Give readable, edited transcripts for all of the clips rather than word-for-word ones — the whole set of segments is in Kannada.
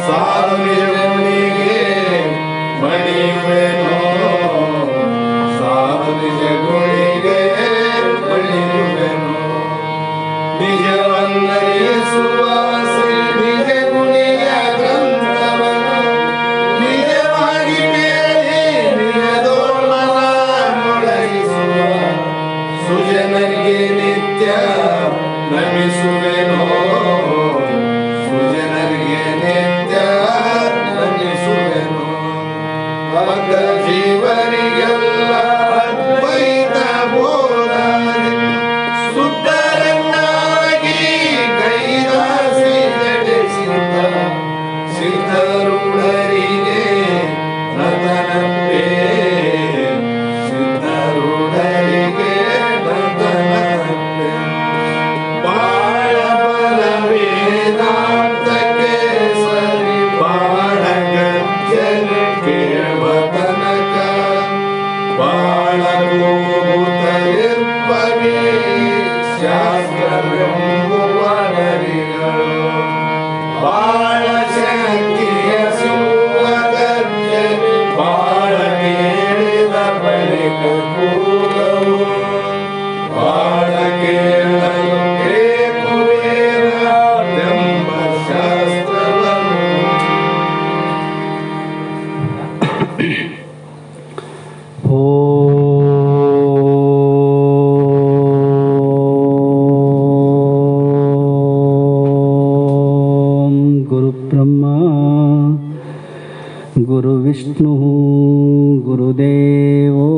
ಸಾಧು ನಿಜಗುಣಿಗೆ ಮಣಿಯುವೆನೋ, ಸಾಧು ನಿಜಗುಣಿಗೆ ಮಣಿಯುವೆನೋ. ನಿಜವನ್ನರಿಸುವ ಶ್ರೀ ನಿಜಗುಣಿಯ ಗ್ರಂಥವನ್ನು ನಿಜವಾಗಿ ಕೇಳಿ ನಿಜದೋಳನ ಮೊಳಗಿಸುವ ಸುಜನರಿಗೆ ನಿತ್ಯ ನಮಿಸುವೆನೋ, ಸುಜನರಿಗೆ ನಿತ್ಯ ನಮಿಸುವೆನೋ. ಭಕ್ತ ಜೀವರಿಗೆಲ್ಲ ಅದ್ವೈತ ಬೋಧನೆ ಸುತ್ತರನ್ನಾಗಿ ಕೈಲಾಸಿ ನಡೆಸಿದ ಸಿದ್ಧರೂಢರಿಗೆ ನತನಪ್ಪೆ, ಸಿದ್ಧರೂಢರಿಗೆ ನತನಪ್ಪೆ. ಬಾಳ ಬಲ ವೇದಾಂತಕ್ಕೆ ಸರಿ ಬಾಳ ಗಜ್ಜನೆ ಕೇಳುವ ತನಕ ಬಾಳ ಕೂಗುತ್ತಲಿರ್ಪವೇ ಶಾಸ್ತ್ರವೆಂಬುವ ನರಿಗಳು. ಬಾಳ ಶಕ್ತಿಯ ಸಿಂಹ ಗರ್ಜನೆ ಬಾಳ ಕೇಳಿದ ಬಳಿಕ ಕೂಗವು, ಬಾಳ ಕೇಳಲು ಬೇಕುವೇನೆಂಬ ಶಾಸ್ತ್ರವನ್ನು. ಗುರುಬ್ರಹ್ಮ ಗುರುವಿಷ್ಣು ಗುರುದೇವೋ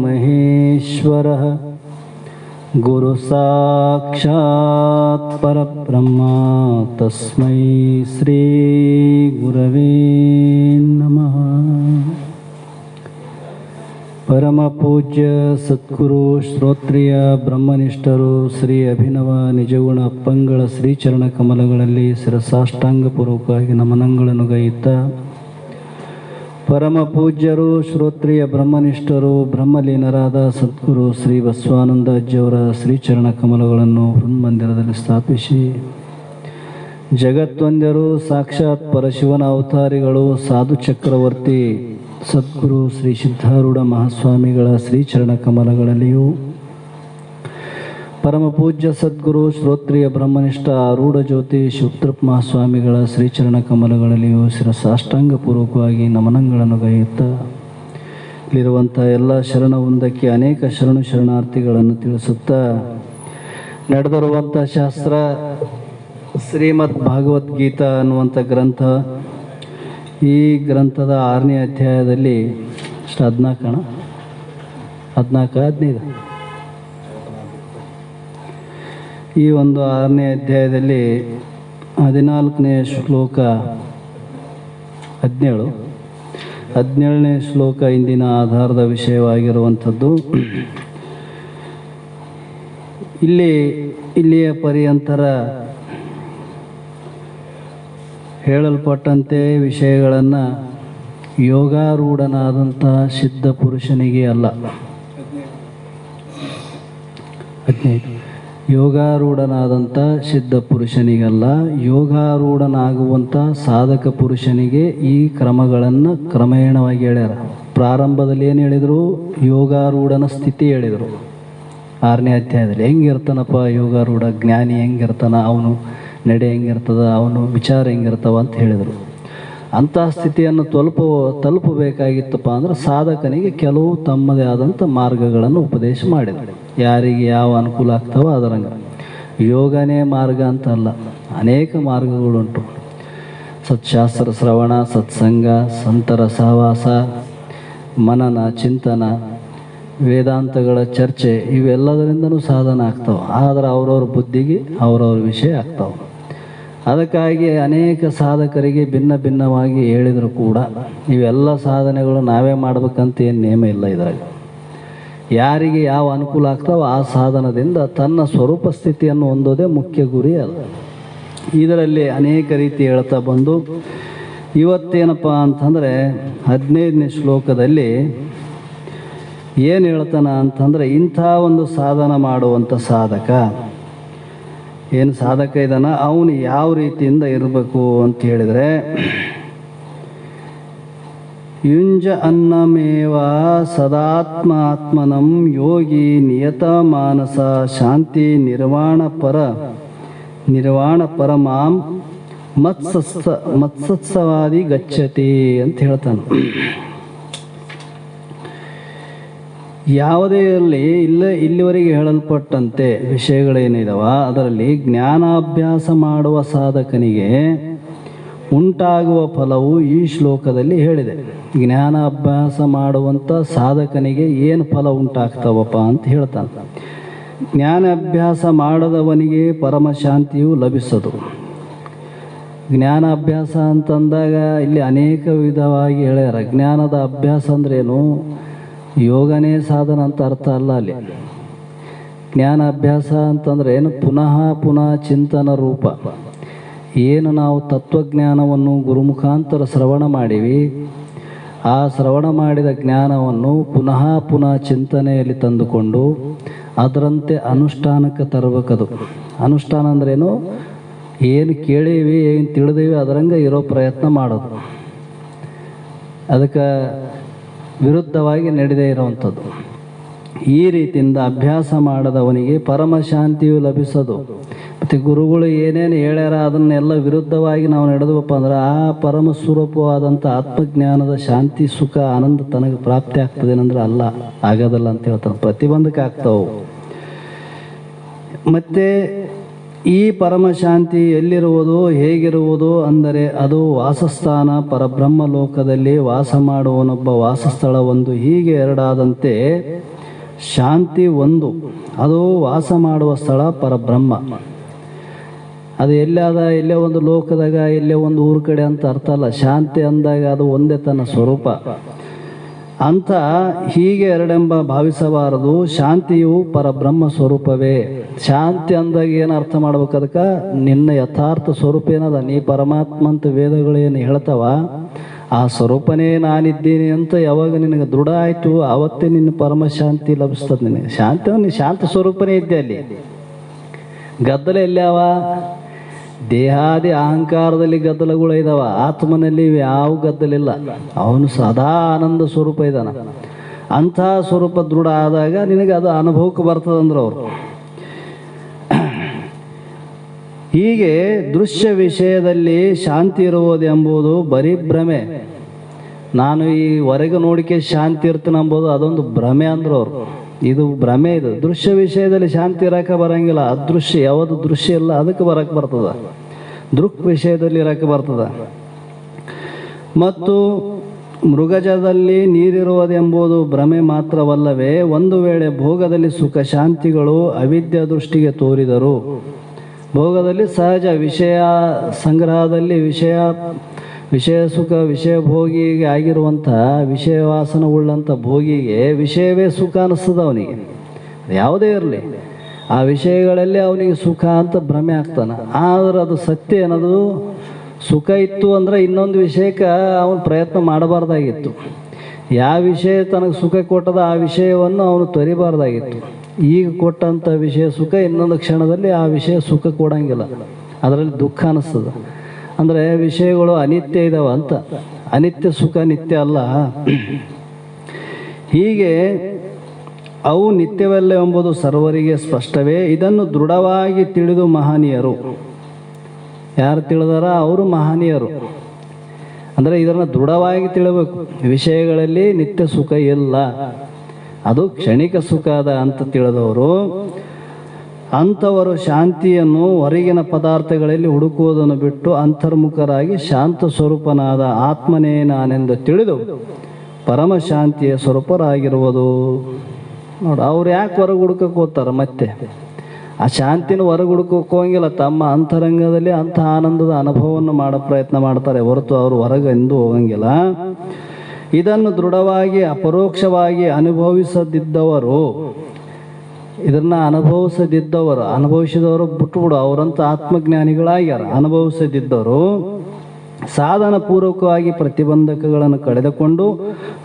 ಮಹೇಶ್ವರಃ, ಗುರು ಸಾಕ್ಷಾತ್ ಪರಬ್ರಹ್ಮ ತಸ್ಮೈ ಶ್ರೀ ಗುರವೇ ನಮಃ. ಪರಮ ಪೂಜ್ಯ ಸದ್ಗುರು ಶ್ರೋತ್ರಿಯ ಬ್ರಹ್ಮನಿಷ್ಠರು ಶ್ರೀ ಅಭಿನವ ನಿಜಗುಣ ಅಪ್ಪಂಗಳ ಶ್ರೀಚರಣ ಕಮಲಗಳಲ್ಲಿ ಶಿರಸಾಷ್ಟಾಂಗಪೂರ್ವಕವಾಗಿ ನಮನಗಳನ್ನು ಗೈಯುತ್ತ, ಪರಮ ಪೂಜ್ಯರು ಶ್ರೋತ್ರಿಯ ಬ್ರಹ್ಮನಿಷ್ಠರು ಬ್ರಹ್ಮಲೀನರಾದ ಸದ್ಗುರು ಶ್ರೀ ಬಸವಾನಂದ ಅಜ್ಜಿಯವರ ಶ್ರೀಚರಣ ಕಮಲಗಳನ್ನು ಹೃನ್ಮಂದಿರದಲ್ಲಿ ಸ್ಥಾಪಿಸಿ, ಜಗತ್ತೊಂದರು ಸಾಕ್ಷಾತ್ ಪರಶಿವನ ಅವತಾರಿಗಳು ಸಾಧು ಚಕ್ರವರ್ತಿ ಸದ್ಗುರು ಶ್ರೀ ಸಿದ್ಧಾರೂಢ ಮಹಾಸ್ವಾಮಿಗಳ ಶ್ರೀಚರಣ ಕಮಲಗಳಲ್ಲಿಯೂ, ಪರಮ ಪೂಜ್ಯ ಸದ್ಗುರು ಶ್ರೋತ್ರಿಯ ಬ್ರಹ್ಮನಿಷ್ಠ ಆರೂಢ ಜ್ಯೋತಿ ಶಿವತೃಪ್ ಮಹಾಸ್ವಾಮಿಗಳ ಶ್ರೀಚರಣ ಕಮಲಗಳಲ್ಲಿಯೂ ಶಿರಸಾಷ್ಟಾಂಗಪೂರ್ವಕವಾಗಿ ನಮನಗಳನ್ನು ಗೈಯುತ್ತ, ಇಲ್ಲಿರುವಂಥ ಎಲ್ಲ ಶರಣವೃಂದಕ್ಕೆ ಅನೇಕ ಶರಣಾರ್ಥಿಗಳನ್ನು ತಿಳಿಸುತ್ತಾ, ನಡೆದಿರುವಂಥ ಶಾಸ್ತ್ರ ಶ್ರೀಮದ್ ಭಾಗವದ್ಗೀತಾ ಅನ್ನುವಂಥ ಗ್ರಂಥ. ಈ ಗ್ರಂಥದ 6ನೇ ಅಧ್ಯಾಯದಲ್ಲಿ 14 15 ಈ ಒಂದು 6ನೇ ಅಧ್ಯಾಯದಲ್ಲಿ 14ನೇ ಶ್ಲೋಕ 17ನೇ ಶ್ಲೋಕ ಇಂದಿನ ಆಧಾರದ ವಿಷಯವಾಗಿರುವಂಥದ್ದು. ಇಲ್ಲಿಯ ಪರ್ಯಂತರ ಹೇಳಲ್ಪಟ್ಟಂತೆ ವಿಷಯಗಳನ್ನು ಯೋಗಾರೂಢನಾದಂಥ ಸಿದ್ಧ ಪುರುಷನಿಗೆ ಅಲ್ಲ, 15 ಯೋಗಾರೂಢನಾದಂಥ ಸಿದ್ಧ ಪುರುಷನಿಗಲ್ಲ, ಯೋಗಾರೂಢನಾಗುವಂಥ ಸಾಧಕ ಪುರುಷನಿಗೆ ಈ ಕ್ರಮಗಳನ್ನು ಕ್ರಮೇಣವಾಗಿ ಹೇಳ್ಯಾರ. ಪ್ರಾರಂಭದಲ್ಲಿ ಏನು ಹೇಳಿದರು? ಯೋಗಾರೂಢನ ಸ್ಥಿತಿ ಹೇಳಿದರು 6ನೇ ಅಧ್ಯಾಯದಲ್ಲಿ. ಹೆಂಗಿರ್ತಾನಪ್ಪ ಯೋಗಾರೂಢ ಜ್ಞಾನಿ, ಹೆಂಗಿರ್ತಾನ ಅವನು ನಡೆ ಹೆಂಗಿರ್ತದ, ಅವನು ವಿಚಾರ ಹೆಂಗಿರ್ತಾವ ಅಂತ ಹೇಳಿದರು. ಅಂಥ ಸ್ಥಿತಿಯನ್ನು ತಲುಪಬೇಕಾಗಿತ್ತಪ್ಪ ಅಂದ್ರೆ ಸಾಧಕನಿಗೆ ಕೆಲವು ತಮ್ಮದೇ ಆದಂಥ ಮಾರ್ಗಗಳನ್ನು ಉಪದೇಶ ಮಾಡಿದರು. ಯಾರಿಗೆ ಯಾವ ಅನುಕೂಲ ಆಗ್ತಾವೋ ಅದರಂಗ. ಯೋಗನೇ ಮಾರ್ಗ ಅಂತ ಅಲ್ಲ, ಅನೇಕ ಮಾರ್ಗಗಳುಂಟು. ಸತ್ಶಾಸ್ತ್ರ ಶ್ರವಣ, ಸತ್ಸಂಗ, ಸಂತರ ಸಹವಾಸ, ಮನನ, ಚಿಂತನ, ವೇದಾಂತಗಳ ಚರ್ಚೆ, ಇವೆಲ್ಲದರಿಂದನೂ ಸಾಧನ ಆಗ್ತಾವೆ. ಆದರೆ ಅವ್ರವ್ರ ಬುದ್ಧಿಗೆ ಅವ್ರವ್ರ ವಿಷಯ ಆಗ್ತಾವೆ. ಅದಕ್ಕಾಗಿ ಅನೇಕ ಸಾಧಕರಿಗೆ ಭಿನ್ನವಾಗಿ ಹೇಳಿದರು ಕೂಡ ಇವೆಲ್ಲ ಸಾಧನೆಗಳು ನಾವೇ ಮಾಡ್ಬೇಕಂತ ಏನು ನೇಮ ಇಲ್ಲ. ಇದರಾಗ ಯಾರಿಗೆ ಯಾವ ಅನುಕೂಲ ಆಗ್ತಾವೋ ಆ ಸಾಧನದಿಂದ ತನ್ನ ಸ್ವರೂಪ ಸ್ಥಿತಿಯನ್ನು ಹೊಂದೋದೇ ಮುಖ್ಯ ಗುರಿ ಅಲ್ಲ. ಇದರಲ್ಲಿ ಅನೇಕ ರೀತಿ ಹೇಳ್ತಾ ಬಂದು ಇವತ್ತೇನಪ್ಪ ಅಂತಂದರೆ 15ನೇ ಶ್ಲೋಕದಲ್ಲಿ ಏನು ಹೇಳ್ತಾನ ಅಂತಂದರೆ, ಇಂಥ ಒಂದು ಸಾಧನ ಮಾಡುವಂಥ ಸಾಧಕ ಏನು ಸಾಧಕ ಇದ್ದಾನ ಅವನು ಯಾವ ರೀತಿಯಿಂದ ಇರಬೇಕು ಅಂತ ಹೇಳಿದರೆ, ಯುಂಜ ಅನ್ನಮೇವ ಸದಾತ್ಮಾತ್ಮನಂ ಯೋಗಿ ನಿಯತ ಮಾನಸ ಶಾಂತಿ ನಿರ್ವಾಣ ಪರಮಾಂ ಮತ್ಸತ್ಸವಾದಿ ಗಚ್ಚತಿ ಅಂತ ಹೇಳ್ತಾನೆ. ಯಾವುದೇ ಇರಲಿ ಇಲ್ಲಿವರೆಗೆ ಹೇಳಲ್ಪಟ್ಟಂತೆ ವಿಷಯಗಳೇನಿದಾವ ಅದರಲ್ಲಿ ಜ್ಞಾನಾಭ್ಯಾಸ ಮಾಡುವ ಸಾಧಕನಿಗೆ ಉಂಟಾಗುವ ಫಲವು ಈ ಶ್ಲೋಕದಲ್ಲಿ ಹೇಳಿದೆ. ಜ್ಞಾನಾಭ್ಯಾಸ ಮಾಡುವಂಥ ಸಾಧಕನಿಗೆ ಏನು ಫಲ ಉಂಟಾಗ್ತಾವಪ್ಪ ಅಂತ ಹೇಳ್ತಾನೆ. ಜ್ಞಾನಾಭ್ಯಾಸ ಮಾಡದವನಿಗೆ ಪರಮಶಾಂತಿಯು ಲಭಿಸದು. ಜ್ಞಾನಾಭ್ಯಾಸ ಅಂತಂದಾಗ ಇಲ್ಲಿ ಅನೇಕ ವಿಧವಾಗಿ ಹೇಳ್ಯಾರ. ಜ್ಞಾನದ ಅಭ್ಯಾಸ ಅಂದ್ರೇನು? ಯೋಗನೇ ಸಾಧನ ಅಂತ ಅರ್ಥ ಅಲ್ಲ. ಅಲ್ಲಿ ಜ್ಞಾನಾಭ್ಯಾಸ ಅಂತಂದ್ರೆ ಏನು? ಪುನಃ ಚಿಂತನ ರೂಪ. ಏನು ನಾವು ತತ್ವಜ್ಞಾನವನ್ನು ಗುರುಮುಖಾಂತರ ಶ್ರವಣ ಮಾಡೀವಿ, ಆ ಶ್ರವಣ ಮಾಡಿದ ಜ್ಞಾನವನ್ನು ಪುನಃ ಚಿಂತನೆಯಲ್ಲಿ ತಂದುಕೊಂಡು ಅದರಂತೆ ಅನುಷ್ಠಾನಕ್ಕೆ ತರಬೇಕದು. ಅನುಷ್ಠಾನ ಅಂದ್ರೇನು? ಏನು ಕೇಳೀವಿ, ಏನು ತಿಳಿದೀವಿ ಅದರಂಗೆ ಇರೋ ಪ್ರಯತ್ನ ಮಾಡೋದು. ಅದಕ್ಕೆ ವಿರುದ್ಧವಾಗಿ ನಡೆದೇ ಇರುವಂಥದ್ದು. ಈ ರೀತಿಯಿಂದ ಅಭ್ಯಾಸ ಮಾಡದವನಿಗೆ ಪರಮಶಾಂತಿಯು ಲಭಿಸದು. ಮತ್ತು ಗುರುಗಳು ಏನೇನು ಹೇಳ್ಯಾರ ಅದನ್ನೆಲ್ಲ ವಿರುದ್ಧವಾಗಿ ನಾವು ನಡೆದವಪ್ಪ ಅಂದ್ರೆ ಆ ಪರಮ ಸ್ವರೂಪವಾದಂಥ ಆತ್ಮಜ್ಞಾನದ ಶಾಂತಿ, ಸುಖ, ಆನಂದ ತನಗೆ ಪ್ರಾಪ್ತಿ ಆಗ್ತದೆ ಏನಂದ್ರೆ ಅಲ್ಲ, ಆಗೋದಲ್ಲ ಅಂತ ಹೇಳ್ತಾರೆ. ಪ್ರತಿಬಂಧಕ ಆಗ್ತಾವು. ಮತ್ತು ಈ ಪರಮಶಾಂತಿ ಎಲ್ಲಿರುವುದು, ಹೇಗಿರುವುದು ಅಂದರೆ ಅದು ವಾಸಸ್ಥಾನ ಪರಬ್ರಹ್ಮ ಲೋಕದಲ್ಲಿ ವಾಸ ಮಾಡುವನೊಬ್ಬ ವಾಸಸ್ಥಳ ಒಂದು, ಹೀಗೆ ಎರಡಾದಂತೆ ಶಾಂತಿ ಒಂದು, ಅದು ವಾಸ ಮಾಡುವ ಸ್ಥಳ ಪರಬ್ರಹ್ಮ. ಅದು ಎಲ್ಲಾದ, ಎಲ್ಲೇ ಒಂದು ಲೋಕದಾಗ, ಎಲ್ಲೇ ಒಂದು ಊರ ಕಡೆ ಅಂತ ಅರ್ಥ ಅಲ್ಲ. ಶಾಂತಿ ಅಂದಾಗ ಅದು ಒಂದೇ ತನ್ನ ಸ್ವರೂಪ ಅಂತ ಹೀಗೆ ಎರಡೆಂಬ ಭಾವಿಸಬಾರದು. ಶಾಂತಿಯು ಪರಬ್ರಹ್ಮ ಸ್ವರೂಪವೇ. ಶಾಂತಿ ಅಂದಾಗ ಏನು ಅರ್ಥ ಮಾಡ್ಬೇಕು? ಅದಕ್ಕೆ ನಿನ್ನ ಯಥಾರ್ಥ ಸ್ವರೂಪ ಏನದ, ನೀ ಪರಮಾತ್ಮ ಅಂತ ವೇದಗಳು ಏನು ಹೇಳ್ತಾವ, ಆ ಸ್ವರೂಪನೇ ನಾನಿದ್ದೀನಿ ಅಂತ ಯಾವಾಗ ನಿನಗೆ ದೃಢ ಆಯಿತು ಆವತ್ತೇ ನಿನ್ನ ಪರಮಶಾಂತಿ ಲಭಿಸ್ತದೆ. ನಿನಗೆ ಶಾಂತಿ, ನೀ ಶಾಂತ ಸ್ವರೂಪನೇ ಇದ್ದೆ. ಅಲ್ಲಿ ಗದ್ದಲ ಎಲ್ಲಿಯಾವ? ದೇಹಾದಿ ಅಹಂಕಾರದಲ್ಲಿ ಗದ್ದಲಗಳು ಇದಾವ. ಆತ್ಮನಲ್ಲಿ ಯಾವ ಗದ್ದಲಿಲ್ಲ. ಅವನು ಸದಾ ಆನಂದ ಸ್ವರೂಪ ಇದ್ದಾನ. ಅಂಥ ಸ್ವರೂಪ ದೃಢ ಆದಾಗ ನಿನಗೆ ಅದು ಅನುಭವಕ್ಕೆ ಬರ್ತದಂದ್ರೆ ಅವರು. ಹೀಗೆ ದೃಶ್ಯ ವಿಷಯದಲ್ಲಿ ಶಾಂತಿ ಇರುವುದೆಂಬುದು ಬರೀ ಭ್ರಮೆ. ನಾನು ಈ ಹೊರಗೆ ನೋಡಿಕೆ ಶಾಂತಿ ಇರ್ತೀನಿ ಎಂಬುದು ಅದೊಂದು ಭ್ರಮೆ ಅಂದ್ರು ಅವರು. ಇದು ಭ್ರಮೆ. ಇದು ದೃಶ್ಯ ವಿಷಯದಲ್ಲಿ ಶಾಂತಿ ಇರಕ್ಕೆ ಬರಂಗಿಲ್ಲ. ಅದೃಶ್ಯ ಯಾವುದು ದೃಶ್ಯ ಇಲ್ಲ ಅದಕ್ಕೆ ಬರಕ್ಕೆ ಬರ್ತದ. ದೃಕ್ ವಿಷಯದಲ್ಲಿ ಇರಕ್ಕೆ ಬರ್ತದ. ಮತ್ತು ಮೃಗಜದಲ್ಲಿ ನೀರಿರುವುದೆಂಬುದು ಭ್ರಮೆ ಮಾತ್ರವಲ್ಲವೇ, ಒಂದು ವೇಳೆ ಭೋಗದಲ್ಲಿ ಸುಖ ಶಾಂತಿಗಳು ಅವಿದ್ಯ ದೃಷ್ಟಿಗೆ ತೋರಿದರು. ಭೋಗದಲ್ಲಿ ಸಹಜ ವಿಷಯ ಸಂಗ್ರಹದಲ್ಲಿ ವಿಷಯ ಸುಖ, ವಿಷಯ ಭೋಗಿಗೆ ಆಗಿರುವಂಥ ವಿಷಯ ವಾಸನ ಉಳ್ಳಂಥ ಭೋಗಿಗೆ ವಿಷಯವೇ ಸುಖ ಅನ್ನಿಸ್ತದ. ಅವನಿಗೆ ಯಾವುದೇ ಇರಲಿ ಆ ವಿಷಯಗಳಲ್ಲಿ ಅವನಿಗೆ ಸುಖ ಅಂತ ಭ್ರಮೆ ಆಗ್ತಾನೆ. ಆದ್ರೆ ಅದು ಸತ್ಯ ಏನದು? ಸುಖ ಇತ್ತು ಅಂದ್ರೆ ಇನ್ನೊಂದು ವಿಷಯಕ್ಕೆ ಅವನು ಪ್ರಯತ್ನ ಮಾಡಬಾರ್ದಾಗಿತ್ತು. ಯಾವ ವಿಷಯ ತನಗೆ ಸುಖ ಕೊಟ್ಟದ ಆ ವಿಷಯವನ್ನು ಅವನು ತೊರಿಬಾರ್ದಾಗಿತ್ತು. ಈಗ ಕೊಟ್ಟಂಥ ವಿಷಯ ಸುಖ ಇನ್ನೊಂದು ಕ್ಷಣದಲ್ಲಿ ಆ ವಿಷಯ ಸುಖ ಕೊಡಂಗಿಲ್ಲ. ಅದರಲ್ಲಿ ದುಃಖ ಅನ್ನಿಸ್ತದೆ. ಅಂದರೆ ವಿಷಯಗಳು ಅನಿತ್ಯ ಇದಾವ ಅಂತ. ಅನಿತ್ಯ ಸುಖ ನಿತ್ಯ ಅಲ್ಲ. ಹೀಗೆ ಅವು ನಿತ್ಯವಲ್ಲ ಎಂಬುದು ಸರ್ವರಿಗೆ ಸ್ಪಷ್ಟವೇ. ಇದನ್ನು ದೃಢವಾಗಿ ತಿಳಿದು ಮಹನೀಯರು, ಯಾರು ತಿಳಿದಾರ ಅವರು ಮಹನೀಯರು. ಅಂದರೆ ಇದನ್ನು ದೃಢವಾಗಿ ತಿಳಿಬೇಕು. ವಿಷಯಗಳಲ್ಲಿ ನಿತ್ಯ ಸುಖ ಇಲ್ಲ, ಅದು ಕ್ಷಣಿಕ ಸುಖ ಅದ ಅಂತ ತಿಳಿದವರು. ಅಂಥವರು ಶಾಂತಿಯನ್ನು ಹೊರಗಿನ ಪದಾರ್ಥಗಳಲ್ಲಿ ಹುಡುಕುವುದನ್ನು ಬಿಟ್ಟು ಅಂತರ್ಮುಖರಾಗಿ ಶಾಂತ ಸ್ವರೂಪನಾದ ಆತ್ಮನೇ ನಾನೆಂದು ತಿಳಿದು ಪರಮಶಾಂತಿಯ ಸ್ವರೂಪರಾಗಿರುವುದು. ನೋಡು, ಅವ್ರು ಯಾಕೆ ಹೊರಗೆ ಹುಡುಕಕ್ಕೆ ಹೋಗ್ತಾರೆ? ಮತ್ತೆ ಆ ಶಾಂತಿನ ಹೊರಗೆ ಹುಡುಕಕ್ಕೆ ಹೋಗಂಗಿಲ್ಲ. ತಮ್ಮ ಅಂತರಂಗದಲ್ಲಿ ಅಂಥ ಆನಂದದ ಅನುಭವವನ್ನು ಮಾಡೋ ಪ್ರಯತ್ನ ಮಾಡ್ತಾರೆ ಹೊರತು ಅವರು ಹೊರಗೆ ಎಂದೂ ಹೋಗಂಗಿಲ್ಲ. ಇದನ್ನು ದೃಢವಾಗಿ ಅಪರೋಕ್ಷವಾಗಿ ಅನುಭವಿಸದಿದ್ದವರು, ಇದನ್ನ ಅನುಭವಿಸದಿದ್ದವರು, ಅನುಭವಿಸಿದವರು ಬಿಟ್ಟುಬಿಡು, ಅವರಂತ ಆತ್ಮಜ್ಞಾನಿಗಳಾಗ್ಯಾರ. ಅನುಭವಿಸದಿದ್ದವರು ಸಾಧನ ಪೂರ್ವಕವಾಗಿ ಪ್ರತಿಬಂಧಕಗಳನ್ನು ಕಳೆದುಕೊಂಡು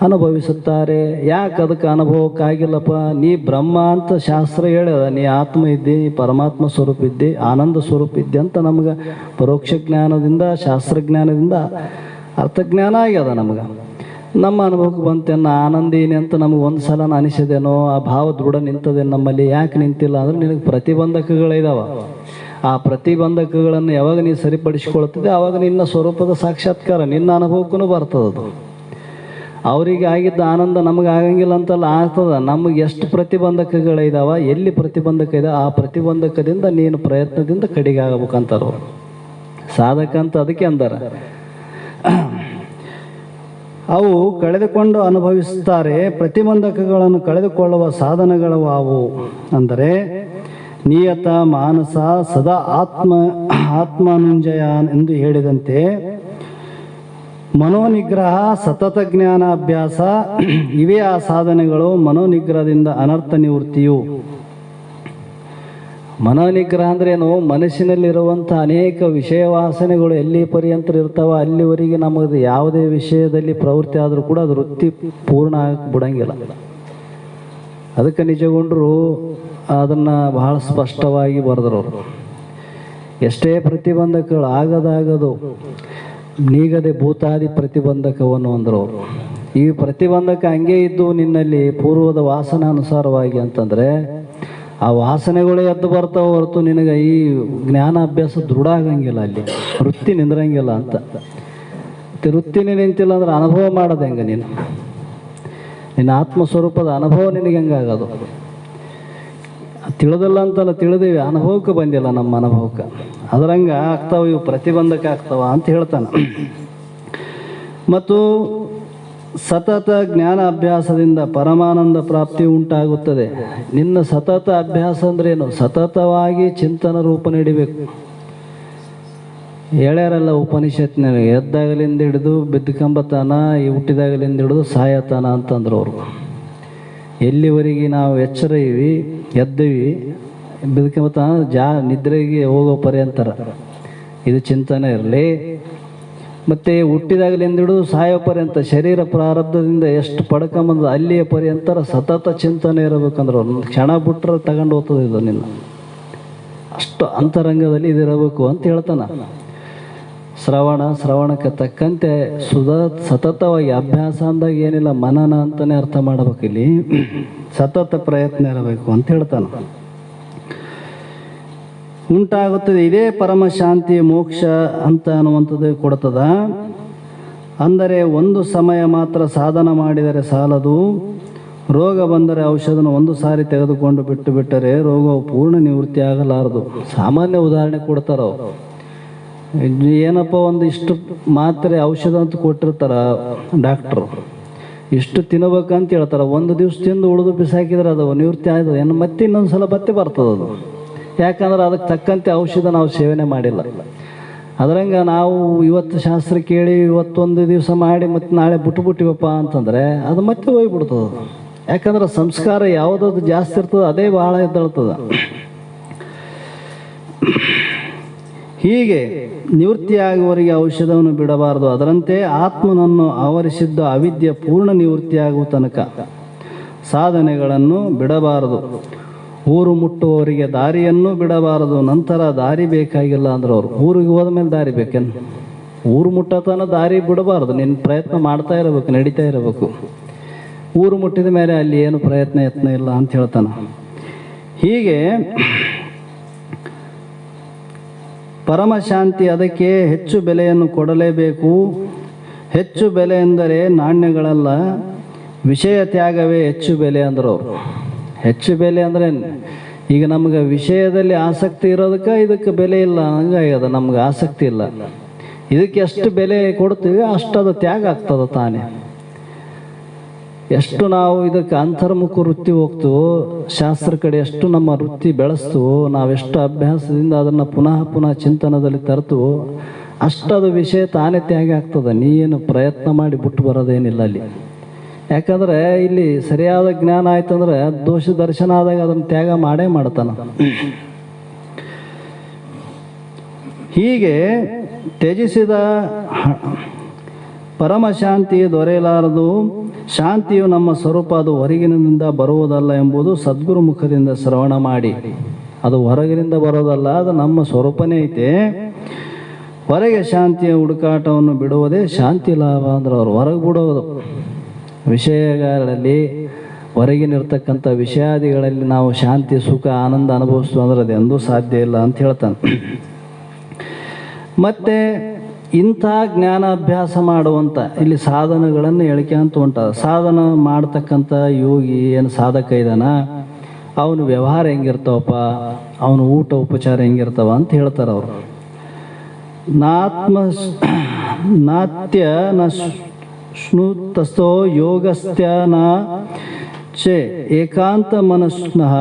ಅನುಭವಿಸುತ್ತಾರೆ. ಯಾಕೆ ಅದಕ್ಕೆ ಅನುಭವಕ್ಕಾಗಿಲ್ಲಪ್ಪ? ನೀ ಬ್ರಹ್ಮ ಅಂತ ಶಾಸ್ತ್ರ ಹೇಳ್ಯದ, ನೀ ಆತ್ಮ ಇದ್ದಿ, ಪರಮಾತ್ಮ ಸ್ವರೂಪ ಇದ್ದಿ, ಆನಂದ ಸ್ವರೂಪ ಇದ್ದಿ ಅಂತ ನಮ್ಗೆ ಪರೋಕ್ಷ ಜ್ಞಾನದಿಂದ, ಶಾಸ್ತ್ರಜ್ಞಾನದಿಂದ ಅರ್ಥಜ್ಞಾನ ಆಗ್ಯದ. ನಮ್ಗೆ ನಮ್ಮ ಅನುಭವಕ್ಕೆ ಬಂತೇನ ಆನಂದೀನಿ ಅಂತ ನಮಗೆ ಒಂದು ಸಲ ಅನಿಸಿದೇನೋ, ಆ ಭಾವ ದೃಢ ನಿಂತದೆ ನಮ್ಮಲ್ಲಿ. ಯಾಕೆ ನಿಂತಿಲ್ಲ ಅಂದ್ರೆ ನಿನಗೆ ಪ್ರತಿಬಂಧಕಗಳಿದಾವ. ಆ ಪ್ರತಿಬಂಧಕಗಳನ್ನು ಯಾವಾಗ ನೀನು ಸರಿಪಡಿಸಿಕೊಳ್ತದೆ ಆವಾಗ ನಿನ್ನ ಸ್ವರೂಪದ ಸಾಕ್ಷಾತ್ಕಾರ ನಿನ್ನ ಅನುಭವಕ್ಕೂ ಬರ್ತದದು. ಅವರಿಗೆ ಆಗಿದ್ದ ಆನಂದ ನಮಗೆ ಆಗಂಗಿಲ್ಲ ಅಂತಲ್ಲ, ಆಗ್ತದ. ನಮಗೆ ಎಷ್ಟು ಪ್ರತಿಬಂಧಕಗಳಿದಾವ, ಎಲ್ಲಿ ಪ್ರತಿಬಂಧಕ ಇದೆ ಆ ಪ್ರತಿಬಂಧಕದಿಂದ ನೀನು ಪ್ರಯತ್ನದಿಂದ ಕಡಿಗೆ ಆಗಬೇಕಂತಾರ ಸಾಧಕ ಅಂತ. ಅದಕ್ಕೆ ಅಂದಾರ ಅವು ಕಳೆದುಕೊಂಡು ಅನುಭವಿಸುತ್ತಾರೆ. ಪ್ರತಿಬಂಧಕಗಳನ್ನು ಕಳೆದುಕೊಳ್ಳುವ ಸಾಧನಗಳು ಅವು ಅಂದರೆ ನಿಯತ, ಮಾನಸ, ಸದಾ ಆತ್ಮಾನುಂಜಯ ಎಂದು ಹೇಳಿದಂತೆ ಮನೋನಿಗ್ರಹ, ಸತತ ಜ್ಞಾನಾಭ್ಯಾಸ ಇವೇ ಆ ಸಾಧನೆಗಳು. ಮನೋನಿಗ್ರಹದಿಂದ ಅನರ್ಥ ನಿವೃತ್ತಿಯು. ಮನೋನಿಗ್ರಹ ಅಂದ್ರೇನು? ಮನಸ್ಸಿನಲ್ಲಿರುವಂಥ ಅನೇಕ ವಿಷಯ ವಾಸನೆಗಳು ಎಲ್ಲಿ ಪರ್ಯಂತರ ಇರ್ತಾವ ಅಲ್ಲಿವರೆಗೆ ನಮ್ಮದು ಯಾವುದೇ ವಿಷಯದಲ್ಲಿ ಪ್ರವೃತ್ತಿ ಆದರೂ ಕೂಡ ಅದು ವೃತ್ತಿ ಪೂರ್ಣ ಆಗಕ್ಕೆ ಬಿಡಂಗಿಲ್ಲ. ಅದಕ್ಕೆ ನಿಜಗೊಂಡ್ರು ಅದನ್ನು ಬಹಳ ಸ್ಪಷ್ಟವಾಗಿ ಬರೆದ್ರು. ಎಷ್ಟೇ ಪ್ರತಿಬಂಧಕಗಳು ಆಗದಾಗದು ನೀಗದೆ ಭೂತಾದಿ ಪ್ರತಿಬಂಧಕವನ್ನು ಅಂದರು. ಈ ಪ್ರತಿಬಂಧಕ ಹಂಗೆ ಇದ್ದು ನಿನ್ನಲ್ಲಿ ಪೂರ್ವದ ವಾಸನಾನುಸಾರವಾಗಿ ಅಂತಂದರೆ ಆ ವಾಸನೆಗಳೇ ಎದ್ದು ಬರ್ತಾವ ಹೊರತು ನಿನಗೆ ಈ ಜ್ಞಾನಾಭ್ಯಾಸ ದೃಢ ಆಗಂಗಿಲ್ಲ, ಅಲ್ಲಿ ವೃತ್ತಿ ನಿಂದ್ರಂಗಿಲ್ಲ ಅಂತ. ವೃತ್ತಿನೇ ನಿಂತಿಲ್ಲ ಅಂದ್ರೆ ಅನುಭವ ಮಾಡೋದು ಹೆಂಗೆ? ನಿನ್ನ ಆತ್ಮಸ್ವರೂಪದ ಅನುಭವ ನಿನಗೆ ಹೆಂಗಾಗೋದು? ತಿಳಿದಿಲ್ಲ ಅಂತಲ್ಲ, ತಿಳಿದೀವಿ, ಅನುಭವಕ್ಕೆ ಬಂದಿಲ್ಲ ನಮ್ಮ ಅನುಭವಕ್ಕೆ. ಅದರಂಗೆ ಆಗ್ತಾವ ಇವು ಪ್ರತಿಬಂಧಕ ಆಗ್ತಾವ ಅಂತ ಹೇಳ್ತಾನೆ. ಮತ್ತು ಸತತ ಜ್ಞಾನ ಅಭ್ಯಾಸದಿಂದ ಪರಮಾನಂದ ಪ್ರಾಪ್ತಿ ಉಂಟಾಗುತ್ತದೆ. ನಿನ್ನ ಸತತ ಅಭ್ಯಾಸ ಅಂದ್ರೇನು? ಸತತವಾಗಿ ಚಿಂತನ ರೂಪ ನೀಡಬೇಕು. ಹೇಳ್ಯಾರಲ್ಲ ಉಪನಿಷತ್ನಾಗ, ಎದ್ದಾಗಲಿಂದ ಹಿಡಿದು ಬಿದ್ದಕಂಬತನ, ಈ ಹುಟ್ಟಿದಾಗಲಿಂದ ಹಿಡಿದು ಸಾಯತನ ಅಂತಂದ್ರು ಅವರು. ಎಲ್ಲಿವರೆಗೆ ನಾವು ಎಚ್ಚರ ಇವಿ, ಎದ್ದೀವಿ, ಬಿದ್ದಕಂಬತನ ನಿದ್ರೆಗೆ ಹೋಗೋ ಪರ್ಯಂತರ ಇದು ಚಿಂತನೆ ಇರಲಿ. ಮತ್ತು ಹುಟ್ಟಿದಾಗಲಿಂದ ಹಿಡಿದು ಸಾಯೋ ಪರ್ಯಂತ ಶರೀರ ಪ್ರಾರಬ್ಧದಿಂದ ಎಷ್ಟು ಪಡ್ಕೊಂಬಂದು ಅಲ್ಲಿಯ ಪರ್ಯಂತರ ಸತತ ಚಿಂತನೆ ಇರಬೇಕಂದ್ರೆ ಒಂದು ಕ್ಷಣ ಬಿಟ್ಟರೆ ತಗೊಂಡು ಹೋಗ್ತದೆ ಇದು ನಿನ್ನ. ಅಷ್ಟು ಅಂತರಂಗದಲ್ಲಿ ಇದಿರಬೇಕು ಅಂತ ಹೇಳ್ತಾನೆ. ಶ್ರವಣಕ್ಕೆ ತಕ್ಕಂತೆ ಸತತವಾಗಿ ಅಭ್ಯಾಸ ಅಂದಾಗ ಏನಿಲ್ಲ, ಮನನ ಅಂತಲೇ ಅರ್ಥ ಮಾಡಬೇಕು. ಇಲ್ಲಿ ಸತತ ಪ್ರಯತ್ನ ಇರಬೇಕು ಅಂತ ಹೇಳ್ತಾನೆ. ಉಂಟಾಗುತ್ತದೆ. ಇದೇ ಪರಮ ಶಾಂತಿ, ಮೋಕ್ಷ ಅಂತ ಅನ್ನುವಂಥದ್ದು ಕೊಡ್ತದ. ಅಂದರೆ ಒಂದು ಸಮಯ ಮಾತ್ರ ಸಾಧನ ಮಾಡಿದರೆ ಸಾಲದು. ರೋಗ ಬಂದರೆ ಔಷಧನ ಒಂದು ಸಾರಿ ತೆಗೆದುಕೊಂಡು ಬಿಟ್ಟರೆ ರೋಗವು ಪೂರ್ಣ ನಿವೃತ್ತಿ ಆಗಲಾರದು. ಸಾಮಾನ್ಯ ಉದಾಹರಣೆ ಕೊಡ್ತಾರ ಅವರು. ಏನಪ್ಪ, ಒಂದಿಷ್ಟು ಮಾತ್ರೆ ಔಷಧ ಅಂತ ಕೊಟ್ಟಿರ್ತಾರ ಡಾಕ್ಟ್ರು, ಇಷ್ಟು ತಿನ್ನಬೇಕಂತ ಹೇಳ್ತಾರೆ. ಒಂದು ದಿವಸ ತಿಂದು ಉಳಿದು ಬಿಸಾಕಿದ್ರೆ ಅದು ನಿವೃತ್ತಿ ಆಯ್ತದೆ. ಏನು ಮತ್ತೆ ಇನ್ನೊಂದು ಸಲ ಬತ್ತೆ ಬರ್ತದದು. ಯಾಕಂದ್ರೆ ಅದಕ್ಕೆ ತಕ್ಕಂತೆ ಔಷಧ ನಾವು ಸೇವನೆ ಮಾಡಿಲ್ಲ. ಅದರಂಗೆ ನಾವು ಇವತ್ತು ಶಾಸ್ತ್ರ ಕೇಳಿ ಇವತ್ತೊಂದು ದಿವಸ ಮಾಡಿ ಮತ್ತೆ ನಾಳೆ ಬಿಟ್ಟುಬಿಟ್ಟಿವಪ್ಪ ಅಂತಂದರೆ ಅದು ಮತ್ತೆ ಹೋಗ್ಬಿಡ್ತದೆ. ಯಾಕಂದ್ರೆ ಸಂಸ್ಕಾರ ಯಾವುದಾದ್ರು ಜಾಸ್ತಿ ಇರ್ತದೆ ಅದೇ ಬಹಳ ಎದ್ದೇಳ್ತದೆ. ಹೀಗೆ ನಿವೃತ್ತಿಯಾಗುವವರೆಗೆ ಔಷಧವನ್ನು ಬಿಡಬಾರದು. ಅದರಂತೆ ಆತ್ಮನನ್ನು ಆವರಿಸಿದ್ದ ಅವಿದ್ಯೆ ಪೂರ್ಣ ನಿವೃತ್ತಿಯಾಗುವ ತನಕ ಸಾಧನೆಗಳನ್ನು ಬಿಡಬಾರದು. ಊರು ಮುಟ್ಟುವವರಿಗೆ ದಾರಿಯನ್ನು ಬಿಡಬಾರದು. ನಂತರ ದಾರಿ ಬೇಕಾಗಿಲ್ಲ ಅಂದ್ರೆ ಅವರು ಊರಿಗೆ ಹೋದ ಮೇಲೆ ದಾರಿ ಬೇಕೇನು? ಊರು ಮುಟ್ಟತನ ದಾರಿ ಬಿಡಬಾರ್ದು. ನಿನ್ನ ಪ್ರಯತ್ನ ಮಾಡ್ತಾ ಇರಬೇಕು, ನಡೀತಾ ಇರಬೇಕು. ಊರು ಮುಟ್ಟಿದ ಮೇಲೆ ಅಲ್ಲಿ ಏನು ಯತ್ನ ಇಲ್ಲ ಅಂತ ಹೇಳ್ತಾನೆ. ಹೀಗೆ ಪರಮಶಾಂತಿ, ಅದಕ್ಕೆ ಹೆಚ್ಚು ಬೆಲೆಯನ್ನು ಕೊಡಲೇಬೇಕು. ಹೆಚ್ಚು ಬೆಲೆ ಎಂದರೆ ನಾಣ್ಯಗಳಲ್ಲ, ವಿಷಯ ತ್ಯಾಗವೇ ಹೆಚ್ಚು ಬೆಲೆ ಅಂದರು. ಹೆಚ್ಚು ಬೆಲೆ ಅಂದರೆ ಈಗ ನಮ್ಗೆ ವಿಷಯದಲ್ಲಿ ಆಸಕ್ತಿ ಇರೋದಕ್ಕೆ ಇದಕ್ಕೆ ಬೆಲೆ ಇಲ್ಲ ಹಂಗಾಗ್ಯದ. ನಮ್ಗೆ ಆಸಕ್ತಿ ಇಲ್ಲ, ಇದಕ್ಕೆ ಎಷ್ಟು ಬೆಲೆ ಕೊಡ್ತೀವಿ ಅಷ್ಟು ಅದು ತ್ಯಾಗ ಆಗ್ತದೆ ತಾನೇ. ಎಷ್ಟು ನಾವು ಇದಕ್ಕೆ ಅಂತರ್ಮುಖ ವೃತ್ತಿ ಹೋಗ್ತೀವೋ, ಶಾಸ್ತ್ರ ಕಡೆ ಎಷ್ಟು ನಮ್ಮ ವೃತ್ತಿ ಬೆಳೆಸ್ತೀವೋ, ನಾವೆಷ್ಟು ಅಭ್ಯಾಸದಿಂದ ಅದನ್ನು ಪುನಃ ಚಿಂತನದಲ್ಲಿ ತರ್ತೀವೋ ಅಷ್ಟು ಅದು ವಿಷಯ ತಾನೇ ತ್ಯಾಗ ಆಗ್ತದೆ. ನೀನು ಪ್ರಯತ್ನ ಮಾಡಿ ಬಿಟ್ಟು ಬರೋದೇನಿಲ್ಲ ಅಲ್ಲಿ. ಯಾಕಂದರೆ ಇಲ್ಲಿ ಸರಿಯಾದ ಜ್ಞಾನ ಆಯ್ತಂದ್ರೆ ದೋಷ ದರ್ಶನ ಆದಾಗ ಅದನ್ನು ತ್ಯಾಗ ಮಾಡೇ ಮಾಡ್ತಾನೆ. ಹೀಗೆ ತ್ಯಜಿಸಿದ ಪರಮಶಾಂತಿ ದೊರೆಯಲಾರದು. ಶಾಂತಿಯು ನಮ್ಮ ಸ್ವರೂಪ, ಅದು ಹೊರಗಿನಿಂದ ಬರುವುದಲ್ಲ ಎಂಬುದು ಸದ್ಗುರು ಮುಖದಿಂದ ಶ್ರವಣ ಮಾಡಿ. ಅದು ಹೊರಗಿನಿಂದ ಬರೋದಲ್ಲ, ಅದು ನಮ್ಮ ಸ್ವರೂಪನೇ ಐತೆ. ಹೊರಗೆ ಶಾಂತಿಯ ಹುಡುಕಾಟವನ್ನು ಬಿಡುವುದೇ ಶಾಂತಿ ಲಾಭ ಅಂದ್ರೆ ಅವ್ರು ಹೊರಗೆ ಬಿಡೋದು. ವಿಷಯಗಳಲ್ಲಿ ಹೊರಗಿನಿರ್ತಕ್ಕಂಥ ವಿಷಯಾದಿಗಳಲ್ಲಿ ನಾವು ಶಾಂತಿ ಸುಖ ಆನಂದ ಅನುಭವಿಸ್ತು ಅಂದ್ರೆ ಅದು ಎಂದೂ ಸಾಧ್ಯ ಇಲ್ಲ ಅಂತ ಹೇಳ್ತಾನೆ. ಮತ್ತು ಇಂಥ ಜ್ಞಾನಾಭ್ಯಾಸ ಮಾಡುವಂಥ ಇಲ್ಲಿ ಸಾಧನಗಳನ್ನು ಹೇಳ್ಕೊಂತ ಹೊಂಟಾರ. ಸಾಧನ ಮಾಡ್ತಕ್ಕಂಥ ಯೋಗಿ ಏನು ಸಾಧಕ ಇದ್ದಾನ, ಅವನು ವ್ಯವಹಾರ ಹೆಂಗಿರ್ತಾವಪ್ಪ, ಅವನು ಊಟ ಉಪಚಾರ ಹೆಂಗಿರ್ತಾವ ಅಂತ ಹೇಳ್ತಾರೆ ಅವರು. ನಾತ್ಯ ನ ಸ್ನುತಸ್ಥೋ ಯೋಗಸ್ತ್ಯ ನ ಚೆ ಏಕಾಂತ ಮನಸ್ನಃ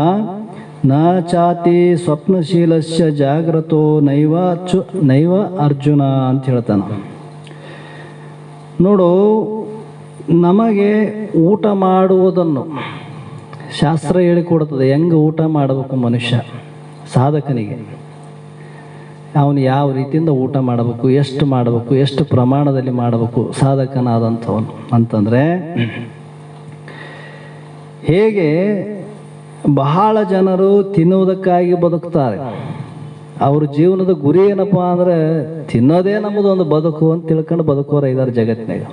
ನ ಚಾತಿ ಸ್ವಪ್ನಶೀಲಸ್ಯ ಜಾಗ್ರತೋ ನೈವ ಅರ್ಜುನ ಅಂತ ಹೇಳ್ತಾನೆ. ನೋಡು, ನಮಗೆ ಊಟ ಮಾಡುವುದನ್ನು ಶಾಸ್ತ್ರ ಹೇಳಿಕೊಡ್ತದೆ. ಹೆಂಗೆ ಊಟ ಮಾಡಬೇಕು ಮನುಷ್ಯ ಸಾಧಕನಿಗೆ, ಅವನು ಯಾವ ರೀತಿಯಿಂದ ಊಟ ಮಾಡಬೇಕು, ಎಷ್ಟು ಮಾಡಬೇಕು, ಎಷ್ಟು ಪ್ರಮಾಣದಲ್ಲಿ ಮಾಡಬೇಕು ಸಾಧಕನಾದಂಥವನು ಅಂತಂದರೆ, ಹೇಗೆ ಬಹಳ ಜನರು ತಿನ್ನುವುದಕ್ಕಾಗಿ ಬದುಕ್ತಾರೆ. ಅವ್ರ ಜೀವನದ ಗುರಿ ಏನಪ್ಪ ಅಂದರೆ ತಿನ್ನೋದೇ ನಮ್ಮದೊಂದು ಬದುಕು ಅಂತ ತಿಳ್ಕೊಂಡು ಬದುಕೋರು ಇದ್ದಾರೆ ಜಗತ್ತಿನಾಗ.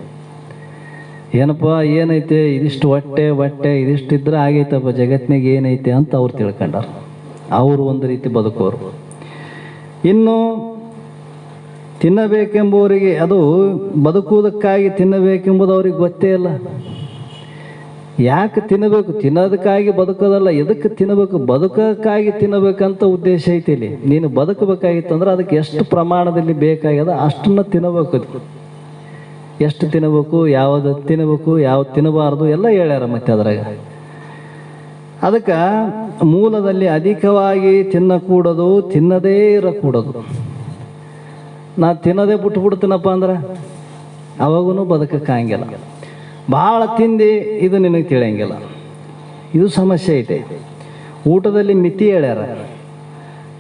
ಏನಪ್ಪ ಏನೈತೆ, ಇದಿಷ್ಟು ಹೊಟ್ಟೆ ಇದಿಷ್ಟಿದ್ರೆ ಆಗೈತಪ್ಪ ಜಗತ್ತಿನಾಗ ಏನೈತೆ ಅಂತ ಅವ್ರು ತಿಳ್ಕೊಂಡಾರ. ಅವರು ಒಂದು ರೀತಿ ಬದುಕೋರು. ಇನ್ನು ತಿನ್ನಬೇಕೆಂಬುವರಿಗೆ ಅದು ಬದುಕುವುದಕ್ಕಾಗಿ ತಿನ್ನಬೇಕೆಂಬುದು ಅವ್ರಿಗೆ ಗೊತ್ತೇ ಇಲ್ಲ. ಯಾಕೆ ತಿನ್ನಬೇಕು, ತಿನ್ನೋದಕ್ಕಾಗಿ ಬದುಕೋದಲ್ಲ, ಎದಕ್ಕೆ ತಿನ್ನಬೇಕು, ಬದುಕೋಕ್ಕಾಗಿ ತಿನ್ನಬೇಕಂತ ಉದ್ದೇಶ ಐತಿ ಇಲ್ಲಿ. ನೀನು ಬದುಕಬೇಕಾಗಿತ್ತಂದ್ರೆ ಅದಕ್ಕೆ ಎಷ್ಟು ಪ್ರಮಾಣದಲ್ಲಿ ಬೇಕಾಗ್ಯದ ಅಷ್ಟನ್ನು ತಿನ್ನಬೇಕು. ಎಷ್ಟು ತಿನ್ನಬೇಕು, ಯಾವುದು ತಿನ್ನಬೇಕು, ಯಾವ್ದು ತಿನ್ನಬಾರ್ದು ಎಲ್ಲ ಹೇಳ್ಯಾರ ಮತ್ತೆ ಅದ್ರಾಗ. ಅದಕ್ಕೆ ಮೂಲದಲ್ಲಿ ಅಧಿಕವಾಗಿ ತಿನ್ನಕೂಡದು, ತಿನ್ನದೇ ಇರಕೂಡದು. ನಾ ತಿನ್ನೋದೇ ಬಿಟ್ಬಿಡ್ತೀನಪ್ಪ ಅಂದ್ರೆ ಅವಾಗೂ ಬದುಕಕ್ಕಾಗಿಲ್ಲ. ಭಾಳ ತಿಂದು ಇದು ನಿನಗೆ ತಿಳಿಯಂಗಿಲ್ಲ. ಇದು ಸಮಸ್ಯೆ ಐತೆ. ಊಟದಲ್ಲಿ ಮಿತಿ ಹೇಳ್ಯಾರ.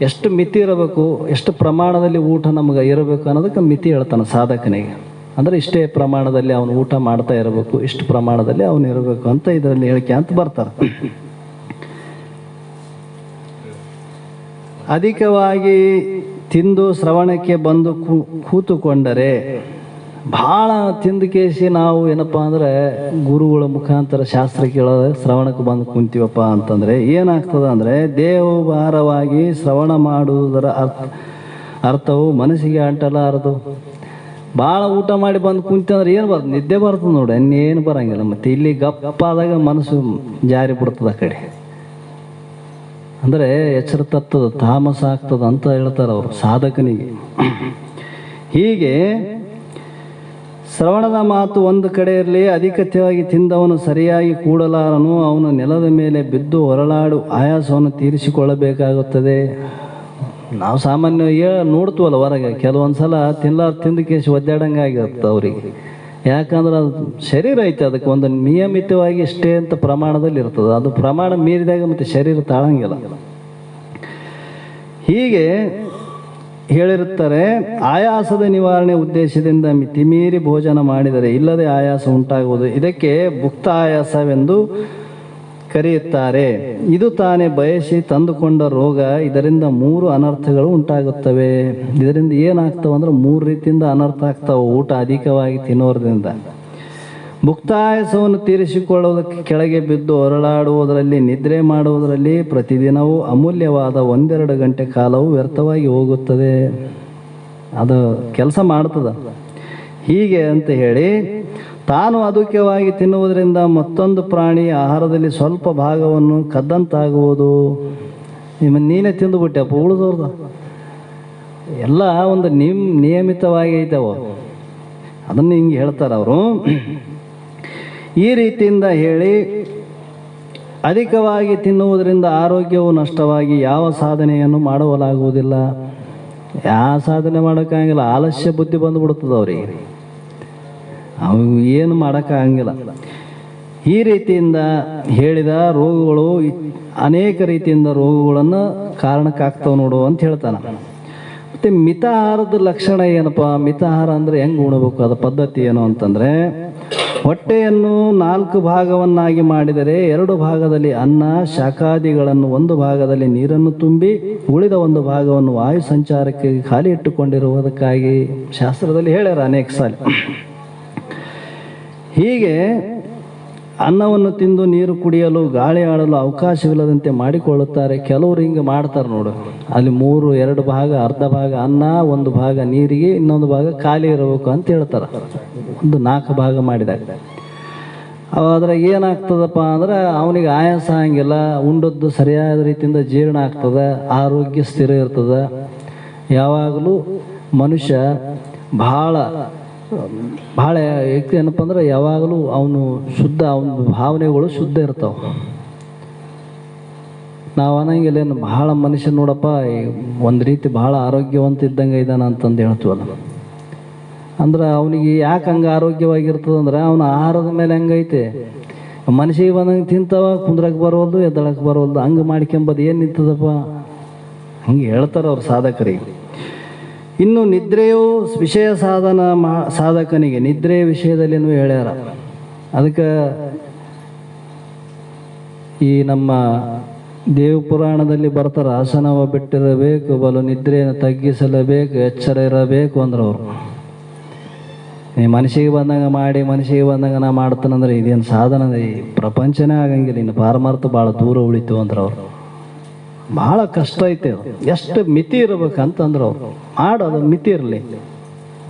ಎಷ್ಟು ಮಿತಿ ಇರಬೇಕು, ಎಷ್ಟು ಪ್ರಮಾಣದಲ್ಲಿ ಊಟ ನಮಗೆ ಇರಬೇಕು ಅನ್ನೋದಕ್ಕೆ ಮಿತಿ ಹೇಳ್ತಾನೆ ಸಾಧಕನಿಗೆ. ಅಂದರೆ ಇಷ್ಟೇ ಪ್ರಮಾಣದಲ್ಲಿ ಅವನು ಊಟ ಮಾಡ್ತಾ ಇರಬೇಕು, ಇಷ್ಟು ಪ್ರಮಾಣದಲ್ಲಿ ಅವನು ಇರಬೇಕು ಅಂತ ಇದರಲ್ಲಿ ಹೇಳಿಕೆ ಅಂತ ಬರ್ತಾರೆ. ಅಧಿಕವಾಗಿ ತಿಂದು ಶ್ರವಣಕ್ಕೆ ಬಂದು ಕೂತುಕೊಂಡರೆ, ಭಾಳ ತಿಂದು ಕೇಸಿ ನಾವು ಏನಪ್ಪ ಅಂದರೆ ಗುರುಗಳ ಮುಖಾಂತರ ಶಾಸ್ತ್ರ ಕೇಳೋದು ಶ್ರವಣಕ್ಕೆ ಬಂದು ಕುಂತೀವಪ್ಪ ಅಂತಂದರೆ ಏನಾಗ್ತದ ಅಂದರೆ, ದೇವಭಾರವಾಗಿ ಶ್ರವಣ ಮಾಡುವುದರ ಅರ್ಥವು ಮನಸ್ಸಿಗೆ ಅಂಟಲಾರದು. ಭಾಳ ಊಟ ಮಾಡಿ ಬಂದು ಕುಂತಂದ್ರೆ ಏನು ಬರ್ತದೆ, ನಿದ್ದೆ ಬರ್ತದೆ ನೋಡಿ, ಅನ್ನೇನು ಬರೋಂಗಿಲ್ಲ. ಮತ್ತು ಇಲ್ಲಿ ಗಪ್ಪಾದಾಗ ಮನಸ್ಸು ಜಾರಿ ಬಿಡ್ತದೆ ಆ ಕಡೆ. ಅಂದರೆ ಎಚ್ಚರ ತತ್ತದ ತಾಮಸ ಆಗ್ತದ ಅಂತ ಹೇಳ್ತಾರೆ ಅವರು ಸಾಧಕನಿಗೆ. ಹೀಗೆ ಶ್ರವಣದ ಮಾತು ಒಂದು ಕಡೆ ಇರಲಿ, ಅಧಿಕತೆಯಾಗಿ ತಿಂದವನು ಸರಿಯಾಗಿ ಕೂಡಲಾರನು. ಅವನು ನೆಲದ ಮೇಲೆ ಬಿದ್ದು ಹೊರಳಾಡು ಆಯಾಸವನ್ನು ತೀರಿಸಿಕೊಳ್ಳಬೇಕಾಗುತ್ತದೆ. ನಾವು ಸಾಮಾನ್ಯ ನೋಡ್ತೀವಲ್ಲ ಹೊರಗೆ, ಕೆಲವೊಂದು ಸಲ ತಿಂದು ಕೇಸಿ ಒದ್ದಾಡಂಗೆ ಆಗಿರುತ್ತೆ ಅವರಿಗೆ. ಯಾಕಂದ್ರೆ ಅದು ಶರೀರ ಐತೆ, ಅದಕ್ಕೆ ಒಂದು ನಿಯಮಿತವಾಗಿ ಇಷ್ಟೇ ಅಂತ ಪ್ರಮಾಣದಲ್ಲಿ ಇರ್ತದೆ. ಅದು ಪ್ರಮಾಣ ಮೀರಿದಾಗ ಮತ್ತು ಶರೀರ ತಾಳಂಗಿಲ್ಲ. ಹೀಗೆ ಹೇಳಿರುತ್ತಾರೆ. ಆಯಾಸದ ನಿವಾರಣೆ ಉದ್ದೇಶದಿಂದ ಮಿತಿಮೀರಿ ಭೋಜನ ಮಾಡಿದರೆ ಇಲ್ಲದೆ ಆಯಾಸ ಉಂಟಾಗುವುದು. ಇದಕ್ಕೆ ಭುಕ್ತ ಆಯಾಸವೆಂದು ಕರೆಯುತ್ತಾರೆ. ಇದು ತಾನೇ ಬಯಸಿ ತಂದುಕೊಂಡ ರೋಗ. ಇದರಿಂದ 3 ಅನರ್ಥಗಳು ಉಂಟಾಗುತ್ತವೆ. ಇದರಿಂದ ಏನಾಗ್ತವೆ ಅಂದ್ರೆ 3 ರೀತಿಯಿಂದ ಅನರ್ಥ ಆಗ್ತಾವೆ ಊಟ ಅಧಿಕವಾಗಿ ತಿನ್ನೋದ್ರಿಂದ. ಭುಕ್ತಾಯಾಸವನ್ನು ತೀರಿಸಿಕೊಳ್ಳುವುದಕ್ಕೆ ಕೆಳಗೆ ಬಿದ್ದು ಹೊರಳಾಡುವುದರಲ್ಲಿ, ನಿದ್ರೆ ಮಾಡುವುದರಲ್ಲಿ ಪ್ರತಿದಿನವೂ ಅಮೂಲ್ಯವಾದ 1-2 ಗಂಟೆ ಕಾಲವು ವ್ಯರ್ಥವಾಗಿ ಹೋಗುತ್ತದೆ. ಅದು ಕೆಲಸ ಮಾಡ್ತದ. ಹೀಗೆ ಅಂತ ಹೇಳಿ ತಾನು ಅಧಿಕವಾಗಿ ತಿನ್ನುವುದರಿಂದ ಮತ್ತೊಂದು ಪ್ರಾಣಿ ಆಹಾರದಲ್ಲಿ ಸ್ವಲ್ಪ ಭಾಗವನ್ನು ಕದ್ದಂತಾಗುವುದು. ನೀನೇ ತಿಂದುಬಿಟ್ಟೆಪ್ಪ, ಉಳಿದವ್ರದ ಎಲ್ಲ ಒಂದು ನಿಯಮಿತವಾಗಿ ಐತವ. ಅದನ್ನು ಹಿಂಗೆ ಹೇಳ್ತಾರೆ ಅವರು. ಈ ರೀತಿಯಿಂದ ಹೇಳಿ ಅಧಿಕವಾಗಿ ತಿನ್ನುವುದರಿಂದ ಆರೋಗ್ಯವು ನಷ್ಟವಾಗಿ ಯಾವ ಸಾಧನೆಯನ್ನು ಮಾಡಲಾಗುವುದಿಲ್ಲ. ಯಾವ ಸಾಧನೆ ಮಾಡೋಕ್ಕಾಗಿಲ್ಲ, ಆಲಸ್ಯ ಬುದ್ಧಿ ಬಂದುಬಿಡ್ತದೆ ಅವರಿಗೆ. ಅವು ಏನು ಮಾಡೋಕ್ಕಾಗಂಗಿಲ್ಲ. ಈ ರೀತಿಯಿಂದ ಹೇಳಿದ ರೋಗಗಳು ಅನೇಕ ರೀತಿಯಿಂದ ರೋಗಗಳನ್ನು ಕಾರಣಕ್ಕಾಗ್ತವೆ ನೋಡು ಅಂತ ಹೇಳ್ತಾನೆ. ಮತ್ತು ಮಿತಾಹಾರದ ಲಕ್ಷಣ ಏನಪ್ಪ? ಮಿತಾಹಾರ ಅಂದರೆ ಹೆಂಗೆ ಉಣಬೇಕು, ಅದ ಪದ್ಧತಿ ಏನು ಅಂತಂದರೆ, ಹೊಟ್ಟೆಯನ್ನು 4 ಭಾಗವನ್ನಾಗಿ ಮಾಡಿದರೆ 2 ಭಾಗದಲ್ಲಿ ಅನ್ನ ಶಾಖಾದಿಗಳನ್ನು, 1 ಭಾಗದಲ್ಲಿ ನೀರನ್ನು ತುಂಬಿ ಉಳಿದ 1 ಭಾಗವನ್ನು ವಾಯು ಸಂಚಾರಕ್ಕೆ ಖಾಲಿ ಇಟ್ಟುಕೊಂಡಿರುವುದಕ್ಕಾಗಿ ಶಾಸ್ತ್ರದಲ್ಲಿ ಹೇಳ್ಯಾರ ಅನೇಕ ಸಾಲ. ಹೀಗೆ ಅನ್ನವನ್ನು ತಿಂದು ನೀರು ಕುಡಿಯಲು ಗಾಳಿ ಆಡಲು ಅವಕಾಶವಿಲ್ಲದಂತೆ ಮಾಡಿಕೊಳ್ಳುತ್ತಾರೆ. ಕೆಲವರು ಹಿಂಗೆ ಮಾಡ್ತಾರೆ ನೋಡು, ಅಲ್ಲಿ 2 ಭಾಗ, ಅರ್ಧ ಭಾಗ ಅನ್ನ, 1 ಭಾಗ ನೀರಿಗೆ, ಇನ್ನೊಂದು ಭಾಗ ಖಾಲಿ ಇರಬೇಕು ಅಂತ ಹೇಳ್ತಾರೆ. ಒಂದು 4 ಭಾಗ ಮಾಡಿದಾಗ ಅದ್ರಾಗ ಏನಾಗ್ತದಪ್ಪ ಅಂದ್ರೆ ಅವನಿಗೆ ಆಯಾಸ ಹಂಗಿಲ್ಲ, ಉಂಡದ್ದು ಸರಿಯಾದ ರೀತಿಯಿಂದ ಜೀರ್ಣ ಆಗ್ತದೆ, ಆರೋಗ್ಯ ಸ್ಥಿರ ಇರ್ತದೆ. ಯಾವಾಗಲೂ ಮನುಷ್ಯ ಭಾಳ ಏನಪ್ಪ ಅಂದ್ರೆ ಯಾವಾಗಲೂ ಅವನು ಶುದ್ಧ, ಅವನ ಭಾವನೆಗಳು ಶುದ್ಧ ಇರ್ತಾವೆ. ನಾವು ಅನ್ನಂಗಿಲ್ಲ, ಏನು ಭಾಳ ಮನುಷ್ಯ ನೋಡಪ್ಪ ಒಂದು ರೀತಿ ಭಾಳ ಆರೋಗ್ಯವಂತ ಇದ್ದಂಗೆ ಇದ್ದಾನ ಅಂತಂದು ಹೇಳ್ತೀವಲ್ಲ. ಅಂದ್ರೆ ಅವನಿಗೆ ಯಾಕೆ ಹಂಗೆ ಆರೋಗ್ಯವಾಗಿರ್ತದಂದ್ರೆ ಅವನ ಆಹಾರದ ಮೇಲೆ ಹಂಗೈತೆ. ಮನುಷ್ಯಗೆ ಬಂದಂಗೆ ತಿಂತವ, ಕುಂದ್ರಕ್ಕೆ ಬರೋದು, ಎದ್ದಳಕ್ಕೆ ಬರೋದು, ಹಂಗೆ ಮಾಡ್ಕೊಂಬದು ಏನು ನಿಂತದಪ್ಪ, ಹಂಗೆ ಹೇಳ್ತಾರೆ ಅವ್ರು ಸಾಧಕರಿಗೆ. ಇನ್ನು ನಿದ್ರೆಯು ವಿಷಯ ಸಾಧಕನಿಗೆ ನಿದ್ರೆ ವಿಷಯದಲ್ಲಿನೂ ಹೇಳ್ಯಾರ. ಅದಕ್ಕೆ ಈ ನಮ್ಮ ದೇವ ಪುರಾಣದಲ್ಲಿ ಬರ್ತಾರೆ, ಆಸನವ ಬಿಟ್ಟಿರಬೇಕು, ಬಲು ನಿದ್ರೆಯನ್ನು ತಗ್ಗಿಸಲೇಬೇಕು, ಎಚ್ಚರ ಇರಬೇಕು ಅಂದ್ರೆ ಅವರು. ನೀ ಮನುಷ್ಯಗೆ ಬಂದಂಗೆ ಮಾಡಿ, ಮನುಷ್ಯಗೆ ಬಂದಂಗೆ ನಾ ಮಾಡ್ತಾನಂದ್ರೆ ಇದೇನು ಸಾಧನ, ಈ ಪ್ರಪಂಚನೇ ಆಗಂಗಿಲ್ಲ, ಇನ್ನು ಪಾರಮಾರ್ಥ ಭಾಳ ದೂರ ಉಳಿತು ಅಂದ್ರೆ ಅವರು. ಭಾಳ ಕಷ್ಟ ಐತೆ ಅದು. ಎಷ್ಟು ಮಿತಿ ಇರ್ಬೇಕಂತಂದ್ರೆ ಅವರು ಮಾಡೋದು ಮಿತಿ ಇರಲಿ.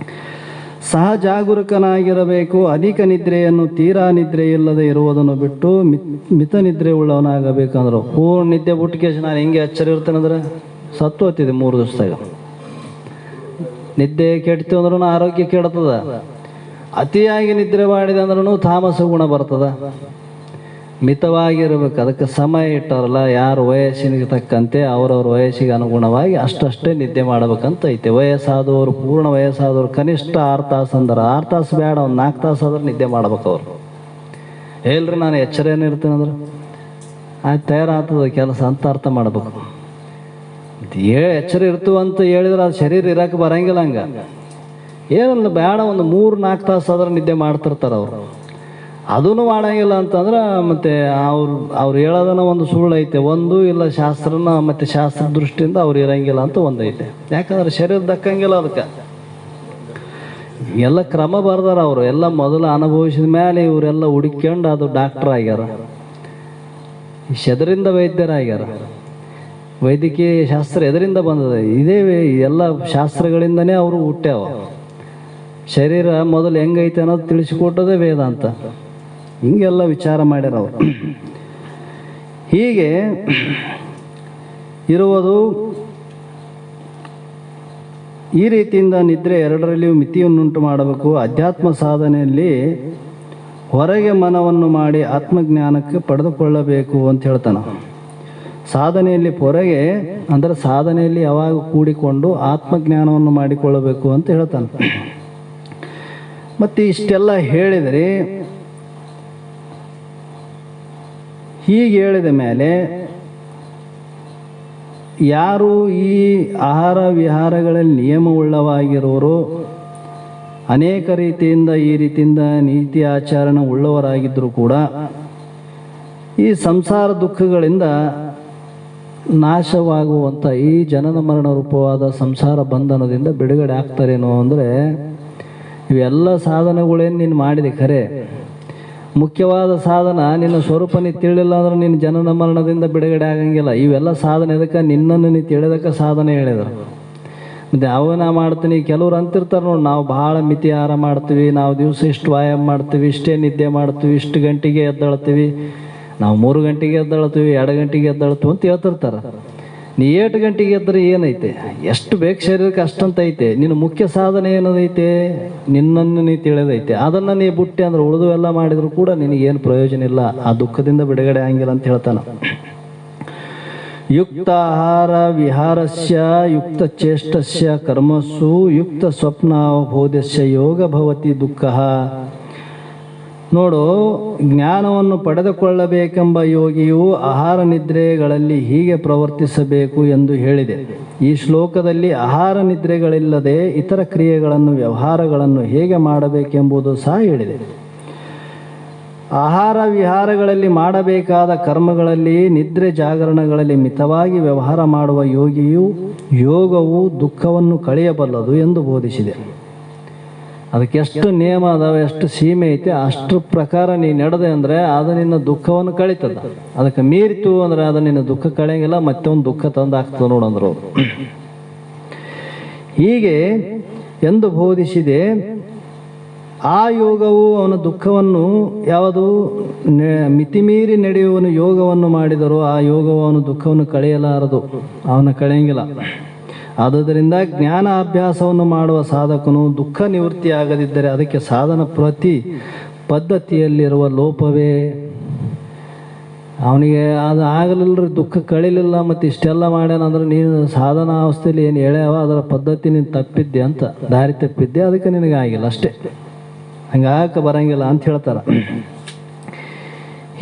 ಸಹಜಾಗರೂಕನಾಗಿರಬೇಕು. ಅಧಿಕ ನಿದ್ರೆಯನ್ನು, ತೀರಾ ನಿದ್ರೆ ಇಲ್ಲದೆ ಇರುವುದನ್ನು ಬಿಟ್ಟು ಮಿತ ನಿದ್ರೆ ಉಳ್ಳವನಾಗಬೇಕಂದ್ರೆ, ಪೂರ್ಣ ನಿದ್ದೆ ಬಿಟ್ಟು ನಾನು ಹಿಂಗೆ ಎಚ್ಚರ ಇರ್ತೇನೆಂದ್ರೆ ಸತ್ತು ಹೋಗ್ತಿದೆ 3 ದಿವಸದಾಗ. ನಿದ್ದೆ ಕೆಡ್ತೀವಿ ಅಂದ್ರೂ ಆರೋಗ್ಯ ಕೆಡ್ತದ. ಅತಿಯಾಗಿ ನಿದ್ರೆ ಮಾಡಿದೆ ಅಂದ್ರೂ ತಾಮಸ ಗುಣ ಬರ್ತದ. ಮಿತವಾಗಿರ್ಬೇಕು. ಅದಕ್ಕೆ ಸಮಯ ಇಟ್ಟಾರಲ್ಲ, ಯಾರು ವಯಸ್ಸಿಗೆ ತಕ್ಕಂತೆ ಅವ್ರವ್ರ ವಯಸ್ಸಿಗೆ ಅನುಗುಣವಾಗಿ ಅಷ್ಟಷ್ಟೇ ನಿದ್ದೆ ಮಾಡ್ಬೇಕಂತ ಐತೆ. ವಯಸ್ಸಾದವರು, ಪೂರ್ಣ ವಯಸ್ಸಾದವರು ಕನಿಷ್ಠ 6 ತಾಸು ಅಂದ್ರೆ 6 ತಾಸು ಬೇಡ, ಒಂದು 4 ತಾಸು ಆದ್ರೆ ನಿದ್ದೆ ಮಾಡ್ಬೇಕು ಅವ್ರು. ಹೇಳ್ರಿ ನಾನು ಎಚ್ಚರ ಏನಿರ್ತೇನೆ ಅಂದ್ರೆ ಆಯ್ತು ತಯಾರಾಗ್ತದ ಕೆಲಸ ಅಂತ ಅರ್ಥ ಮಾಡ್ಬೇಕು. ಎಚ್ಚರ ಇರ್ತು ಅಂತ ಹೇಳಿದ್ರೆ ಅದು ಶರೀರ ಇರಕ್ಕೆ ಬರಂಗಿಲ್ಲ. ಹಂಗೆ ಏನಲ್ಲ ಬೇಡ, ಒಂದು 3-4 ತಾಸು ಆದ್ರೆ ನಿದ್ದೆ ಮಾಡ್ತಿರ್ತಾರೆ ಅವರು. ಅದೂ ಮಾಡಂಗಿಲ್ಲ ಅಂತಂದ್ರೆ ಮತ್ತೆ ಅವ್ರು ಹೇಳೋದನ್ನ ಒಂದು ಸುಳ್ಳು ಐತೆ, ಒಂದು ಇಲ್ಲ ಶಾಸ್ತ್ರನ ಮತ್ತೆ ಶಾಸ್ತ್ರ ದೃಷ್ಟಿಯಿಂದ ಅವ್ರು ಇರಂಗಿಲ್ಲ ಅಂತ ಒಂದೈತೆ. ಯಾಕಂದ್ರೆ ಶರೀರ ದಕ್ಕಂಗಿಲ್ಲ. ಅದಕ್ಕೆ ಎಲ್ಲ ಕ್ರಮ ಬರ್ದಾರ ಅವರು. ಎಲ್ಲ ಮೊದಲು ಅನುಭವಿಸಿದ ಮೇಲೆ ಇವರೆಲ್ಲ ಹುಡುಕ್ಕೊಂಡು ಅದು ಡಾಕ್ಟರ್ ಆಗ್ಯಾರ, ಎದರಿಂದ ವೈದ್ಯರಾಗ್ಯಾರ. ವೈದ್ಯಕೀಯ ಶಾಸ್ತ್ರ ಎದರಿಂದ ಬಂದದ? ಇದೇ ಎಲ್ಲ ಶಾಸ್ತ್ರಗಳಿಂದನೇ ಅವರು ಹುಟ್ಟ್ಯಾವ. ಶರೀರ ಮೊದಲು ಹೆಂಗೈತೆ ಅನ್ನೋದು ತಿಳಿಸಿಕೊಟ್ಟದೇ ವೇದಾಂತ. ಹಿಂಗೆಲ್ಲ ವಿಚಾರ ಮಾಡ್ಯಾರ ಅವರು. ಹೀಗೆ ಇರುವುದು. ಈ ರೀತಿಯಿಂದ ನಿದ್ರೆ 2ರಲ್ಲಿಯೂ ಮಿತಿಯನ್ನುಂಟು ಮಾಡಬೇಕು. ಅಧ್ಯಾತ್ಮ ಸಾಧನೆಯಲ್ಲಿ ಹೊರಗೆ ಮನವನ್ನು ಮಾಡಿ ಆತ್ಮಜ್ಞಾನಕ್ಕೆ ಪಡೆದುಕೊಳ್ಳಬೇಕು ಅಂತ ಹೇಳ್ತಾನೆ. ಸಾಧನೆಯಲ್ಲಿ ಹೊರಗೆ ಅಂದರೆ ಸಾಧನೆಯಲ್ಲಿ ಯಾವಾಗ ಕೂಡಿಕೊಂಡು ಆತ್ಮಜ್ಞಾನವನ್ನು ಮಾಡಿಕೊಳ್ಳಬೇಕು ಅಂತ ಹೇಳ್ತಾನೆ. ಮತ್ತು ಇಷ್ಟೆಲ್ಲ ಹೇಳಿದರೆ, ಹೀಗೆ ಹೇಳಿದ ಮೇಲೆ ಯಾರು ಈ ಆಹಾರ ವಿಹಾರಗಳಲ್ಲಿ ನಿಯಮವುಳ್ಳವಾಗಿರೋರು, ಅನೇಕ ರೀತಿಯಿಂದ ಈ ರೀತಿಯಿಂದ ನೀತಿ ಆಚರಣೆ ಉಳ್ಳವರಾಗಿದ್ದರೂ ಕೂಡ ಈ ಸಂಸಾರ ದುಃಖಗಳಿಂದ ನಾಶವಾಗುವಂಥ ಈ ಜನನ ಮರಣ ರೂಪವಾದ ಸಂಸಾರ ಬಂಧನದಿಂದ ಬಿಡುಗಡೆ ಆಗ್ತಾರೇನೋ ಅಂದರೆ, ಇವೆಲ್ಲ ಸಾಧನೆಗಳೇನು ನೀನು ಮಾಡಿದೆ ಖರೆ, ಮುಖ್ಯವಾದ ಸಾಧನ ನಿನ್ನ ಸ್ವರೂಪ ನೀ ತಿಳಿಲ್ಲ ಅಂದ್ರೆ ನಿನ್ನ ಜನನ ಮರಣದಿಂದ ಬಿಡುಗಡೆ ಆಗಂಗಿಲ್ಲ. ಇವೆಲ್ಲ ಸಾಧನೆ ಅದಕ್ಕೆ ನಿನ್ನನ್ನು ನೀ ತಿಳಿದಕ್ಕೆ ಸಾಧನೆ ಹೇಳಿದರು. ಮತ್ತು ಅವನ ಮಾಡ್ತೀನಿ. ಕೆಲವ್ರು ಅಂತಿರ್ತಾರೆ ನೋಡಿ, ನಾವು ಭಾಳ ಮಿತಿ ಆಹಾರ ಮಾಡ್ತೀವಿ, ನಾವು ದಿವಸ ಇಷ್ಟು ವ್ಯಾಯಾಮ ಮಾಡ್ತೀವಿ, ಇಷ್ಟೇ ನಿದ್ದೆ ಮಾಡ್ತೀವಿ, ಇಷ್ಟು ಗಂಟೆಗೆ ಎದ್ದೇಳ್ತೀವಿ, ನಾವು 3 ಗಂಟೆಗೆ ಎದ್ದೇಳ್ತೀವಿ, 2 ಗಂಟೆಗೆ ಎದ್ದೇಳ್ತೀವಿ ಅಂತ ಹೇಳ್ತಿರ್ತಾರೆ. ನೀ 8 ಗಂಟೆಗೆ ಎದ್ದರೆ ಏನೈತೆ? ಎಷ್ಟು ಬೇಕು ಶರೀರಕ್ಕೆ ಅಷ್ಟಂತ ಐತೆ. ನಿನ್ನ ಮುಖ್ಯ ಸಾಧನೆ ಏನದೈತೆ? ನಿನ್ನನ್ನು ನೀ ತಿಳಿದೈತೆ. ಅದನ್ನು ನೀ ಬಿಟ್ಟೆ ಅಂದ್ರೆ ಉಳಿದು ಎಲ್ಲ ಮಾಡಿದ್ರು ಕೂಡ ನಿನಗೇನು ಪ್ರಯೋಜನ ಇಲ್ಲ, ಆ ದುಃಖದಿಂದ ಬಿಡುಗಡೆ ಆಗಿಲ್ಲ ಅಂತ ಹೇಳ್ತಾನೆ. ಯುಕ್ತ ಆಹಾರ ವಿಹಾರಸ್ಯ ಯುಕ್ತ ಚೇಷ್ಟಸ್ಯ ಕರ್ಮಸ್ಸು ಯುಕ್ತ ಸ್ವಪ್ನಾವಬೋಧಸ್ಯ ಯೋಗ ಭವತಿ ದುಃಖ. ನೋಡು, ಜ್ಞಾನವನ್ನು ಪಡೆದುಕೊಳ್ಳಬೇಕೆಂಬ ಯೋಗಿಯು ಆಹಾರ ನಿದ್ರೆಗಳಲ್ಲಿ ಹೀಗೆ ಪ್ರವರ್ತಿಸಬೇಕು ಎಂದು ಹೇಳಿದೆ. ಈ ಶ್ಲೋಕದಲ್ಲಿ ಆಹಾರ ನಿದ್ರೆಗಳಿಲ್ಲದೆ ಇತರ ಕ್ರಿಯೆಗಳನ್ನು, ವ್ಯವಹಾರಗಳನ್ನು ಹೇಗೆ ಮಾಡಬೇಕೆಂಬುದು ಸಹ ಹೇಳಿದೆ. ಆಹಾರ ವಿಹಾರಗಳಲ್ಲಿ ಮಾಡಬೇಕಾದ ಕರ್ಮಗಳಲ್ಲಿ, ನಿದ್ರೆ ಜಾಗರಣಗಳಲ್ಲಿ ಮಿತವಾಗಿ ವ್ಯವಹಾರ ಮಾಡುವ ಯೋಗವು ದುಃಖವನ್ನು ಕಳೆಯಬಲ್ಲದು ಎಂದು ಬೋಧಿಸಿದೆ. ಅದಕ್ಕೆ ಎಷ್ಟು ನಿಯಮ ಅದಾವೆ, ಎಷ್ಟು ಸೀಮೆ ಐತೆ, ಅಷ್ಟರ ಪ್ರಕಾರ ನೀ ನಡೆದೆ ಅಂದರೆ ಅದು ನಿನ್ನ ದುಃಖವನ್ನು ಕಳೀತದ. ಅದಕ್ಕೆ ಮೀರಿತು ಅಂದರೆ ಅದು ನಿನ್ನ ದುಃಖ ಕಳೆಯಂಗಿಲ್ಲ, ಮತ್ತೊಂದು ದುಃಖ ತಂದಾಗ್ತದೆ ನೋಡಂದ್ರು. ಹೀಗೆ ಎಂದು ಬೋಧಿಸಿದೆ. ಆ ಯೋಗವು ಅವನ ದುಃಖವನ್ನು, ಯಾವುದು ಮಿತಿಮೀರಿ ನಡೆಯುವನು ಯೋಗವನ್ನು ಮಾಡಿದರೂ ಆ ಯೋಗವು ಅವನ ದುಃಖವನ್ನು ಕಳೆಯಲಾರದು, ಅವನ ಕಳೆಯಂಗಿಲ್ಲ. ಆದುದರಿಂದ ಜ್ಞಾನ ಅಭ್ಯಾಸವನ್ನು ಮಾಡುವ ಸಾಧಕನು ದುಃಖ ನಿವೃತ್ತಿಯಾಗದಿದ್ದರೆ ಅದಕ್ಕೆ ಸಾಧನ ಪ್ರತಿ ಪದ್ಧತಿಯಲ್ಲಿರುವ ಲೋಪವೇ. ಅವನಿಗೆ ಅದು ಆಗಲಿಲ್ಲರಿ, ದುಃಖ ಕಳಿಲಿಲ್ಲ, ಮತ್ತು ಇಷ್ಟೆಲ್ಲ ಮಾಡ್ಯಾನಂದ್ರೆ ನೀನು ಸಾಧನಾ ಅವಸ್ಥೆಯಲ್ಲಿ ಏನು ಹೇಳ್ಯಾವ ಅದರ ಪದ್ಧತಿ ನೀನು ತಪ್ಪಿದ್ದೆ ಅಂತ, ದಾರಿ ತಪ್ಪಿದ್ದೆ, ಅದಕ್ಕೆ ನಿನಗೆ ಆಗಿಲ್ಲ ಅಷ್ಟೇ, ಹಂಗಾಕ ಬರಂಗಿಲ್ಲ ಅಂತ ಹೇಳ್ತಾರೆ.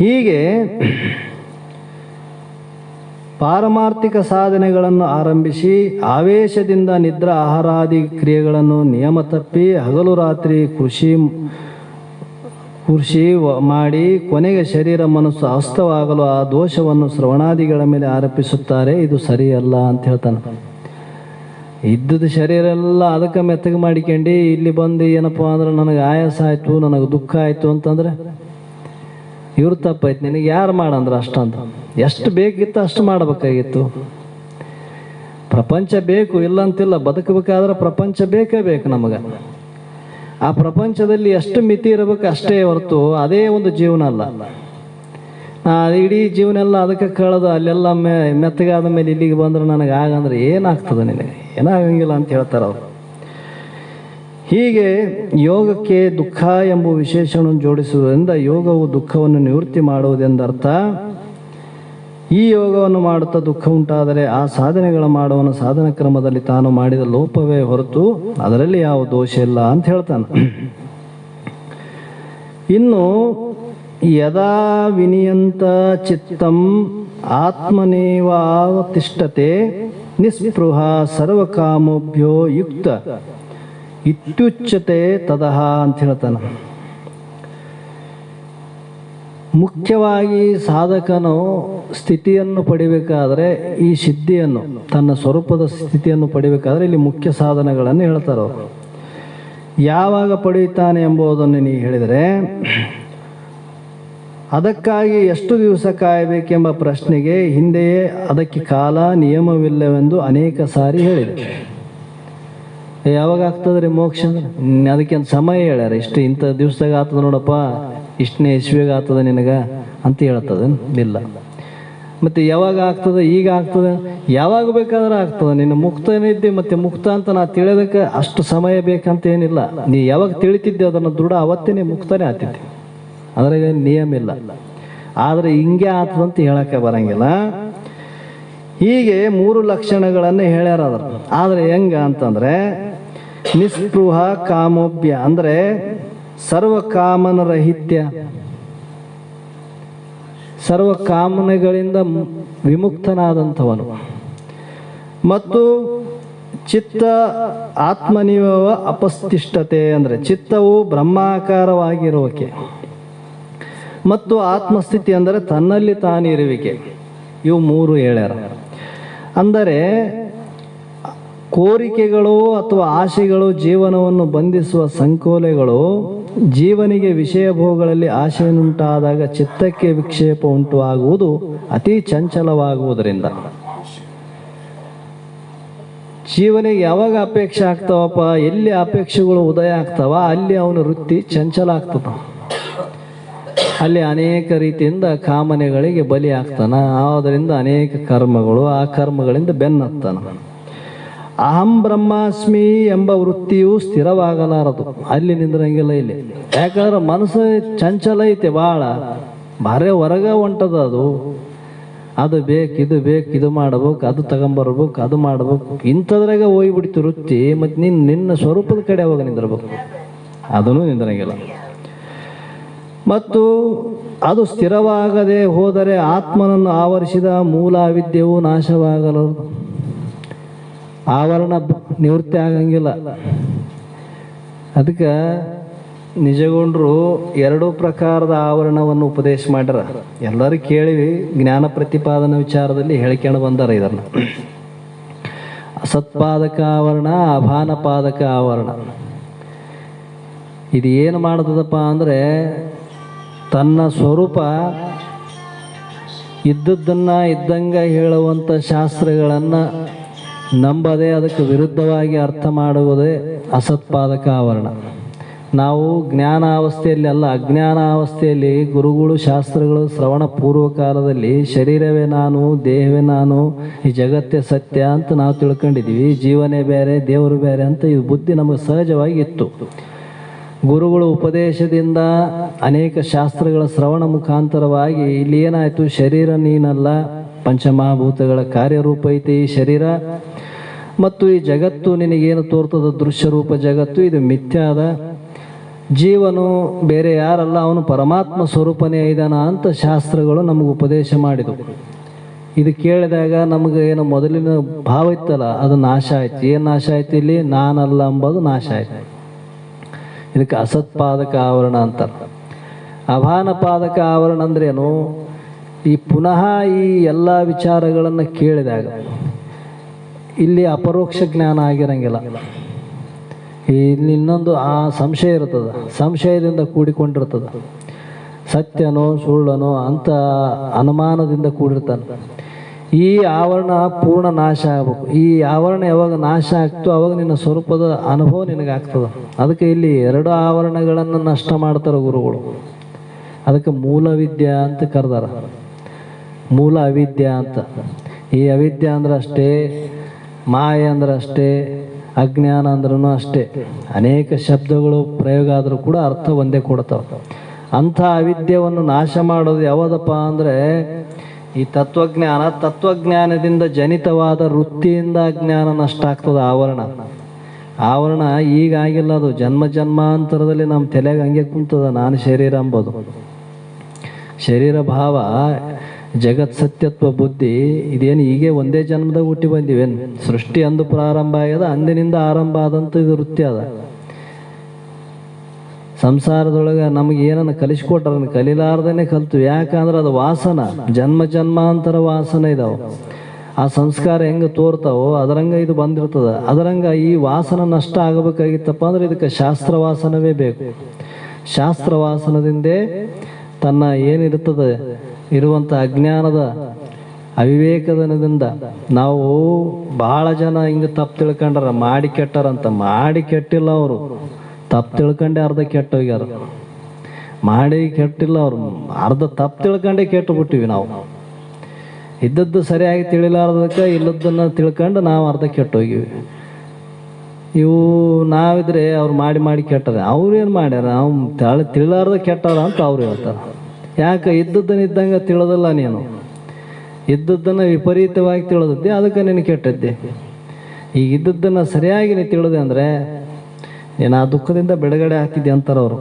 ಹೀಗೆ ಪಾರಮಾರ್ಥಿಕ ಸಾಧನೆಗಳನ್ನು ಆರಂಭಿಸಿ ಆವೇಶದಿಂದ ನಿದ್ರಾ ಆಹಾರಾದಿ ಕ್ರಿಯೆಗಳನ್ನು ನಿಯಮ ತಪ್ಪಿ ಹಗಲು ರಾತ್ರಿ ಕೃಷಿ ಮಾಡಿ ಕೊನೆಗೆ ಶರೀರ ಮನಸ್ಸು ಅಸ್ತವಾಗಲು ಆ ದೋಷವನ್ನು ಶ್ರವಣಾದಿಗಳ ಮೇಲೆ ಆರೋಪಿಸುತ್ತಾರೆ. ಇದು ಸರಿಯಲ್ಲ ಅಂತ ಹೇಳ್ತಾನೆ. ಇದ್ದದ ಶರೀರ ಎಲ್ಲ ಅದಕ್ಕೆ ಮೆತ್ತಗೆ ಮಾಡಿಕೊಂಡು ಇಲ್ಲಿ ಬಂದು ಏನಪ್ಪ ಅಂದ್ರೆ ನನಗೆ ಆಯಾಸ ಆಯಿತು, ನನಗೆ ದುಃಖ ಆಯಿತು ಅಂತಂದ್ರೆ ಇವ್ರು ತಪ್ಪಾಯ್ತು. ನಿನಗೆ ಯಾರು ಮಾಡಂದ್ರೆ ಅಷ್ಟಂತ, ಎಷ್ಟು ಬೇಕಿತ್ತು ಅಷ್ಟು ಮಾಡಬೇಕಾಗಿತ್ತು. ಪ್ರಪಂಚ ಬೇಕು ಇಲ್ಲ ಅಂತಿಲ್ಲ, ಬದುಕಬೇಕಾದ್ರೆ ಪ್ರಪಂಚ ಬೇಕೇ ಬೇಕು ನಮಗೆ. ಆ ಪ್ರಪಂಚದಲ್ಲಿ ಎಷ್ಟು ಮಿತಿ ಇರಬೇಕು ಅಷ್ಟೇ ಹೊರತು ಅದೇ ಒಂದು ಜೀವನ ಅಲ್ಲ. ಇಡೀ ಜೀವನ ಎಲ್ಲ ಅದಕ್ಕೆ ಕಳೆದು ಅಲ್ಲೆಲ್ಲ ಮೆತ್ತಗಾದ ಮೇಲೆ ಇಲ್ಲಿಗೆ ಬಂದ್ರೆ ನನಗೆ ಆಗಂದ್ರೆ ಏನಾಗ್ತದೆ, ನಿನಗೆ ಏನಾಗಂಗಿಲ್ಲ ಅಂತ ಹೇಳ್ತಾರೆ ಅವರು. ಹೀಗೆ ಯೋಗಕ್ಕೆ ದುಃಖ ಎಂಬ ವಿಶೇಷಣವನ್ನು ಜೋಡಿಸುವುದರಿಂದ ಯೋಗವು ದುಃಖವನ್ನು ನಿವೃತ್ತಿ ಮಾಡುವುದೆಂದರ್ಥ. ಈ ಯೋಗವನ್ನು ಮಾಡುತ್ತಾ ದುಃಖ ಉಂಟಾದರೆ ಆ ಸಾಧನೆಗಳ ಮಾಡುವನು ಸಾಧನ ಕ್ರಮದಲ್ಲಿ ತಾನು ಮಾಡಿದ ಲೋಪವೇ ಹೊರತು ಅದರಲ್ಲಿ ಯಾವ ದೋಷ ಇಲ್ಲ ಅಂತ ಹೇಳ್ತಾನೆ. ಇನ್ನು ಯದಾ ವಿನಿಯಂತ ಚಿತ್ತಂ ಆತ್ಮನೇವಾವತಿಷ್ಠತೆ ನಿಸ್ಪೃಹ ಸರ್ವಕಾಮೋಭ್ಯೋ ಯುಕ್ತ ಇತ್ಯುಚ್ಯತೆ ತದಹ ಅಂತ ಹೇಳ್ತಾನೆ. ಮುಖ್ಯವಾಗಿ ಸಾಧಕನು ಸ್ಥಿತಿಯನ್ನು ಪಡಿಬೇಕಾದ್ರೆ, ಈ ಸಿದ್ಧಿಯನ್ನು ತನ್ನ ಸ್ವರೂಪದ ಸ್ಥಿತಿಯನ್ನು ಪಡಿಬೇಕಾದ್ರೆ ಇಲ್ಲಿ ಮುಖ್ಯ ಸಾಧನಗಳನ್ನು ಹೇಳ್ತಾರೆ ಅವರು. ಯಾವಾಗ ಪಡೆಯುತ್ತಾನೆ ಎಂಬುದನ್ನು ನೀವು ಹೇಳಿದರೆ, ಅದಕ್ಕಾಗಿ ಎಷ್ಟು ದಿವಸ ಕಾಯಬೇಕೆಂಬ ಪ್ರಶ್ನೆಗೆ ಹಿಂದೆಯೇ ಅದಕ್ಕೆ ಕಾಲ ನಿಯಮವಿಲ್ಲವೆಂದು ಅನೇಕ ಸಾರಿ ಹೇಳಿದೆ. ಯಾವಾಗ ಆಗ್ತದ್ರಿ ಮೋಕ್ಷ ಅಂದ್ರೆ ಅದಕ್ಕೊಂದು ಸಮಯ ಹೇಳ್ಯಾರ, ಇಷ್ಟು ಇಂಥ ದಿವ್ಸದಾಗ ಆಗ್ತದೆ ನೋಡಪ್ಪ, ಇಷ್ಟನೇ ಇಸ್ವಿಗೆ ಆಗ್ತದೆ ನಿನಗೆ ಅಂತ ಹೇಳ್ತದೆ ಇಲ್ಲ. ಮತ್ತು ಯಾವಾಗ ಆಗ್ತದೆ, ಈಗ ಆಗ್ತದೆ, ಯಾವಾಗ ಬೇಕಾದ್ರೆ ಆಗ್ತದೆ. ನಿನ್ನ ಮುಕ್ತನಿದ್ದೆ ಮತ್ತು ಮುಕ್ತ ಅಂತ ನಾ ತಿಳಿಯೋದಕ್ಕೆ ಅಷ್ಟು ಸಮಯ ಬೇಕಂತ ಏನಿಲ್ಲ. ನೀ ಯಾವಾಗ ತಿಳಿತಿದ್ದೆ ಅದನ್ನು ದೃಢ ಅವತ್ತೇ ಮುಕ್ತನೇ ಆಗ್ತಿದ್ದೆ, ಅದ್ರಾಗ ನಿಯಮ ಇಲ್ಲ. ಆದರೆ ಹಿಂಗೆ ಆಗ್ತದಂತ ಹೇಳಕ್ಕೆ ಬರಂಗಿಲ್ಲ. ಹೀಗೆ 3 ಲಕ್ಷಣಗಳನ್ನು ಹೇಳ್ಯಾರ ಅದ್ರ. ಆದರೆ ಹೆಂಗ ಅಂತಂದ್ರೆ ನಿಸ್ಪೃಹ ಕಾಮೋಭ್ಯ ಅಂದರೆ ಸರ್ವಕಾಮನರಹಿತ್ಯ, ಸರ್ವಕಾಮನೆಗಳಿಂದ ವಿಮುಕ್ತನಾದಂಥವನು. ಮತ್ತು ಚಿತ್ತ ಆತ್ಮನಿಯವ ಅಪಸ್ತಿಷ್ಠತೆ ಅಂದರೆ ಚಿತ್ತವು ಬ್ರಹ್ಮಾಕಾರವಾಗಿರುವಿಕೆ. ಮತ್ತು ಆತ್ಮಸ್ಥಿತಿ ಅಂದರೆ ತನ್ನಲ್ಲಿ ತಾನಿರುವಿಕೆ. ಇವು 3 ಹೇಳ್ಯಾರ. ಅಂದರೆ ಕೋರಿಕೆಗಳು ಅಥವಾ ಆಶೆಗಳು ಜೀವನವನ್ನು ಬಂಧಿಸುವ ಸಂಕೋಲೆಗಳು. ಜೀವನಿಗೆ ವಿಷಯ ಭೋಗಗಳಲ್ಲಿ ಆಶೆಯನ್ನುಂಟಾದಾಗ ಚಿತ್ತಕ್ಕೆ ವಿಕ್ಷೇಪ ಉಂಟು ಆಗುವುದು ಅತಿ ಚಂಚಲವಾಗುವುದರಿಂದ. ಜೀವನಿಗೆ ಯಾವಾಗ ಅಪೇಕ್ಷೆ ಆಗ್ತಾವಪ್ಪ, ಎಲ್ಲಿ ಅಪೇಕ್ಷೆಗಳು ಉದಯ ಆಗ್ತಾವ ಅಲ್ಲಿ ಅವನ ವೃತ್ತಿ ಚಂಚಲ ಆಗ್ತದ. ಅಲ್ಲಿ ಅನೇಕ ರೀತಿಯಿಂದ ಕಾಮನೆಗಳಿಗೆ ಬಲಿ ಆಗ್ತಾನ. ಆದ್ದರಿಂದ ಅನೇಕ ಕರ್ಮಗಳು, ಆ ಕರ್ಮಗಳಿಂದ ಬೆನ್ನತ್ತಾನ. ಅಹಂ ಬ್ರಹ್ಮಾಸ್ಮಿ ಎಂಬ ವೃತ್ತಿಯು ಸ್ಥಿರವಾಗಲಾರದು, ಅಲ್ಲಿ ನಿಂದ್ರಂಗಿಲ್ಲ ಇಲ್ಲಿ. ಯಾಕಂದ್ರೆ ಮನಸ್ಸು ಚಂಚಲ ಐತೆ, ಭಾರಿ ಹೊರಗ ಹೊಂಟದ. ಅದು ಬೇಕು, ಇದು ಬೇಕು, ಇದು ಮಾಡ್ಬೇಕು, ಅದು ತಗೊಂಬರ್ಬೇಕು, ಅದು ಮಾಡ್ಬೇಕು, ಇಂಥದ್ರಾಗ ಹೋಗ್ಬಿಡ್ತು ವೃತ್ತಿ. ಮತ್ತು ನಿನ್ನ ಸ್ವರೂಪದ ಕಡೆ ಅವಾಗ ನಿಂದಿರ್ಬೇಕು, ಅದನ್ನು ನಿಂದ್ರಂಗಿಲ್ಲ. ಮತ್ತು ಅದು ಸ್ಥಿರವಾಗದೆ ಹೋದರೆ ಆತ್ಮನನ್ನು ಆವರಿಸಿದ ಮೂಲ ಅವಿದ್ಯೆಯು ನಾಶವಾಗಲು ಆವರಣ ನಿವೃತ್ತಿ ಆಗಂಗಿಲ್ಲ. ಅದಕ್ಕೆ ನಿಜಗೊಂಡ್ರು ಎರಡೂ ಪ್ರಕಾರದ ಆವರಣವನ್ನು ಉಪದೇಶ ಮಾಡ್ಯಾರ. ಎಲ್ಲರೂ ಕೇಳಿವಿ, ಜ್ಞಾನ ಪ್ರತಿಪಾದನ ವಿಚಾರದಲ್ಲಿ ಹೇಳ್ಕೊಂಡು ಬಂದಾರ ಇದನ್ನು. ಅಸತ್ಪಾದಕ ಆವರಣ, ಅಭಾನಪಾದಕ ಆವರಣ. ಇದು ಏನು ಮಾಡ್ತದಪ್ಪ ಅಂದರೆ, ತನ್ನ ಸ್ವರೂಪ ಇದ್ದದ್ದನ್ನು ಇದ್ದಂಗೆ ಹೇಳುವಂಥ ಶಾಸ್ತ್ರಗಳನ್ನು ನಂಬದೆ ಅದಕ್ಕೆ ವಿರುದ್ಧವಾಗಿ ಅರ್ಥ ಮಾಡುವುದೇ ಅಸತ್ಪಾದಕ ಆವರಣ. ನಾವು ಜ್ಞಾನ ಅವಸ್ಥೆಯಲ್ಲಿ ಅಲ್ಲ, ಅಜ್ಞಾನ ಅವಸ್ಥೆಯಲ್ಲಿ ಗುರುಗಳು ಶಾಸ್ತ್ರಗಳು ಶ್ರವಣ ಪೂರ್ವ ಕಾಲದಲ್ಲಿ ಶರೀರವೇ ನಾನು, ದೇಹವೇ ನಾನು, ಈ ಜಗತ್ತೇ ಸತ್ಯ ಅಂತ ನಾವು ತಿಳ್ಕೊಂಡಿದ್ದೀವಿ. ಜೀವನೇ ಬೇರೆ, ದೇವರು ಬೇರೆ ಅಂತ ಇದು ಬುದ್ಧಿ ನಮಗೆ ಸಹಜವಾಗಿ ಇತ್ತು. ಗುರುಗಳ ಉಪದೇಶದಿಂದ ಅನೇಕ ಶಾಸ್ತ್ರಗಳ ಶ್ರವಣ ಮುಖಾಂತರವಾಗಿ ಇಲ್ಲಿ ಏನಾಯಿತು, ಶರೀರ ನೀನಲ್ಲ, ಪಂಚಮಹಾಭೂತಗಳ ಕಾರ್ಯರೂಪ ಐತಿ ಈ ಶರೀರ, ಮತ್ತು ಈ ಜಗತ್ತು ನಿನಗೇನು ತೋರ್ತದ ದೃಶ್ಯರೂಪ ಜಗತ್ತು ಇದು ಮಿಥ್ಯಾದ, ಜೀವನು ಬೇರೆ ಯಾರಲ್ಲ, ಅವನು ಪರಮಾತ್ಮ ಸ್ವರೂಪನೇ ಇದ್ದಾನ ಅಂತ ಶಾಸ್ತ್ರಗಳು ನಮಗೆ ಉಪದೇಶ ಮಾಡಿದವು. ಇದು ಕೇಳಿದಾಗ ನಮಗೆ ಏನು ಮೊದಲಿನ ಭಾವ ಇತ್ತಲ್ಲ ಅದು ನಾಶ ಆಯ್ತು. ಏನು ನಾಶ ಆಯ್ತು? ಇಲ್ಲಿ ನಾನಲ್ಲ ಎಂಬುದು ನಾಶ ಆಯ್ತು. ಇದಕ್ಕೆ ಅಸತ್ಪಾದಕ ಆವರಣ ಅಂತಾರೆ. ಅಭಾನಪಾದಕ ಆವರಣ ಅಂದ್ರೇನು? ಈ ಪುನಃ ಈ ಎಲ್ಲ ವಿಚಾರಗಳನ್ನು ಕೇಳಿದಾಗ ಇಲ್ಲಿ ಅಪರೋಕ್ಷ ಜ್ಞಾನ ಆಗಿರಂಗಿಲ್ಲ. ಇಲ್ಲಿ ಇನ್ನೊಂದು ಆ ಸಂಶಯ ಇರ್ತದೆ, ಸಂಶಯದಿಂದ ಕೂಡಿಕೊಂಡಿರ್ತದೆ. ಸತ್ಯನೋ ಸುಳ್ಳನೋ ಅಂತ ಅನುಮಾನದಿಂದ ಕೂಡಿರ್ತಾನೆ. ಈ ಆವರಣ ಪೂರ್ಣ ನಾಶ ಆಗ್ಬೇಕು. ಈ ಆವರಣ ಯಾವಾಗ ನಾಶ ಆಗ್ತೋ ಅವಾಗ ನಿನ್ನ ಸ್ವರೂಪದ ಅನುಭವ ನಿನಗಾಗ್ತದೆ. ಅದಕ್ಕೆ ಇಲ್ಲಿ ಎರಡು ಆವರಣಗಳನ್ನು ನಷ್ಟ ಮಾಡ್ತಾರೆ ಗುರುಗಳು. ಅದಕ್ಕೆ ಮೂಲ ವಿದ್ಯಾ ಅಂತ ಕರೆದಾರ, ಮೂಲ ಅವಿದ್ಯಾ ಅಂತ. ಈ ಅವಿದ್ಯಾ ಅಂದ್ರೆ ಅಷ್ಟೇ, ಮಾಯ ಅಂದ್ರೆ ಅಷ್ಟೇ, ಅಜ್ಞಾನ ಅಂದ್ರೂ ಅಷ್ಟೇ. ಅನೇಕ ಶಬ್ದಗಳು ಪ್ರಯೋಗ ಆದರೂ ಕೂಡ ಅರ್ಥ ಒಂದೇ ಕೊಡ್ತಾವೆ. ಅಂಥ ಅವಿದ್ಯೆಯನ್ನು ನಾಶ ಮಾಡೋದು ಯಾವುದಪ್ಪ ಅಂದರೆ ಈ ತತ್ವಜ್ಞಾನ. ತತ್ವಜ್ಞಾನದಿಂದ ಜನಿತವಾದ ವೃತ್ತಿಯಿಂದ ಅಜ್ಞಾನ ನಷ್ಟ ಆಗ್ತದೆ. ಆವರಣ ಈಗಾಗಿಲ್ಲ, ಅದು ಜನ್ಮ ಜನ್ಮಾಂತರದಲ್ಲಿ ನಮ್ಮ ತಲೆಗೆ ಹಂಗೆ ಕುಂತದ. ನಾನು ಶರೀರ ಎಂಬುದು ಶರೀರ ಭಾವ, ಜಗತ್ ಸತ್ಯತ್ವ ಬುದ್ಧಿ ಇದೇನು ಹೀಗೆ ಒಂದೇ ಜನ್ಮದಾಗ ಹುಟ್ಟಿ ಬಂದಿವೇನು? ಸೃಷ್ಟಿ ಅಂದು ಪ್ರಾರಂಭ ಆಗ್ಯದ, ಅಂದಿನಿಂದ ಆರಂಭ ಆದಂಥ ಇದು ವೃತ್ತಿ ಅದ. ಸಂಸಾರದೊಳಗೆ ನಮಗೆ ಏನನ್ನ ಕಲಿಸ್ಕೊಟ್ರ ಕಲಿಲಾರ್ದೇ ಕಲ್ತು. ಯಾಕಂದ್ರೆ ಅದು ವಾಸನ, ಜನ್ಮ ಜನ್ಮಾಂತರ ವಾಸನ ಇದಾವೆ. ಆ ಸಂಸ್ಕಾರ ಹೆಂಗೆ ತೋರ್ತಾವೋ ಅದರಂಗ ಇದು ಬಂದಿರ್ತದೆ. ಅದರಂಗ ಈ ವಾಸನ ನಷ್ಟ ಆಗಬೇಕಾಗಿತ್ತಪ್ಪ ಅಂದ್ರೆ ಇದಕ್ಕೆ ಶಾಸ್ತ್ರ ವಾಸನವೇ ಬೇಕು. ಶಾಸ್ತ್ರ ವಾಸನದಿಂದೇ ತನ್ನ ಏನಿರ್ತದೆ ಇರುವಂಥ ಅಜ್ಞಾನದ ಅವಿವೇಕದನದಿಂದ ನಾವು ಬಹಳ ಜನ ಹಿಂಗೆ ತಪ್ಪು ತಿಳ್ಕೊಂಡಾರ, ಮಾಡಿ ಕೆಟ್ಟಾರಂತ. ಮಾಡಿ ಕೆಟ್ಟಿಲ್ಲ ಅವರು, ತಪ್ಪು ತಿಳ್ಕೊಂಡೆ ಅರ್ಧ ಕೆಟ್ಟೋಗ್ಯಾರ. ಮಾಡಿ ಕೆಟ್ಟಿಲ್ಲ ಅವರು, ಅರ್ಧ ತಪ್ಪು ತಿಳ್ಕೊಂಡೆ ಕೆಟ್ಟು ಬಿಟ್ಟಿವಿ ನಾವು. ಇದ್ದದ್ದು ಸರಿಯಾಗಿ ತಿಳಿಲಾರ್ದಕ್ಕೆ ಇಲ್ಲದನ್ನ ತಿಳ್ಕೊಂಡು ನಾವು ಅರ್ಧ ಕೆಟ್ಟೋಗಿವಿ. ಇವು ನಾವಿದ್ರೆ ಅವ್ರು ಮಾಡಿ ಕೆಟ್ಟಾರೆ. ಅವ್ರೇನು ಮಾಡ್ಯಾರ? ನಾವು ತಿಳಿಲಾರ್ದ ಕೆಟ್ಟಾರ ಅಂತ ಅವ್ರು ಹೇಳ್ತಾರೆ. ಯಾಕೆ? ಇದ್ದದ್ದನ್ನು ಇದ್ದಂಗೆ ತಿಳಿದಲ್ಲ ನೀನು, ಇದ್ದದ್ದನ್ನು ವಿಪರೀತವಾಗಿ ತಿಳಿದದ್ದೆ, ಅದಕ್ಕೆ ನೀನು ಕೆಟ್ಟದ್ದೆ. ಈಗ ಇದ್ದದ್ದನ್ನು ಸರಿಯಾಗಿ ನೀನು ತಿಳಿದೆ ಅಂದರೆ ನೀನು ಆ ದುಃಖದಿಂದ ಬಿಡುಗಡೆ ಆಗ್ತಿದ್ದೆ ಅಂತಾರೆ ಅವರು.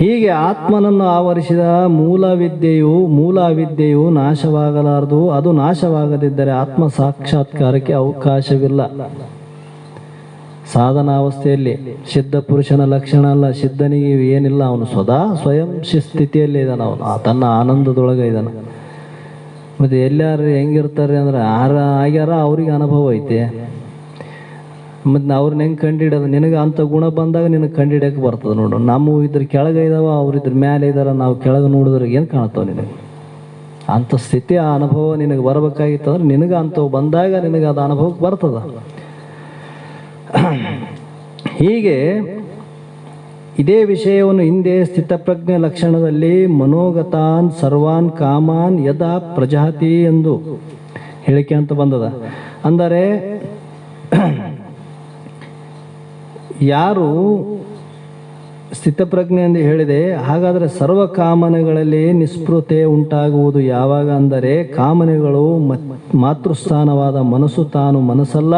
ಹೀಗೆ ಆತ್ಮನನ್ನು ಆವರಿಸಿದ ಮೂಲ ಅವಿದ್ಯೆಯು ನಾಶವಾಗಲಾರದು. ಅದು ನಾಶವಾಗದಿದ್ದರೆ ಆತ್ಮ ಸಾಕ್ಷಾತ್ಕಾರಕ್ಕೆ ಅವಕಾಶವಿಲ್ಲ. ಸಾಧನಾವಸ್ಥೆಯಲ್ಲಿ ಸಿದ್ಧ ಪುರುಷನ ಲಕ್ಷಣ ಅಲ್ಲ, ಸಿದ್ಧನಿಗೆ ಏನಿಲ್ಲ, ಅವನು ಸ್ವಯಂ ಸ್ಥಿತಿಯಲ್ಲಿ ಇದ್ದಾನೆ, ಅವನು ತನ್ನ ಆನಂದದೊಳಗೆ ಇದ್ದಾನೆ. ಮತ್ತು ಎಲ್ಲಾರು ಹೆಂಗಿರ್ತಾರೆ ಅಂದ್ರೆ ಆಗ್ಯಾರ ಅವ್ರಿಗೆ ಅನುಭವ ಐತೆ. ಮತ್ತು ಅವ್ರನ್ನ ಹೆಂಗೆ ಕಂಡಿಡೋದು? ನಿನಗೆ ಅಂಥ ಗುಣ ಬಂದಾಗ ನಿನಗೆ ಕಂಡಿಡಿಯೋಕೆ ಬರ್ತದೆ ನೋಡು. ನಮ್ಮ ಇದ್ರ ಕೆಳಗೆ ಇದಾವ, ಅವ್ರಿದ್ರ ಮೇಲೆ ಇದಾರ, ನಾವು ಕೆಳಗೆ ನೋಡಿದ್ರೆ ಏನು ಕಾಣ್ತಾವೆ ನಿನಗೆ? ಅಂಥ ಸ್ಥಿತಿ ಆ ಅನುಭವ ನಿನಗೆ ಬರಬೇಕಾಗಿತ್ತು ಅಂದ್ರೆ ನಿನಗೆ ಅಂಥವು ಬಂದಾಗ ನಿನಗೆ ಅದು ಅನುಭವಕ್ಕೆ ಬರ್ತದೆ. ಹೀಗೆ ಇದೇ ವಿಷಯವನ್ನು ಹಿಂದೆ ಸ್ಥಿತಪ್ರಜ್ಞೆ ಲಕ್ಷಣದಲ್ಲಿ ಮನೋಗತಾನ್ ಸರ್ವಾನ್ ಕಾಮಾನ್ ಯದಾ ಪ್ರಜಾತಿ ಎಂದು ಹೇಳಿಕೆ ಅಂತ ಬಂದದ. ಅಂದರೆ ಯಾರು ಸ್ಥಿತಪ್ರಜ್ಞೆ ಎಂದು ಹೇಳಿದೆ, ಹಾಗಾದರೆ ಸರ್ವ ಕಾಮನೆಗಳಲ್ಲಿ ನಿಸ್ಪೃತೆ ಉಂಟಾಗುವುದು ಯಾವಾಗ ಅಂದರೆ ಮಾತೃಸ್ಥಾನವಾದ ಮನಸ್ಸು ತಾನು ಮನಸ್ಸಲ್ಲ,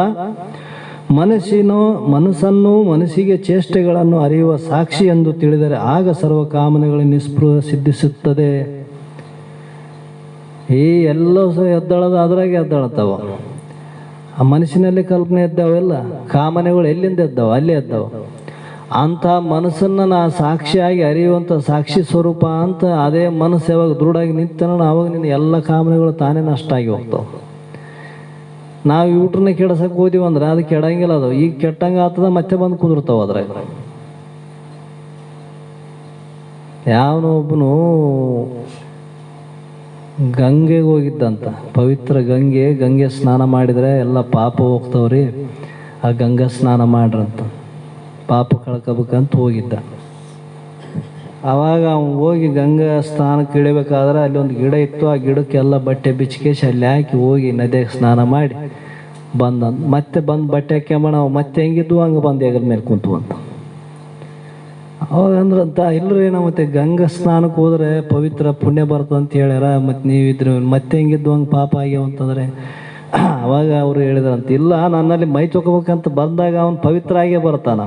ಮನಸ್ಸನ್ನು ಮನಸ್ಸಿಗೆ ಚೇಷ್ಟೆಗಳನ್ನು ಅರಿಯುವ ಸಾಕ್ಷಿ ಎಂದು ತಿಳಿದರೆ ಆಗ ಸರ್ವ ಕಾಮನೆಗಳ ನಿಸ್ಪೃಹ ಸಿದ್ಧಿಸುತ್ತದೆ. ಈ ಎಲ್ಲವೂ ಸಹ ಎದ್ದಳದ ಅದ್ರಾಗೆ ಎದ್ದಳತ್ತವ. ಆ ಮನಸ್ಸಿನಲ್ಲಿ ಕಲ್ಪನೆ ಎದ್ದಾವೆಲ್ಲ, ಕಾಮನೆಗಳು ಎಲ್ಲಿಂದ ಎದ್ದಾವ ಅಲ್ಲಿ ಎದ್ದಾವ. ಅಂಥ ಮನಸ್ಸನ್ನು ನಾ ಸಾಕ್ಷಿಯಾಗಿ ಅರಿಯುವಂಥ ಸಾಕ್ಷಿ ಸ್ವರೂಪ ಅಂತ ಅದೇ ಮನಸ್ಸು ಯಾವಾಗ ದೃಢಾಗಿ ನಿಂತನ ಆವಾಗ ನಿನ್ನ ಎಲ್ಲ ಕಾಮನೆಗಳು ತಾನೇ ನಷ್ಟ ಆಗಿ ಹೋಗ್ತಾವೆ. ನಾವು ಊಟನ ಕೆಡಸಕ್ಕೆ ಹೋದಿವಿ ಅಂದ್ರೆ ಅದು ಕೆಡಂಗಿಲ್ಲ. ಅದು ಈಗ ಕೆಟ್ಟಂಗೆ ಆಗ್ತದ ಮತ್ತೆ ಬಂದು ಕುದುರ್ತಾವ ಅದ್ರಾಗ. ಯಾವನೊಬ್ಬನು ಗಂಗೆಗೆ ಹೋಗಿದ್ದಂತ, ಪವಿತ್ರ ಗಂಗೆ ಸ್ನಾನ ಮಾಡಿದರೆ ಎಲ್ಲ ಪಾಪ ಹೋಗ್ತಾವ್ರಿ, ಆ ಗಂಗಾ ಸ್ನಾನ ಮಾಡ್ರಂತ, ಪಾಪ ಕಳ್ಕೋಬೇಕಂತ ಹೋಗಿದ್ದ. ಆವಾಗ ಅವನು ಹೋಗಿ ಗಂಗಾ ಸ್ನಾನಕ್ಕೆ ಇಳಿಬೇಕಾದ್ರೆ ಅಲ್ಲಿ ಒಂದು ಗಿಡ ಇತ್ತು. ಆ ಗಿಡಕ್ಕೆಲ್ಲ ಬಟ್ಟೆ ಬಿಚ್ಕೇಸಿ ಅಲ್ಲಿ ಹಾಕಿ ಹೋಗಿ ನದಿಯಾಗ ಸ್ನಾನ ಮಾಡಿ ಮತ್ತೆ ಬಂದು ಬಟ್ಟೆ ಹಾಕ್ಯಂಬ ನಾವು ಮತ್ತೆ ಹೆಂಗಿದ್ವು ಹಂಗೆ ಬಂದು ಹೆಗಲ ಮೇಲೆ ಕುಂತು ಅಂತ. ಅವಾಗ ಅಂದ್ರಂತ, ಇಲ್ಲರಿ ನಾವು ಮತ್ತೆ ಗಂಗಾ ಸ್ನಾನಕ್ಕೆ ಹೋದ್ರೆ ಪವಿತ್ರ ಪುಣ್ಯ ಬರ್ತದಂತ ಹೇಳ್ಯಾರ, ಮತ್ತು ನೀವಿದ್ರೆ ಮತ್ತೆ ಹೆಂಗಿದ್ದು ಹಂಗೆ ಪಾಪ ಆಗ್ಯಾವ ಅಂತಂದರೆ ಅವಾಗ ಅವರು ಹೇಳಿದ್ರಂತ, ಇಲ್ಲ ನನ್ನಲ್ಲಿ ಮೈ ತೊಗೋಬೇಕಂತ ಬಂದಾಗ ಅವನು ಪವಿತ್ರ ಆಗೇ ಬರ್ತಾನ,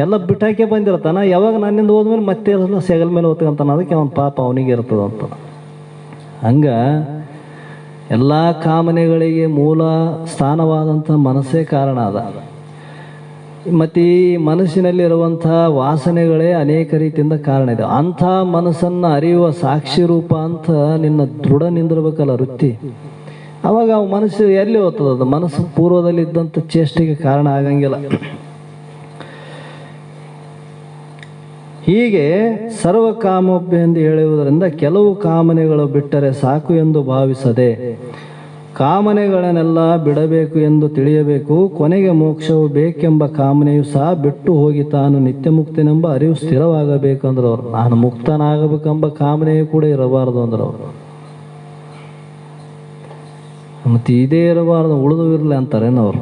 ಎಲ್ಲ ಬಿಟ್ಟಾಕೆ ಬಂದಿರ್ತಾನ, ಯಾವಾಗ ನನ್ನಿಂದ ಹೋದ್ಮೇಲೆ ಮತ್ತೆ ಎಲ್ಲ ಸೆಗಲ್ ಮೇಲೆ ಓದ್ಕೊಂತಾನ, ಅದಕ್ಕೆ ಅವನ ಪಾಪ ಅವನಿಗೆ ಇರ್ತದಂತ. ಹಂಗೆ ಎಲ್ಲ ಕಾಮನೆಗಳಿಗೆ ಮೂಲ ಸ್ಥಾನವಾದಂಥ ಮನಸ್ಸೇ ಕಾರಣ ಅದ. ಮತ್ತು ಈ ಮನಸ್ಸಿನಲ್ಲಿರುವಂಥ ವಾಸನೆಗಳೇ ಅನೇಕ ರೀತಿಯಿಂದ ಕಾರಣ ಇದೆ. ಅಂಥ ಮನಸ್ಸನ್ನು ಅರಿಯುವ ಸಾಕ್ಷಿ ರೂಪ ಅಂತ ನಿನ್ನ ದೃಢ ನಿಂದಿರ್ಬೇಕಲ್ಲ ವೃತ್ತಿ. ಅವಾಗ ಅವು ಮನಸ್ಸು ಎಲ್ಲಿ ಹೋಗ್ತದ? ಮನಸ್ಸು ಪೂರ್ವದಲ್ಲಿದ್ದಂಥ ಚೇಷ್ಟೆಗೆ ಕಾರಣ ಆಗಂಗಿಲ್ಲ. ಹೀಗೆ ಸರ್ವ ಕಾಮೋಭ್ಯ ಎಂದು ಹೇಳುವುದರಿಂದ ಕೆಲವು ಕಾಮನೆಗಳು ಬಿಟ್ಟರೆ ಸಾಕು ಎಂದು ಭಾವಿಸದೆ ಕಾಮನೆಗಳನ್ನೆಲ್ಲ ಬಿಡಬೇಕು ಎಂದು ತಿಳಿಯಬೇಕು. ಕೊನೆಗೆ ಮೋಕ್ಷವು ಬೇಕೆಂಬ ಕಾಮನೆಯು ಸಹ ಬಿಟ್ಟು ಹೋಗಿ ತಾನು ನಿತ್ಯ ಮುಕ್ತನೆಂಬ ಅರಿವು ಸ್ಥಿರವಾಗಬೇಕಂದ್ರೆ ಅವರು. ನಾನು ಮುಕ್ತನಾಗಬೇಕೆಂಬ ಕಾಮನೆಯೂ ಕೂಡ ಇರಬಾರದು ಅಂದ್ರೆ ಅವರು. ಮತ್ತು ಇದೇ ಇರಬಾರ್ದು ಉಳಿದು ಇರಲಿ ಅಂತಾರೇನವರು.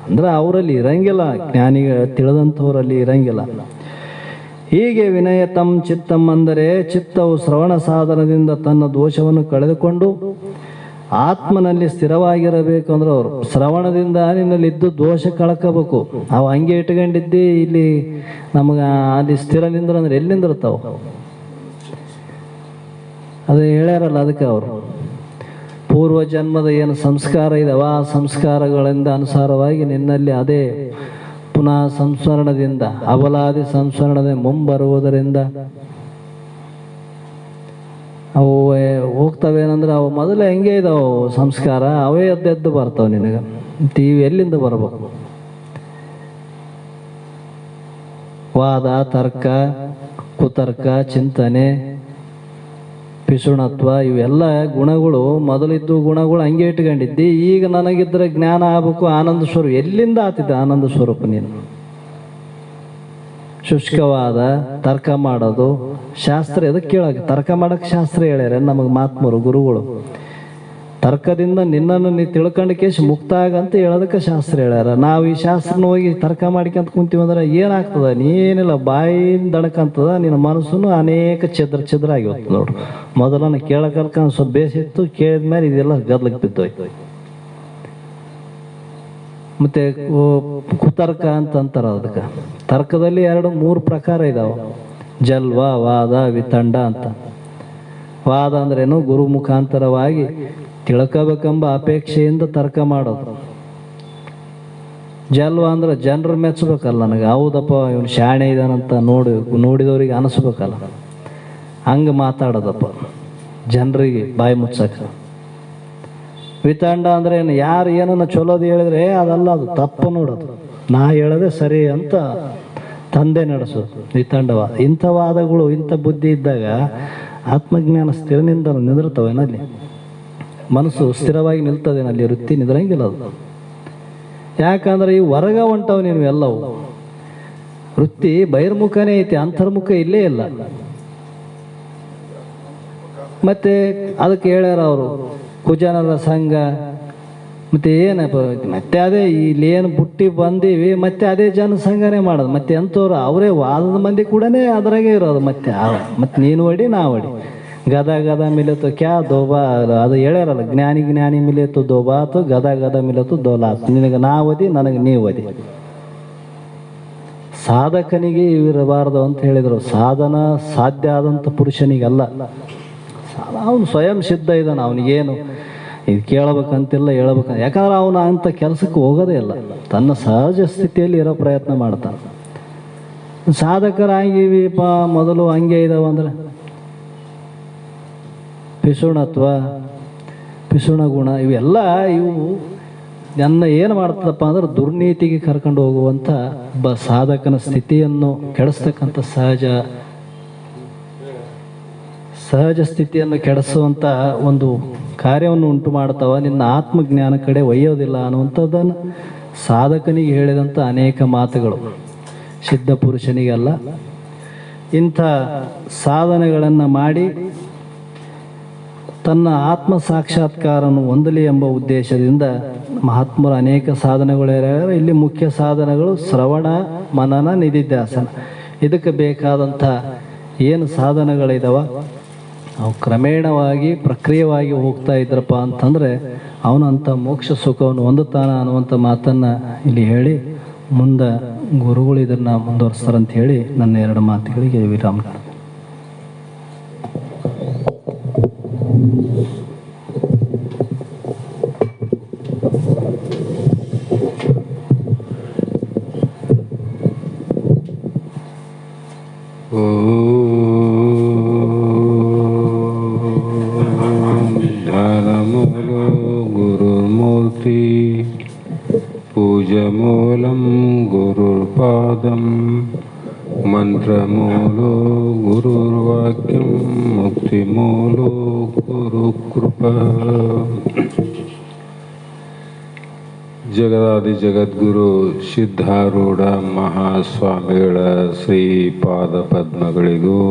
ಅಂದ್ರೆ ಅವರಲ್ಲಿ ಇರಂಗಿಲ್ಲ, ಜ್ಞಾನಿಗ ತಿಳಿದಂಥವರಲ್ಲಿ ಇರಂಗಿಲ್ಲ. ಹೀಗೆ ವಿನಯತಂ ಚಿತ್ತಂ ಅಂದರೆ ಚಿತ್ತವು ಶ್ರವಣ ಸಾಧನದಿಂದ ತನ್ನ ದೋಷವನ್ನು ಕಳೆದುಕೊಂಡು ಆತ್ಮನಲ್ಲಿ ಸ್ಥಿರವಾಗಿರಬೇಕು ಅಂದ್ರೆ ಅವರು ಶ್ರವಣದಿಂದ ನಿನ್ನಲ್ಲಿ ಇದ್ದು ದೋಷ ಕಳ್ಕೋಬೇಕು. ಅವು ಹಂಗೆ ಇಟ್ಕೊಂಡಿದ್ದಿ ಇಲ್ಲಿ ನಮಗೆ ಅಲ್ಲಿ ಸ್ಥಿರ ನಿಂದ್ರ ಅಂದ್ರೆ ಎಲ್ಲಿ ನಿಂದಿರ್ತಾವ? ಅದು ಹೇಳ್ಯಾರಲ್ಲ, ಅದಕ್ಕೆ ಅವರು ಪೂರ್ವ ಜನ್ಮದ ಏನು ಸಂಸ್ಕಾರ ಇದಾವ ಆ ಸಂಸ್ಕಾರಗಳಿಂದ ಅನುಸಾರವಾಗಿ ನಿನ್ನಲ್ಲಿ ಅದೇ ಪುನಃ ಸಂಸ್ಮರಣದಿಂದ ಅವಲಾದಿ ಸಂಸ್ಮರಣದ ಮುಂಬರುವುದರಿಂದ ಅವು ಹೋಗ್ತವೇನಂದ್ರೆ ಅವು ಮೊದಲೇ ಹೆಂಗೆ ಇದಾವೆ ಸಂಸ್ಕಾರ, ಅವೇ ಎದ್ದು ಬರ್ತಾವೆ ನಿನಗೆ. ಇವು ಎಲ್ಲಿಂದ ಬರ್ಬೇಕು? ವಾದ, ತರ್ಕ, ಕುತರ್ಕ, ಚಿಂತನೆ, ಪಿಸುಣತ್ವ, ಇವೆಲ್ಲ ಗುಣಗಳು ಮೊದಲಿದ್ದು ಗುಣಗಳು ಹಂಗೆ ಇಟ್ಕೊಂಡಿದ್ದಿ. ಈಗ ನನಗಿದ್ರೆ ಜ್ಞಾನ ಆಗ್ಬೇಕು, ಆನಂದ ಸ್ವರೂಪ. ಎಲ್ಲಿಂದ ಆತಿದ್ದ ಆನಂದ ಸ್ವರೂಪ ನೀನು? ಶುಷ್ಕವಾದ ತರ್ಕ ಮಾಡೋದು ಶಾಸ್ತ್ರ ಎದಕ್ಕೆ ಕೇಳಕ್ಕೆ? ತರ್ಕ ಮಾಡಕ್ಕೆ ಶಾಸ್ತ್ರ ಹೇಳ್ಯಾರ ನಮಗೆ ಮಹಾತ್ಮರು ಗುರುಗಳು. ತರ್ಕದಿಂದ ನಿನ್ನನ್ನು ನೀ ತಿಳ್ಕೊಂಡು ಕೇಶ್ ಮುಕ್ತ ಆಗಂತ ಹೇಳೋದಕ್ಕೆ ಶಾಸ್ತ್ರ ಹೇಳ್ಯಾರ. ನಾವು ಈ ಶಾಸ್ತ್ರನ ಹೋಗಿ ತರ್ಕ ಮಾಡ್ಕೊಂತ ಕುಂತೀವಿ ಅಂದ್ರೆ ಏನಾಗ್ತದ? ನೀನಿಲ್ಲ, ಬಾಯಿಂದ ದಣಕಂತದ, ನಿನ್ನ ಮನಸ್ಸನ್ನು ಅನೇಕ ಛಿದ್ರ ಆಗಿ ಹೋಗ್ತದೆ ನೋಡು. ಮೊದಲನ್ನ ಕೇಳಕಲ್ಕ ಸ್ವಲ್ಪ ಬೇಸಿತ್ತು, ಕೇಳಿದ್ಮೇಲೆ ಇದೆಲ್ಲ ಗದ್ಲಕ್ಕೆ ಬಿದ್ದೋಯ್ತು. ಮತ್ತೆ ಕುತರ್ಕ ಅಂತಾರ. ಅದಕ್ಕೆ ತರ್ಕದಲ್ಲಿ 2-3 ಪ್ರಕಾರ ಇದಾವ. ಜಲ್ವ, ವಾದ, ವಿತಂಡ ಅಂತ. ವಾದ ಅಂದ್ರೇನು? ಗುರು ಮುಖಾಂತರವಾಗಿ ತಿಳ್ಕೋಬೇಕೆಂಬ ಅಪೇಕ್ಷೆಯಿಂದ ತರ್ಕ ಮಾಡೋದು. ಜಲ್ವ ಅಂದ್ರೆ ಜನರು ಮೆಚ್ಚಬೇಕಲ್ಲ, ನನಗೆ ಹೌದಪ್ಪ ಇವನು ಶಾಣೆ ಇದಾನಂತ ನೋಡಿದವ್ರಿಗೆ ಅನಿಸ್ಬೇಕಲ್ಲ, ಹಂಗೆ ಮಾತಾಡೋದಪ್ಪ ಜನರಿಗೆ ಬಾಯಿ ಮುಚ್ಚಕ. ವಿತಂಡ ಅಂದ್ರೆ ಏನು? ಯಾರು ಏನನ್ನ ಚಲೋದು ಹೇಳಿದ್ರೆ ಅದಲ್ಲ, ಅದು ತಪ್ಪು ನೋಡೋದು, ನಾ ಹೇಳೋದೇ ಸರಿ ಅಂತ ತಂದೆ ನಡೆಸೋದು ವಿತಂಡವಾದ. ಇಂಥ ವಾದಗಳು, ಇಂಥ ಬುದ್ಧಿ ಇದ್ದಾಗ ಆತ್ಮಜ್ಞಾನ ಸ್ಥಿರನಿಂದ ನಿಂದಿರ್ತವೇನಲ್ಲಿ, ಮನಸ್ಸು ಸ್ಥಿರವಾಗಿ ನಿಲ್ತದೇನಲ್ಲಿ, ವೃತ್ತಿ ನಿದ್ರಂಗಿಲ್ಲ ಅದು. ಯಾಕಂದ್ರೆ ಈ ಹೊರಗ ಹೊಂಟವು ನೀನು ಎಲ್ಲವು. ವೃತ್ತಿ ಬಹಿರ್ಮುಖನೇ ಐತಿ, ಅಂತರ್ಮುಖ ಇಲ್ಲೇ ಇಲ್ಲ. ಮತ್ತೆ ಅದಕ್ಕೆ ಹೇಳ್ಯಾರ ಅವರು, ಕುಜನರ ಸಂಘ, ಮತ್ತೆ ಏನಪ್ಪ ಮತ್ತೆ ಅದೇ ಇಲ್ಲಿ ಏನು ಬುಟ್ಟಿ ಬಂದೀವಿ, ಮತ್ತೆ ಅದೇ ಜನಸಂಘನೆ ಮಾಡೋದು. ಮತ್ತೆ ಎಂಥವ್ರು ಅವರೇ ವಾದದ ಮಂದಿ ಕೂಡನೇ ಅದ್ರಾಗೆ ಇರೋದು. ಮತ್ತೆ ನೀನು ಹೊಡಿ ನಾ ಹೊಡಿ, ಗದ ಗದ ಮಿಲೆತು ಕ್ಯಾ ದೋಬಾ, ಅದು ಹೇಳ್ಯಾರಲ್ಲ, ಜ್ಞಾನಿ ಜ್ಞಾನಿ ಮಿಲೆತು ದೋಬಾತು, ಗದ ಗದ ಮಿಲೆತು ದೋಲಾತು. ನಿನಗೆ ನಾ ಓದಿ, ನನಗೆ ನೀವು ಓದಿ. ಸಾಧಕನಿಗೆ ಇವಿರಬಾರ್ದು ಅಂತ ಹೇಳಿದರು. ಸಾಧನ ಸಾಧ್ಯ ಆದಂಥ ಪುರುಷನಿಗಲ್ಲ. ಅವನು ಸ್ವಯಂ ಸಿದ್ಧ ಇದ್ದಾನೆ. ಅವನಿಗೇನು ಇದು ಕೇಳಬೇಕಂತಿಲ್ಲ, ಹೇಳ್ಬೇಕಂತ. ಯಾಕಂದ್ರೆ ಅವನು ಅಂಥ ಕೆಲಸಕ್ಕೆ ಹೋಗೋದೇ ಇಲ್ಲ, ತನ್ನ ಸಹಜ ಸ್ಥಿತಿಯಲ್ಲಿ ಇರೋ ಪ್ರಯತ್ನ ಮಾಡ್ತಾನೆ. ಸಾಧಕರಾಗಿವಿಪ ಮೊದಲು ಹಂಗೆ ಇದಾವಂದ್ರೆ ಪಿಸುಣತ್ವ, ಪಿಸುಣ ಗುಣ, ಇವೆಲ್ಲ ಇವು ನನ್ನ ಏನು ಮಾಡ್ತದಪ್ಪ ಅಂದ್ರೆ ದುರ್ನೀತಿಗೆ ಕರ್ಕೊಂಡು ಹೋಗುವಂಥ ಒಬ್ಬ ಸಾಧಕನ ಸ್ಥಿತಿಯನ್ನು ಕೆಡಿಸ್ತಕ್ಕಂಥ ಸಹಜ ಸ್ಥಿತಿಯನ್ನು ಕೆಡಿಸುವಂಥ ಒಂದು ಕಾರ್ಯವನ್ನು ಉಂಟು ಮಾಡ್ತಾವ. ನಿನ್ನ ಆತ್ಮಜ್ಞಾನ ಕಡೆ ಒಯ್ಯೋದಿಲ್ಲ ಅನ್ನುವಂಥದ್ದನ್ನು ಸಾಧಕನಿಗೆ ಹೇಳಿದಂಥ ಅನೇಕ ಮಾತುಗಳು, ಸಿದ್ಧ ಪುರುಷನಿಗಲ್ಲ. ಇಂಥ ಸಾಧನೆಗಳನ್ನು ಮಾಡಿ ತನ್ನ ಆತ್ಮ ಸಾಕ್ಷಾತ್ಕಾರವನ್ನು ಹೊಂದಲಿ ಎಂಬ ಉದ್ದೇಶದಿಂದ ಮಹಾತ್ಮರು ಅನೇಕ ಸಾಧನೆಗಳು ಹೇಳ್ಯಾರ. ಇಲ್ಲಿ ಮುಖ್ಯ ಸಾಧನೆಗಳು ಶ್ರವಣ, ಮನನ, ನಿಧಿಧ್ಯಾಸನ. ಇದಕ್ಕೆ ಬೇಕಾದಂಥ ಏನು ಸಾಧನೆಗಳಿದಾವ ಅವು ಕ್ರಮೇಣವಾಗಿ ಪ್ರಕ್ರಿಯೆವಾಗಿ ಹೋಗ್ತಾ ಇದ್ರಪ್ಪ ಅಂತಂದರೆ ಅವನಂಥ ಮೋಕ್ಷ ಸುಖವನ್ನು ಹೊಂದುತ್ತಾನ ಅನ್ನುವಂಥ ಮಾತನ್ನು ಇಲ್ಲಿ ಹೇಳಿ ಮುಂದೆ ಗುರುಗಳು ಇದನ್ನು ಮುಂದುವರಿಸ್ತಾರಂತ ಹೇಳಿ ನನ್ನ ಎರಡು ಮಾತುಗಳಿಗೆ ವಿರಾಮ. ಧ್ಯಾನಮೂಲೋ ಗುರುರ್ಮೂರ್ತಿ ಪೂಜಮೂಲಂ ಗುರುರ್ಪಾದಂ ಮಂತ್ರಮೂಲೋ ಗುರುರ್ವಾಕ್ಯಂ ಮುಕ್ತಿಮೂಲೋ ಗುರುಕೃಪಾ. ಜಗದಾದಿ ಜಗದ್ಗುರು ಸಿದ್ಧಾರೂಢ ಮಹಾಸ್ವಾಮಿಗಳ ಶ್ರೀಪಾದ ಪದ್ಮಗಳಿಗೂ,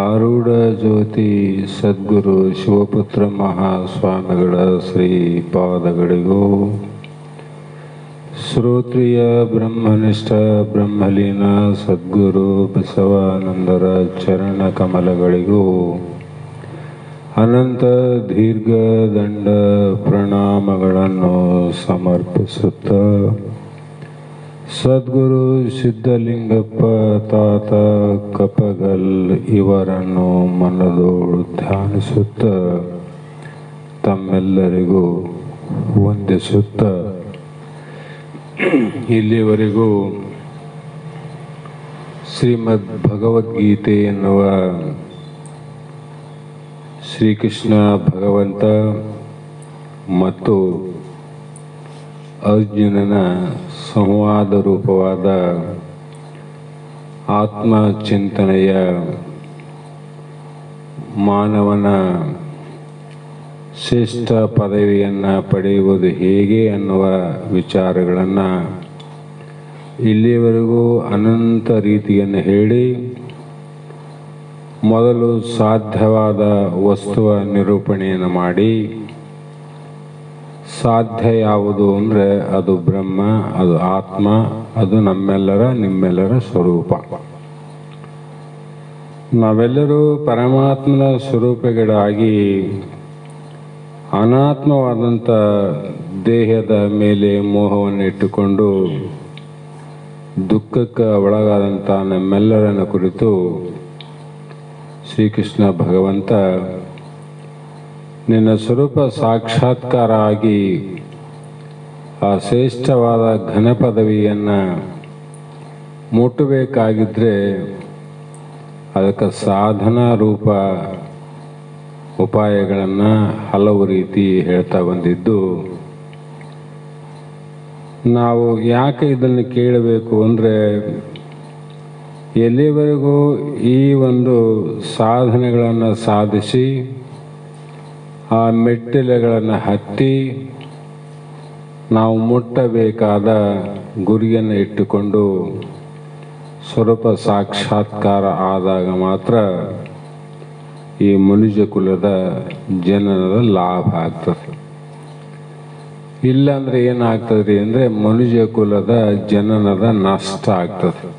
ಆರೂಢ ಜ್ಯೋತಿ ಸದ್ಗುರು ಶಿವಪುತ್ರ ಮಹಾಸ್ವಾಮಿಗಳ ಶ್ರೀಪಾದಗಳಿಗೂ, ಶ್ರೋತ್ರಿಯ ಬ್ರಹ್ಮನಿಷ್ಠ ಬ್ರಹ್ಮಲೀನ ಸದ್ಗುರು ಬಸವಾನಂದರ ಚರಣ ಕಮಲಗಳಿಗೂ ಅನಂತ ದೀರ್ಘ ದಂಡ ಪ್ರಣಾಮಗಳನ್ನು ಸಮರ್ಪಿಸುತ್ತ ಸದ್ಗುರು ಸಿದ್ಧಲಿಂಗಪ್ಪ ತಾತ ಕಪಗಲ್ ಇವರನ್ನು ಮನದೋಡು ಧ್ಯಾನಿಸುತ್ತ ತಮ್ಮೆಲ್ಲರಿಗೂ ವಂದಿಸುತ್ತ ಇಲ್ಲಿವರೆಗೂ ಶ್ರೀಮದ್ ಭಗವದ್ಗೀತೆ ಎನ್ನುವ ಶ್ರೀಕೃಷ್ಣ ಭಗವಂತ ಮತ್ತು ಅರ್ಜುನನ ಸಂವಾದ ರೂಪವಾದ ಆತ್ಮಚಿಂತನೆಯ ಮಾನವನ ಶ್ರೇಷ್ಠ ಪದವಿಯನ್ನು ಪಡೆಯುವುದು ಹೇಗೆ ಅನ್ನುವ ವಿಚಾರಗಳನ್ನು ಇಲ್ಲಿಯವರೆಗೂ ಅನಂತ ರೀತಿಯನ್ನು ಹೇಳಿ ಮೊದಲು ಸಾಧ್ಯವಾದ ವಸ್ತುವ ನಿರೂಪಣೆಯನ್ನು ಮಾಡಿ, ಸಾಧ್ಯ ಯಾವುದು ಅಂದರೆ ಅದು ಬ್ರಹ್ಮ, ಅದು ಆತ್ಮ, ಅದು ನಮ್ಮೆಲ್ಲರ ನಿಮ್ಮೆಲ್ಲರ ಸ್ವರೂಪ. ನಾವೆಲ್ಲರೂ ಪರಮಾತ್ಮನ ಸ್ವರೂಪಗಳಾಗಿ ಅನಾತ್ಮವಾದಂಥ ದೇಹದ ಮೇಲೆ ಮೋಹವನ್ನು ಇಟ್ಟುಕೊಂಡು ದುಃಖಕ್ಕೆ ಒಳಗಾದಂಥ ನಮ್ಮೆಲ್ಲರನ್ನು ಕುರಿತು ಶ್ರೀಕೃಷ್ಣ ಭಗವಂತ ನಿನ್ನ ಸ್ವರೂಪ ಸಾಕ್ಷಾತ್ಕಾರ ಆಗಿ ಆ ಶ್ರೇಷ್ಠವಾದ ಘನ ಪದವಿಯನ್ನು ಮುಟ್ಟಬೇಕಾಗಿದ್ದರೆ ಅದಕ್ಕೆ ಸಾಧನಾ ರೂಪ ಉಪಾಯಗಳನ್ನು ಹಲವು ರೀತಿ ಹೇಳ್ತಾ ಬಂದಿದ್ದು, ನಾವು ಯಾಕೆ ಇದನ್ನು ಕೇಳಬೇಕು ಅಂದರೆ ಎಲ್ಲಿವರೆಗೂ ಈ ಒಂದು ಸಾಧನೆಗಳನ್ನು ಸಾಧಿಸಿ ಆ ಮೆಟ್ಟಿಲುಗಳನ್ನು ಹತ್ತಿ ನಾವು ಮುಟ್ಟಬೇಕಾದ ಗುರಿಯನ್ನು ಇಟ್ಟುಕೊಂಡು ಸ್ವರೂಪ ಸಾಕ್ಷಾತ್ಕಾರ ಆದಾಗ ಮಾತ್ರ ಈ ಮನುಷ್ಯ ಕುಲದ ಜನನದ ಲಾಭ ಆಗ್ತದೆ. ಇಲ್ಲಾಂದರೆ ಏನಾಗ್ತದೆ ಅಂದರೆ ಮನುಷ್ಯ ಕುಲದ ಜನನದ ನಷ್ಟ ಆಗ್ತದೆ.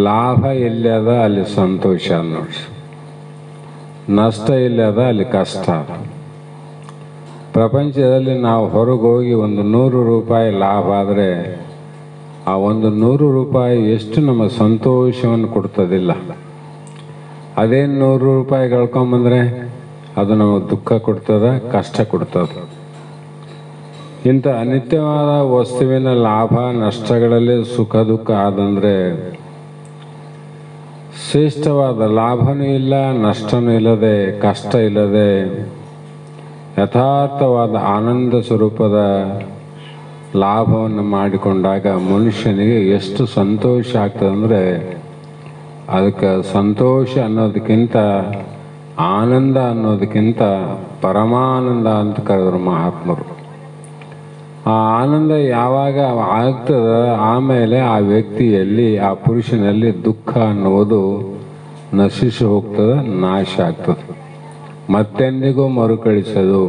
ಲಾಭ ಎಲ್ಲಿ ಅದ ಅಲ್ಲಿ ಸಂತೋಷ ನೋಡ್ರಿ. ನಷ್ಟ ಇಲ್ಲದ ಅಲ್ಲಿ ಕಷ್ಟ. ಪ್ರಪಂಚದಲ್ಲಿ ನಾವು ಹೊರಗೆ ಹೋಗಿ ಒಂದು 100 ರೂಪಾಯಿ ಲಾಭ ಆದರೆ ಆ ಒಂದು 100 ರೂಪಾಯಿ ಎಷ್ಟು ನಮ್ಮ ಸಂತೋಷವನ್ನು ಕೊಡ್ತದಿಲ್ಲ. ಅದೇ 100 ರೂಪಾಯಿ ಕಳ್ಕೊಂಬಂದ್ರೆ ಅದು ನಮಗೆ ದುಃಖ ಕೊಡ್ತದ, ಕಷ್ಟ ಕೊಡ್ತದ. ಇಂಥ ಅನಿತ್ಯವಾದ ವಸ್ತುವಿನ ಲಾಭ ನಷ್ಟಗಳಲ್ಲಿ ಸುಖ ದುಃಖ ಆದಂದ್ರೆ ಶ್ರೇಷ್ಠವಾದ ಲಾಭನೂ ಇಲ್ಲ, ನಷ್ಟನೂ ಇಲ್ಲದೆ, ಕಷ್ಟ ಇಲ್ಲದೆ ಯಥಾರ್ಥವಾದ ಆನಂದ ಸ್ವರೂಪದ ಲಾಭವನ್ನು ಮಾಡಿಕೊಂಡಾಗ ಮನುಷ್ಯನಿಗೆ ಎಷ್ಟು ಸಂತೋಷ ಆಗ್ತದಂದರೆ ಅದಕ್ಕೆ ಸಂತೋಷ ಅನ್ನೋದಕ್ಕಿಂತ ಆನಂದ ಅನ್ನೋದಕ್ಕಿಂತ ಪರಮಾನಂದ ಅಂತ ಕರೆದರು ಮಹಾತ್ಮರು. ಆ ಆನಂದ ಯಾವಾಗ ಆಗ್ತದ ಆಮೇಲೆ ಆ ವ್ಯಕ್ತಿಯಲ್ಲಿ, ಆ ಪುರುಷನಲ್ಲಿ ದುಃಖ ಅನ್ನುವುದು ನಶಿಸಿ ಹೋಗ್ತದೆ, ನಾಶ ಆಗ್ತದೆ, ಮತ್ತೆಂದಿಗೂ ಮರುಕಳಿಸೋದು.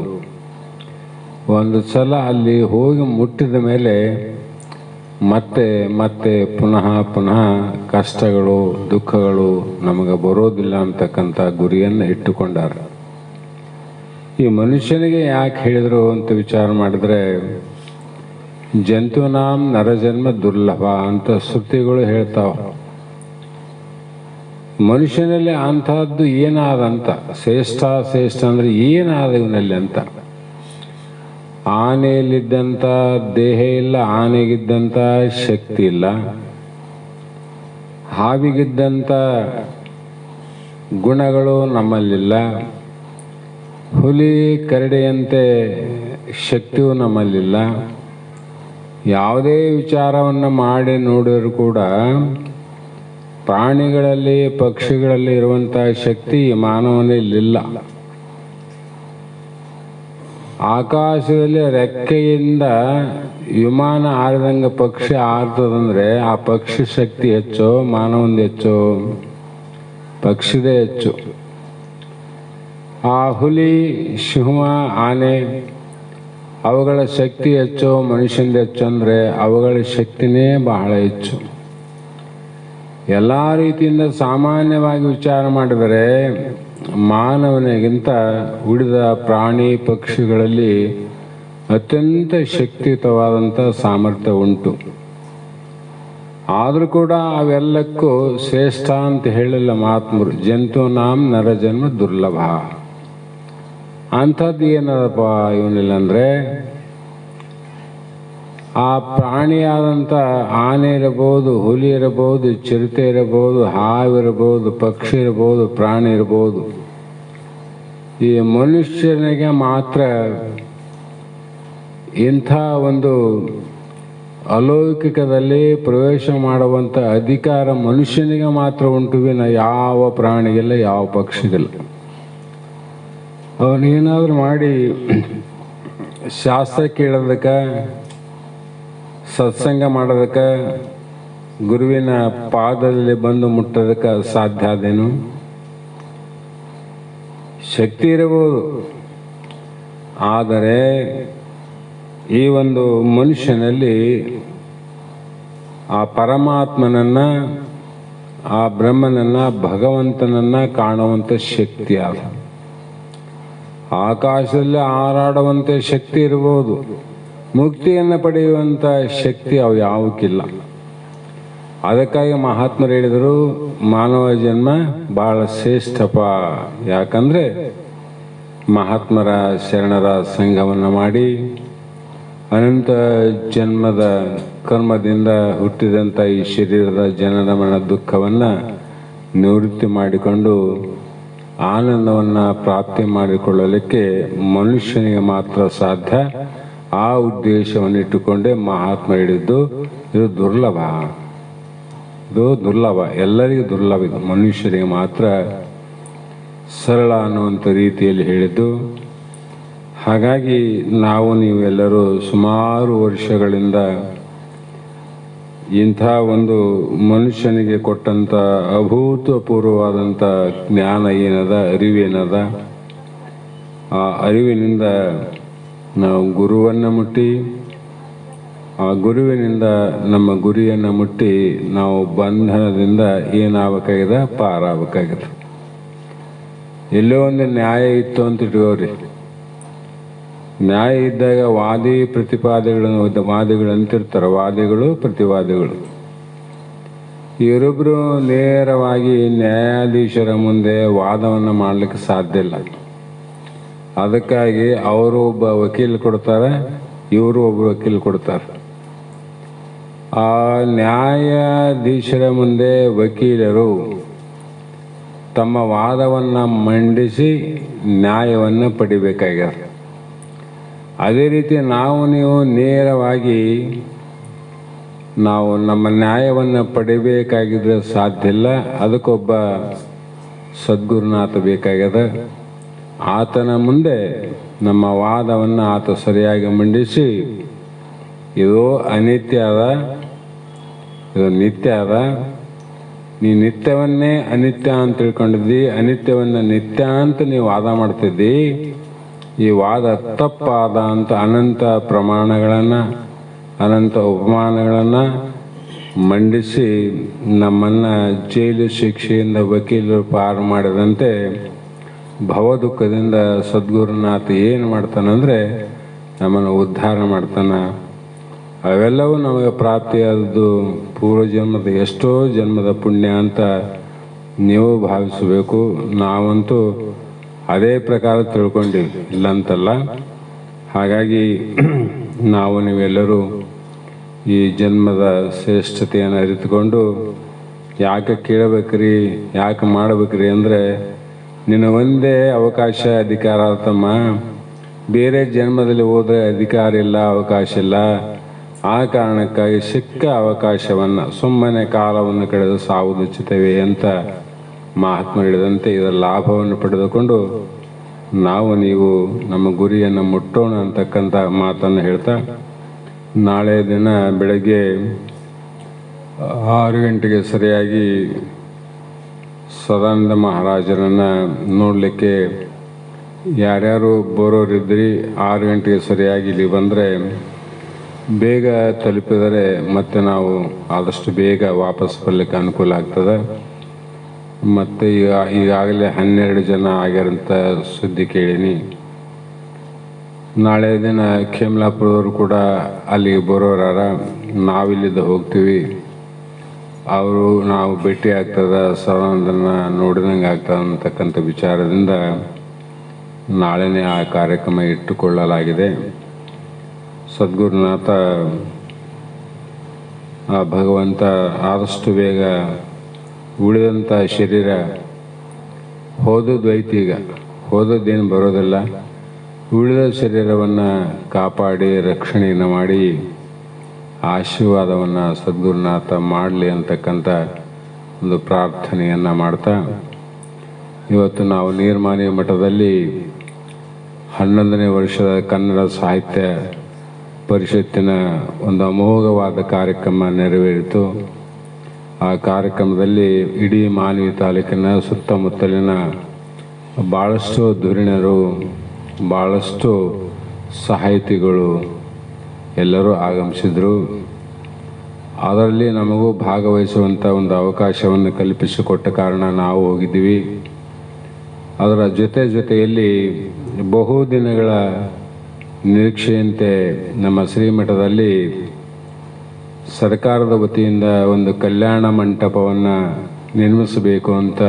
ಒಂದು ಸಲ ಅಲ್ಲಿ ಹೋಗಿ ಮುಟ್ಟಿದ ಮೇಲೆ ಮತ್ತೆ ಮತ್ತೆ ಪುನಃ ಪುನಃ ಕಷ್ಟಗಳು ದುಃಖಗಳು ನಮಗೆ ಬರೋದಿಲ್ಲ ಅಂತಕ್ಕಂಥ ಗುರಿಯನ್ನು ಇಟ್ಟುಕೊಂಡಾರ. ಈ ಮನುಷ್ಯನಿಗೆ ಯಾಕೆ ಹೇಳಿದರು ಅಂತ ವಿಚಾರ ಮಾಡಿದ್ರೆ, ಜಂತುನಾಂ ನರಜನ್ಮ ದುರ್ಲಭ ಅಂತ ಶ್ರುತಿಗಳು ಹೇಳ್ತಾವ. ಮನುಷ್ಯನಲ್ಲಿ ಅಂತಹದ್ದು ಏನಾದಂತ ಶ್ರೇಷ್ಠ ಅಂದ್ರೆ ಏನಾದ ಇವನಲ್ಲಿ ಅಂತ. ಆನೆಯಲ್ಲಿದ್ದಂಥ ದೇಹ ಇಲ್ಲ, ಆನೆಗಿದ್ದಂಥ ಶಕ್ತಿ ಇಲ್ಲ, ಹಾವಿಗಿದ್ದಂಥ ಗುಣಗಳು ನಮ್ಮಲ್ಲಿಲ್ಲ, ಹುಲಿ ಕರಡಿಯಂತೆ ಶಕ್ತಿಯೂ ನಮ್ಮಲ್ಲಿಲ್ಲ. ಯಾವುದೇ ವಿಚಾರವನ್ನು ಮಾಡಿ ನೋಡಿದರೂ ಕೂಡ ಪ್ರಾಣಿಗಳಲ್ಲಿ ಪಕ್ಷಿಗಳಲ್ಲಿ ಇರುವಂಥ ಶಕ್ತಿ ಮಾನವನಲ್ಲಿಲ್ಲ. ಆಕಾಶದಲ್ಲಿ ರೆಕ್ಕೆಯಿಂದ ವಿಮಾನ ಹಾರಿದಂಗೆ ಪಕ್ಷಿ ಹಾರ್ತದಂದ್ರೆ ಆ ಪಕ್ಷಿ ಶಕ್ತಿ ಹೆಚ್ಚು, ಮಾನವಂದು ಹೆಚ್ಚು? ಪಕ್ಷಿದೇ ಹೆಚ್ಚು. ಆ ಹುಲಿ, ಸಿಂಹ, ಆನೆ ಅವುಗಳ ಶಕ್ತಿ ಹೆಚ್ಚು, ಮನುಷ್ಯಂದು ಹೆಚ್ಚು ಅಂದರೆ ಅವುಗಳ ಶಕ್ತಿನೇ ಬಹಳ ಹೆಚ್ಚು. ಎಲ್ಲ ರೀತಿಯಿಂದ ಸಾಮಾನ್ಯವಾಗಿ ವಿಚಾರ ಮಾಡಿದರೆ ಮಾನವನಿಗಿಂತ ಉಳಿದ ಪ್ರಾಣಿ ಪಕ್ಷಿಗಳಲ್ಲಿ ಅತ್ಯಂತ ಶಕ್ತಿಯುತವಾದಂಥ ಸಾಮರ್ಥ್ಯ ಉಂಟು. ಆದರೂ ಕೂಡ ಅವೆಲ್ಲಕ್ಕೂ ಶ್ರೇಷ್ಠ ಅಂತ ಹೇಳಿಲ್ಲ ಮಹಾತ್ಮರು. ಜಂತುನಾಂ ನರಜನ್ಮ ದುರ್ಲಭ. ಅಂಥದ್ದು ಏನದಪ್ಪ ಇವನಿಲ್ಲ ಅಂದರೆ, ಆ ಪ್ರಾಣಿಯಾದಂಥ ಆನೆ ಇರಬಹುದು, ಹುಲಿ ಇರಬಹುದು, ಚಿರತೆ ಇರಬಹುದು, ಹಾವಿರಬಹುದು, ಪಕ್ಷಿ ಇರಬಹುದು, ಪ್ರಾಣಿ ಇರಬಹುದು. ಈ ಮನುಷ್ಯನಿಗೆ ಮಾತ್ರ ಇಂಥ ಒಂದು ಅಲೌಕಿಕದಲ್ಲಿ ಪ್ರವೇಶ ಮಾಡುವಂಥ ಅಧಿಕಾರ ಮನುಷ್ಯನಿಗೆ ಮಾತ್ರ ಉಂಟು, ವಿನ ಯಾವ ಪ್ರಾಣಿಗಿಲ್ಲ, ಯಾವ ಪಕ್ಷಿಗಿಲ್ಲ. ಅವನೇನಾದರೂ ಮಾಡಿ ಶಾಸ್ತ್ರ ಕೇಳೋದಕ್ಕೆ, ಸತ್ಸಂಗ ಮಾಡೋದಕ್ಕೆ, ಗುರುವಿನ ಪಾದದಲ್ಲಿ ಬಂದು ಮುಟ್ಟೋದಕ್ಕೆ ಸಾಧ್ಯ ಆದೇನು? ಶಕ್ತಿ ಇರಬಹುದು, ಆದರೆ ಈ ಒಂದು ಮನುಷ್ಯನಲ್ಲಿ ಆ ಪರಮಾತ್ಮನನ್ನ, ಆ ಬ್ರಹ್ಮನನ್ನ, ಭಗವಂತನನ್ನ ಕಾಣುವಂಥ ಶಕ್ತಿ ಆದ. ಆಕಾಶದಲ್ಲಿ ಹಾರಾಡುವಂಥ ಶಕ್ತಿ ಇರಬಹುದು, ಮುಕ್ತಿಯನ್ನು ಪಡೆಯುವಂಥ ಶಕ್ತಿ ಅವು ಯಾವಕ್ಕಿಲ್ಲ. ಅದಕ್ಕಾಗಿ ಮಹಾತ್ಮರು ಹೇಳಿದರು, ಮಾನವ ಜನ್ಮ ಬಹಳ ಶ್ರೇಷ್ಠಪ. ಯಾಕಂದರೆ ಮಹಾತ್ಮರ ಶರಣರ ಸಂಘವನ್ನು ಮಾಡಿ ಅನಂತ ಜನ್ಮದ ಕರ್ಮದಿಂದ ಹುಟ್ಟಿದಂಥ ಈ ಶರೀರದ ಜನನ ಮರಣ ದುಃಖವನ್ನು ನಿವೃತ್ತಿ ಮಾಡಿಕೊಂಡು ಆನಂದವನ್ನು ಪ್ರಾಪ್ತಿ ಮಾಡಿಕೊಳ್ಳಲಿಕ್ಕೆ ಮನುಷ್ಯನಿಗೆ ಮಾತ್ರ ಸಾಧ್ಯ. ಆ ಉದ್ದೇಶವನ್ನು ಇಟ್ಟುಕೊಂಡೇ ಮಹಾತ್ಮ ಹೇಳಿದ್ದು ಇದು ದುರ್ಲಭ. ಇದು ದುರ್ಲಭ, ಎಲ್ಲರಿಗೂ ದುರ್ಲಭ. ಇದು ಮನುಷ್ಯರಿಗೆ ಮಾತ್ರ ಸರಳ ಅನ್ನುವಂಥ ರೀತಿಯಲ್ಲಿ ಹೇಳಿದ್ದು. ಹಾಗಾಗಿ ನಾವು ನೀವೆಲ್ಲರೂ ಸುಮಾರು ವರ್ಷಗಳಿಂದ ಇಂಥ ಒಂದು ಮನುಷ್ಯನಿಗೆ ಕೊಟ್ಟಂಥ ಅಭೂತಪೂರ್ವವಾದಂಥ ಜ್ಞಾನ ಏನದ, ಅರಿವೇನದ, ಆ ಅರಿವಿನಿಂದ ನಾವು ಗುರುವನ್ನು ಮುಟ್ಟಿ, ಆ ಗುರುವಿನಿಂದ ನಮ್ಮ ಗುರಿಯನ್ನು ಮುಟ್ಟಿ ನಾವು ಬಂಧನದಿಂದ ಏನಾಗಬೇಕಾಗಿದೆ, ಪಾರಾಗಬೇಕಾಗಿದೆ. ಎಲ್ಲೋ ಒಂದು ನ್ಯಾಯ ಇತ್ತು ಅಂತ ಇಟ್ಕೋರಿ. ನ್ಯಾಯ ಇದ್ದಾಗ ವಾದಿಗಳು ಅಂತಿರ್ತಾರೆ, ವಾದಿಗಳು ಪ್ರತಿವಾದಿಗಳು. ಇವರಿಬ್ಬರು ನೇರವಾಗಿ ನ್ಯಾಯಾಧೀಶರ ಮುಂದೆ ವಾದವನ್ನು ಮಾಡಲಿಕ್ಕೆ ಸಾಧ್ಯ ಇಲ್ಲ. ಅದಕ್ಕಾಗಿ ಅವರು ಒಬ್ಬ ವಕೀಲ ಕೊಡ್ತಾರೆ, ಇವರು ಒಬ್ಬರು ವಕೀಲ ಕೊಡ್ತಾರೆ. ಆ ನ್ಯಾಯಾಧೀಶರ ಮುಂದೆ ವಕೀಲರು ತಮ್ಮ ವಾದವನ್ನು ಮಂಡಿಸಿ ನ್ಯಾಯವನ್ನು ಪಡಿಬೇಕಾಗ್ಯದ. ಅದೇ ರೀತಿ ನೀವು ನೇರವಾಗಿ ನಾವು ನಮ್ಮ ನ್ಯಾಯವನ್ನು ಪಡಿಬೇಕಾಗಿದ್ರೆ ಸಾಧ್ಯ ಇಲ್ಲ. ಅದಕ್ಕೊಬ್ಬ ಸದ್ಗುರುನಾಥ ಬೇಕಾಗ್ಯದ. ಆತನ ಮುಂದೆ ನಮ್ಮ ವಾದವನ್ನು ಆತ ಸರಿಯಾಗಿ ಮಂಡಿಸಿ, ಇದು ಅನಿತ್ಯ ಅದ, ಇದು ನಿತ್ಯ ಅದ, ನೀ ನಿತ್ಯವನ್ನೇ ಅನಿತ್ಯ ಅಂತ ತಿಳ್ಕೊಂಡಿದ್ದಿ, ಅನಿತ್ಯವನ್ನು ನಿತ್ಯ ಅಂತ ನೀವು ವಾದ ಮಾಡ್ತಿದ್ದಿ, ಈ ವಾದ ತಪ್ಪಾದ ಅಂತ ಅನಂತ ಪ್ರಮಾಣಗಳನ್ನು, ಅನಂತ ಉಪಮಾನಗಳನ್ನು ಮಂಡಿಸಿ ನಮ್ಮನ್ನು ಜೈಲು ಶಿಕ್ಷೆಯಿಂದ ವಕೀಲರು ಪಾರು ಮಾಡಿದಂತೆ ಭವದುಃಖದಿಂದ ಸದ್ಗುರುನಾಥ ಏನು ಮಾಡ್ತಾನಂದರೆ ನಮ್ಮನ್ನು ಉದ್ಧಾರ ಮಾಡ್ತಾನೆ. ಅವೆಲ್ಲವೂ ನಮಗೆ ಪ್ರಾಪ್ತಿಯಾದದ್ದು ಪೂರ್ವಜನ್ಮದ ಎಷ್ಟೋ ಜನ್ಮದ ಪುಣ್ಯ ಅಂತ ನೀವು ಭಾವಿಸಬೇಕು. ನಾವಂತೂ ಅದೇ ಪ್ರಕಾರ ತಿಳ್ಕೊಂಡಿವಿ, ಇಲ್ಲಂತಲ್ಲ. ಹಾಗಾಗಿ ನೀವೆಲ್ಲರೂ ಈ ಜನ್ಮದ ಶ್ರೇಷ್ಠತೆಯನ್ನು ಅರಿತುಕೊಂಡು ಯಾಕೆ ಕೇಳಬೇಕ್ರಿ, ಯಾಕೆ ಮಾಡಬೇಕ್ರಿ ಅಂದರೆ, ನಿನ್ನ ಒಂದೇ ಅವಕಾಶ ಅಧಿಕಾರ ತಮ್ಮ. ಬೇರೆ ಜನ್ಮದಲ್ಲಿ ಹೋದರೆ ಅಧಿಕಾರ ಇಲ್ಲ, ಅವಕಾಶ ಇಲ್ಲ. ಆ ಕಾರಣಕ್ಕಾಗಿ ಸಿಕ್ಕ ಅವಕಾಶವನ್ನು ಸುಮ್ಮನೆ ಕಾಲವನ್ನು ಕಳೆದು ಸಾವುದುಚ್ಚುತ್ತೇವೆ ಅಂತ ಮಹಾತ್ಮ ಹೇಳಿದಂತೆ ಇದರ ಲಾಭವನ್ನು ಪಡೆದುಕೊಂಡು ನೀವು ನಮ್ಮ ಗುರಿಯನ್ನು ಮುಟ್ಟೋಣ ಅಂತಕ್ಕಂಥ ಮಾತನ್ನು ಹೇಳ್ತಾ, ನಾಳೆ ದಿನ ಬೆಳಗ್ಗೆ 6 ಗಂಟೆಗೆ ಸರಿಯಾಗಿ ಸದಾನಂದ ಮಹಾರಾಜರನ್ನು ನೋಡಲಿಕ್ಕೆ ಯಾರ್ಯಾರು ಬರೋರಿದ್ರಿ 6 ಗಂಟೆಗೆ ಸರಿಯಾಗಿ ಇಲ್ಲಿ ಬಂದರೆ ಬೇಗ ತಲುಪಿದರೆ ಮತ್ತೆ ನಾವು ಆದಷ್ಟು ಬೇಗ ವಾಪಸ್ ಬರಲಿಕ್ಕೆ ಅನುಕೂಲ ಆಗ್ತದೆ. ಮತ್ತು ಈಗಾಗಲೇ 12 ಜನ ಆಗ್ಯಾರಂತ ಸುದ್ದಿ ಕೇಳೀನಿ. ನಾಳೆ ದಿನ ಖೇಮ್ಲಾಪುರದವರು ಕೂಡ ಅಲ್ಲಿಗೆ ಬರೋರಾರ, ನಾವಿಲ್ಲಿದ್ದ ಹೋಗ್ತೀವಿ. ನಾವು ಭೇಟಿ ಆಗ್ತದ, ಸದಾನಂದನ ನೋಡಿದಂಗೆ ಆಗ್ತದೆ ಅಂತಕ್ಕಂಥ ವಿಚಾರದಿಂದ ನಾಳೆನೇ ಆ ಕಾರ್ಯಕ್ರಮ ಇಟ್ಟುಕೊಳ್ಳಲಾಗಿದೆ. ಸದ್ಗುರುನಾಥ ಆ ಭಗವಂತ ಆದಷ್ಟು ಬೇಗ ಉಳಿದಂಥ ಶರೀರ ಹೋದದ್ದೈತಿ, ಈಗ ಹೋದದ್ದೇನು ಬರೋದಿಲ್ಲ, ಉಳಿದ ಶರೀರವನ್ನು ಕಾಪಾಡಿ ರಕ್ಷಣೆಯನ್ನು ಮಾಡಿ ಆಶೀರ್ವಾದವನ್ನು ಸದ್ಗುರುನಾಥ ಮಾಡಲಿ ಅಂತಕ್ಕಂಥ ಒಂದು ಪ್ರಾರ್ಥನೆಯನ್ನು ಮಾಡ್ತಾ, ಇವತ್ತು ನಾವು ನೀರ್ಮಾನಿ ಮಠದಲ್ಲಿ 11ನೇ ವರ್ಷದ ಕನ್ನಡ ಸಾಹಿತ್ಯ ಪರಿಷತ್ತಿನ ಒಂದು ಅಮೋಘವಾದ ಕಾರ್ಯಕ್ರಮ ನೆರವೇರಿತು. ಆ ಕಾರ್ಯಕ್ರಮದಲ್ಲಿ ಇಡೀ ಮಾನ್ವಿ ತಾಲೂಕಿನ ಸುತ್ತಮುತ್ತಲಿನ ಭಾಳಷ್ಟು ಧುರೀಣರು, ಭಾಳಷ್ಟು ಸಾಹಿತಿಗಳು ಎಲ್ಲರೂ ಆಗಮಿಸಿದರು. ಅದರಲ್ಲಿ ನಮಗೂ ಭಾಗವಹಿಸುವಂಥ ಒಂದು ಅವಕಾಶವನ್ನು ಕಲ್ಪಿಸಿಕೊಟ್ಟ ಕಾರಣ ನಾವು ಹೋಗಿದ್ದೀವಿ. ಅದರ ಜೊತೆಯಲ್ಲಿ ಬಹುದಿನಗಳ ನಿರೀಕ್ಷೆಯಂತೆ ನಮ್ಮ ಶ್ರೀಮಠದಲ್ಲಿ ಸರ್ಕಾರದ ವತಿಯಿಂದ ಒಂದು ಕಲ್ಯಾಣ ಮಂಟಪವನ್ನು ನಿರ್ಮಿಸಬೇಕು ಅಂತ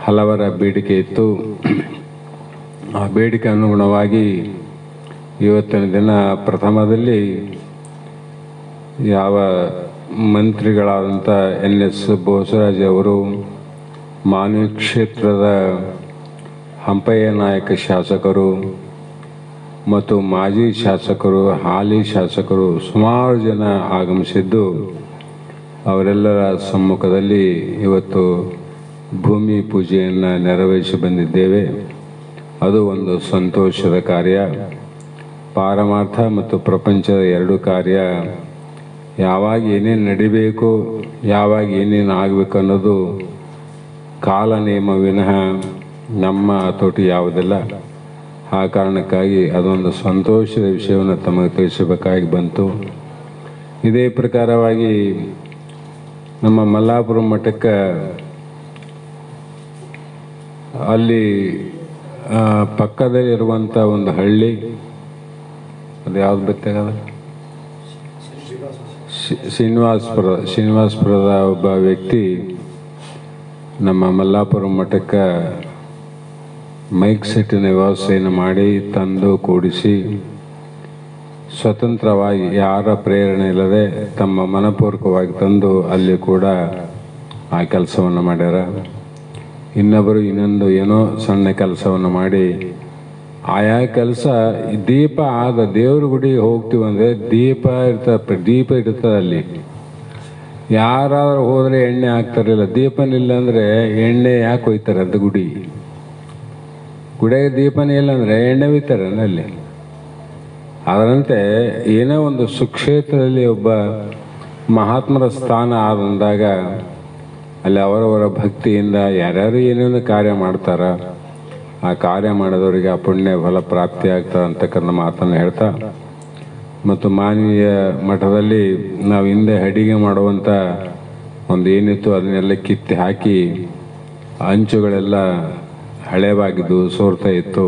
ಹಲವರ ಬೇಡಿಕೆ ಇತ್ತು. ಆ ಬೇಡಿಕೆ ಅನುಗುಣವಾಗಿ ಇವತ್ತಿನ ದಿನ ಪ್ರಥಮದಲ್ಲಿ ಯಾವ ಮಂತ್ರಿಗಳಾದಂಥ NS ಬೋಸರಾಜ್ ಅವರು, ಮಾನ್ವಿ ಕ್ಷೇತ್ರದ ಹಂಪಯ್ಯ ನಾಯಕ ಶಾಸಕರು ಮತ್ತು ಮಾಜಿ ಶಾಸಕರು, ಹಾಲಿ ಶಾಸಕರು ಸುಮಾರು ಜನ ಆಗಮಿಸಿದ್ದು, ಅವರೆಲ್ಲರ ಸಮ್ಮುಖದಲ್ಲಿ ಇವತ್ತು ಭೂಮಿ ಪೂಜೆಯನ್ನು ನೆರವೇರಿಸಿ ಬಂದಿದ್ದೇವೆ. ಅದು ಒಂದು ಸಂತೋಷದ ಕಾರ್ಯ. ಪಾರಮಾರ್ಥ ಮತ್ತು ಪ್ರಪಂಚದ ಎರಡು ಕಾರ್ಯ ಯಾವಾಗ ಏನೇನು ನಡಿಬೇಕು, ಯಾವಾಗ ಏನೇನು ಆಗಬೇಕು ಅನ್ನೋದು ಕಾಲ ನೇಮ ವಿನಃ ನಮ್ಮ ಹತೋಟಿ ಯಾವುದಿಲ್ಲ. ಆ ಕಾರಣಕ್ಕಾಗಿ ಅದೊಂದು ಸಂತೋಷದ ವಿಷಯವನ್ನು ತಮಗೆ ತಿಳಿಸಬೇಕಾಗಿ ಬಂತು. ಇದೇ ಪ್ರಕಾರವಾಗಿ ನಮ್ಮ ಮಲ್ಲಾಪುರ ಮಠಕ್ಕೆ ಅಲ್ಲಿ ಪಕ್ಕದಲ್ಲಿರುವಂಥ ಒಂದು ಹಳ್ಳಿ, ಅದು ಯಾವ್ದು ಗೊತ್ತಾಗದ, ಶ್ರೀನಿವಾಸಪುರದ ಒಬ್ಬ ವ್ಯಕ್ತಿ ನಮ್ಮ ಮಲ್ಲಾಪುರ ಮಠಕ್ಕೆ ಮೈಕ್ ಸೆಟ್ಟಿನ ವ್ಯವಸ್ಥೆಯನ್ನು ಮಾಡಿ ತಂದು ಕೂಡಿಸಿ ಸ್ವತಂತ್ರವಾಗಿ ಯಾರ ಪ್ರೇರಣೆ ಇಲ್ಲದೆ ತಮ್ಮ ಮನಪೂರ್ವಕವಾಗಿ ತಂದು ಅಲ್ಲಿ ಕೂಡ ಆ ಕೆಲಸವನ್ನು ಮಾಡ್ಯಾರ. ಇನ್ನೊಬ್ಬರು ಇನ್ನೊಂದು ಏನೋ ಸಣ್ಣ ಕೆಲಸವನ್ನು ಮಾಡಿ ಆಯಾ ಕೆಲಸ. ದೀಪ ಆದ ದೇವ್ರ ಗುಡಿಗೆ ಹೋಗ್ತೀವಂದರೆ ದೀಪ ಇರ್ತದೆ ಅಲ್ಲಿ. ಯಾರಾದ್ರೂ ಹೋದರೆ ಎಣ್ಣೆ ಹಾಕ್ತಾರಿಲ್ಲ, ದೀಪನಿಲ್ಲ ಅಂದರೆ ಎಣ್ಣೆ ಯಾಕೆ ಹೋಯ್ತಾರೆ ಅಂತ ಗುಡಿಗೆ ದೀಪನೇ ಇಲ್ಲ ಅಂದರೆ ಎಣ್ಣೆ ಒಯ್ತಾರೆ ಅಲ್ಲಿ. ಅದರಂತೆ ಏನೇ ಒಂದು ಸುಕ್ಷೇತ್ರದಲ್ಲಿ ಒಬ್ಬ ಮಹಾತ್ಮರ ಸ್ಥಾನ ಆದಂದಾಗ ಅಲ್ಲಿ ಅವರವರ ಭಕ್ತಿಯಿಂದ ಯಾರ್ಯಾರು ಏನೇನು ಕಾರ್ಯ ಮಾಡ್ತಾರ, ಆ ಕಾರ್ಯ ಮಾಡಿದವರಿಗೆ ಆ ಪುಣ್ಯ ಫಲ ಪ್ರಾಪ್ತಿ ಆಗ್ತದೆ ಅಂತಕ್ಕಂಥ ಮಾತನ್ನು ಹೇಳ್ತಾ, ಮತ್ತು ಮಾನವೀಯ ಮಠದಲ್ಲಿ ನಾವು ಹಿಂದೆ ಅಡಿಗೆ ಮಾಡುವಂಥ ಒಂದು ಏನಿತ್ತು ಅದನ್ನೆಲ್ಲ ಕಿತ್ತಿ ಹಾಕಿ ಅಂಚುಗಳೆಲ್ಲ ಹಳೆವಾಗಿದ್ದು ಸೋರ್ತಾ ಇತ್ತು,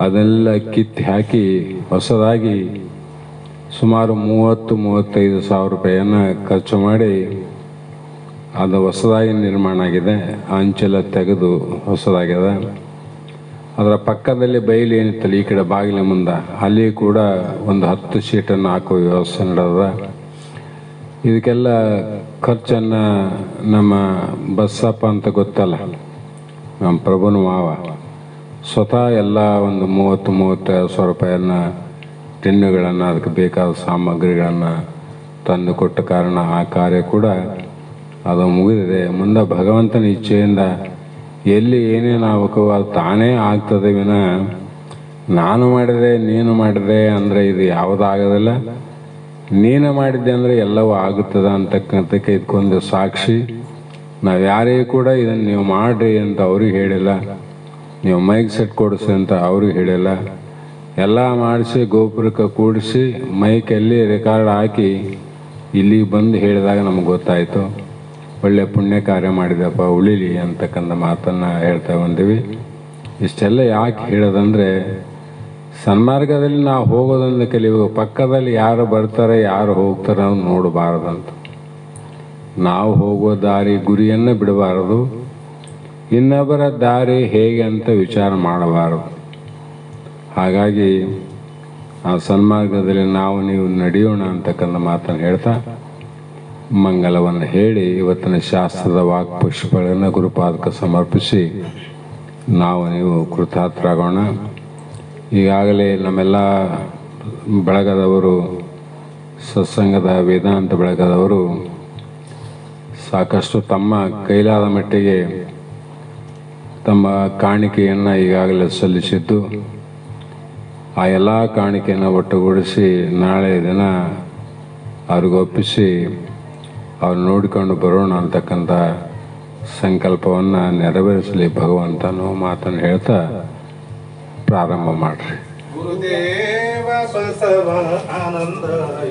ಅದನ್ನೆಲ್ಲ ಕಿತ್ತಿ ಹಾಕಿ ಹೊಸದಾಗಿ ಸುಮಾರು 30-35 ಸಾವಿರ ರೂಪಾಯಿಯನ್ನು ಖರ್ಚು ಮಾಡಿ ಅದು ಹೊಸದಾಗಿ ನಿರ್ಮಾಣ ಆಗಿದೆ. ಆ ಅಂಚೆಲ್ಲ ತೆಗೆದು ಹೊಸದಾಗಿದೆ. ಅದರ ಪಕ್ಕದಲ್ಲಿ ಬಯಲು ಏನಿತ್ತಲ್ಲ ಈ ಕಡೆ ಬಾಗಿಲ ಮುಂದೆ, ಅಲ್ಲಿ ಕೂಡ ಒಂದು 10 ಶೀಟನ್ನು ಹಾಕುವ ವ್ಯವಸ್ಥೆ ನಡೆದ. ಇದಕ್ಕೆಲ್ಲ ಖರ್ಚನ್ನು ನಮ್ಮ ಬಸ್ಸಪ್ಪ ಅಂತ ಗೊತ್ತಲ್ಲ, ನಮ್ಮ ಪ್ರಭುನ ಮಾವ ಸ್ವತಃ ಎಲ್ಲ ಒಂದು 30-35 ಸಾವಿರ ರೂಪಾಯಿಯನ್ನು ಟಿನ್ನುಗಳನ್ನು ಅದಕ್ಕೆ ಬೇಕಾದ ಸಾಮಗ್ರಿಗಳನ್ನು ತಂದು ಕೊಟ್ಟ ಕಾರಣ ಆ ಕಾರ್ಯ ಕೂಡ ಅದು ಮುಗಿದಿದೆ. ಮುಂದೆ ಭಗವಂತನ ಇಚ್ಛೆಯಿಂದ ಎಲ್ಲಿ ಏನೇನು ಆಗಬೇಕು ಅದು ತಾನೇ ಆಗ್ತದೆ ವಿನ ನಾನು ಮಾಡಿದೆ ನೀನು ಮಾಡಿದೆ ಅಂದರೆ ಇದು ಯಾವುದಾಗೋದಿಲ್ಲ. ನೀನು ಮಾಡಿದ್ದೆ ಅಂದರೆ ಎಲ್ಲವೂ ಆಗುತ್ತದೆ ಅಂತಕ್ಕಂಥಕ್ಕೆ ಇದಕ್ಕೊಂದು ಸಾಕ್ಷಿ. ನಾವು ಯಾರಿಗೂ ಕೂಡ ಇದನ್ನು ನೀವು ಮಾಡಿರಿ ಅಂತ ಅವ್ರಿಗೆ ಹೇಳಿಲ್ಲ, ನೀವು ಮೈಕ್ ಸೆಟ್ ಕೊಡಿಸಿ ಅಂತ ಅವ್ರಿಗೆ ಹೇಳಿಲ್ಲ. ಎಲ್ಲ ಮಾಡಿಸಿ ಗೋಪುರಕ್ಕೆ ಕೂಡಿಸಿ ಮೈಕಲ್ಲಿ ರೆಕಾರ್ಡ್ ಹಾಕಿ ಇಲ್ಲಿಗೆ ಬಂದು ಹೇಳಿದಾಗ ನಮಗೆ ಗೊತ್ತಾಯಿತು, ಒಳ್ಳೆ ಪುಣ್ಯ ಕಾರ್ಯ ಮಾಡಿದಪ್ಪ, ಉಳಿಲಿ ಅಂತಕ್ಕಂಥ ಮಾತನ್ನು ಹೇಳ್ತಾ ಬಂದೀವಿ. ಇಷ್ಟೆಲ್ಲ ಯಾಕೆ ಹೇಳೋದಂದರೆ, ಸನ್ಮಾರ್ಗದಲ್ಲಿ ನಾವು ಹೋಗೋದನ್ನು ಕಲಿಬೇಕು. ಪಕ್ಕದಲ್ಲಿ ಯಾರು ಬರ್ತಾರೆ ಯಾರು ಹೋಗ್ತಾರೆ ಅಂತ ನೋಡಬಾರದಂತ. ನಾವು ಹೋಗೋ ದಾರಿ ಗುರಿಯನ್ನು ಬಿಡಬಾರದು, ಇನ್ನೊಬ್ಬರ ದಾರಿ ಹೇಗೆ ಅಂತ ವಿಚಾರ ಮಾಡಬಾರದು. ಹಾಗಾಗಿ ಆ ಸನ್ಮಾರ್ಗದಲ್ಲಿ ನಾವು ನೀವು ನಡೆಯೋಣ ಅಂತಕ್ಕಂಥ ಮಾತನ್ನು ಹೇಳ್ತಾ ಮಂಗಲವನ್ನು ಹೇಳಿ ಇವತ್ತಿನ ಶಾಸ್ತ್ರದ ವಾಕ್ಪುಷ್ಪಗಳನ್ನು ಗುರುಪಾದಕ್ಕೆ ಸಮರ್ಪಿಸಿ ನಾವು ನೀವು ಕೃತಾರ್ಥರಾಗೋಣ. ಈಗಾಗಲೇ ನಮ್ಮೆಲ್ಲ ಬಳಗದವರು, ಸತ್ಸಂಗದ ವೇದಾಂತ ಬಳಗದವರು ಸಾಕಷ್ಟು ತಮ್ಮ ಕೈಲಾದ ಮಟ್ಟಿಗೆ ತಮ್ಮ ಕಾಣಿಕೆಯನ್ನು ಈಗಾಗಲೇ ಸಲ್ಲಿಸಿದ್ದು, ಆ ಎಲ್ಲ ಕಾಣಿಕೆಯನ್ನು ಒಟ್ಟುಗೂಡಿಸಿ ನಾಳೆ ದಿನ ಅವ್ರಿಗೊಪ್ಪಿಸಿ ಅವ್ರು ನೋಡಿಕೊಂಡು ಬರೋಣ ಅಂತಕ್ಕಂಥ ಸಂಕಲ್ಪವನ್ನು ನೆರವೇರಿಸಲಿ ಭಗವಂತನು ಮಾತನ್ನು ಹೇಳ್ತಾ ಪ್ರಾರಂಭ ಮಾಡ್ರಿ. ಗುರುದೇವ ಬಸವ ಆನಂದ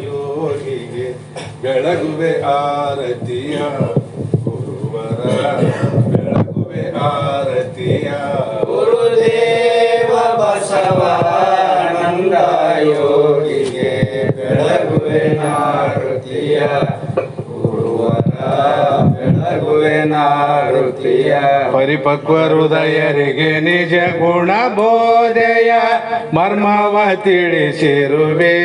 ಯೋಗಿಗೆ ಬೆಳಗುವೆ ಆರತಿಯ, ಗುರುವರ ಬೆಳಗುವೆ ಆರತಿಯ. ಗುರುದೇವ ಬಸವ ಆನಂದ ಯೋಗಿಗೆ ಬೆಳಗುವೆ ಆರತಿಯ, ಪರಿಪಕ್ವ ಹೃದಯರಿಗೆ ನಿಜ ಗುಣ ಬೋಧೆಯ ಮರ್ಮವ ತಿಳಿಸಿರುವೆ,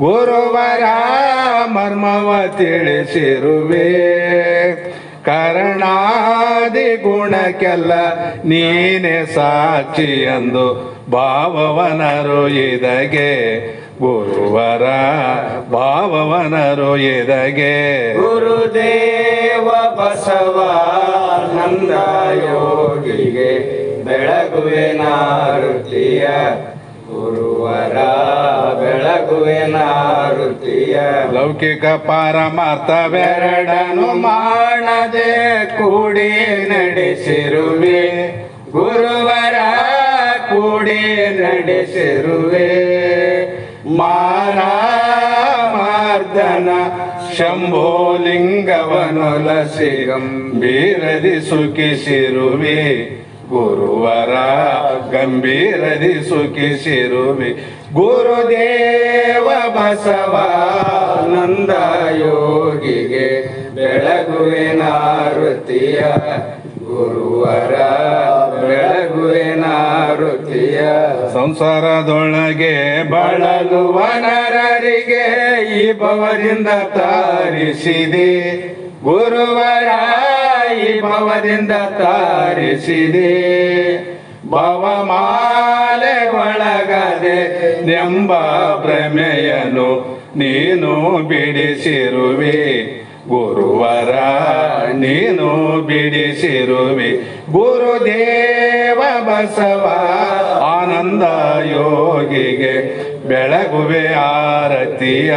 ಗುರುವರ ಮರ್ಮವ ತಿಳಿಸಿರುವೆ. ಕರ್ಣಾದಿ ಗುಣಕ್ಕೆಲ್ಲ ನೀನೆ ಸಾಕ್ಷಿ ಎಂದು ಭಾವವನರು ಇದಗೆ, ಗುರುವರ ಭಾವವನರು ಇದಗೆ. ಗುರುದೇವ ಬಸವಾನಂದ ಯೋಗಿಗೆ ಬೆಳಗುವೆ ನಾರುತಿಯ, ಗುರುವರ ಬೆಳಗುವೆ ನಾರುತಿಯ. ಲೌಕಿಕ ಪಾರಮಾರ್ಥವೆರಡನು ಮಾಡದೆ ಕೂಡಿ ನಡೆಸಿರುವೆ, ಗುರುವರ ಕೂಡಿ ನಡೆಸಿರುವೆ. ಮಾರಾಮಾರ್ದನ ಶಂಭೋಲಿಂಗವನೊಲಸಿ ಗಂಭೀರದಿ ಸುಖಿಸಿರುವೆ, ಗುರುವರ ಗಂಭೀರದಿ ಸುಖಿಸಿರುವೆ ಗುರುದೇವ ಬಸವಾನಂದ ಯೋಗಿಗೆ ಬೆಳಗುವಿನಾರುತಿಯ ಗುರುವರ ಬೆಳಗುವಿನಾರುತಿಯ ಸಂಸಾರದೊಳಗೆ ಬಳಲುವ ನರರಿಗೆ ಈ ಭವದಿಂದ ತಾರಿಸಿದೆ ಗುರುವರ ಈ ಭವದಿಂದ ತಾರಿಸಿದೆ ಭವಮಾಲೆಗೊಳಗದೆ ಎಂಬ ಭ್ರಮೆಯನು ನೀನು ಬಿಡಿಸಿರುವೆ ಗುರುವರ ನೀನು ಬಿಡಿಸಿರುವೆ ಗುರುದೇವ ಬಸವ ಆನಂದ ಯೋಗಿಗೆ ಬೆಳಗುವೆ ಆರತಿಯ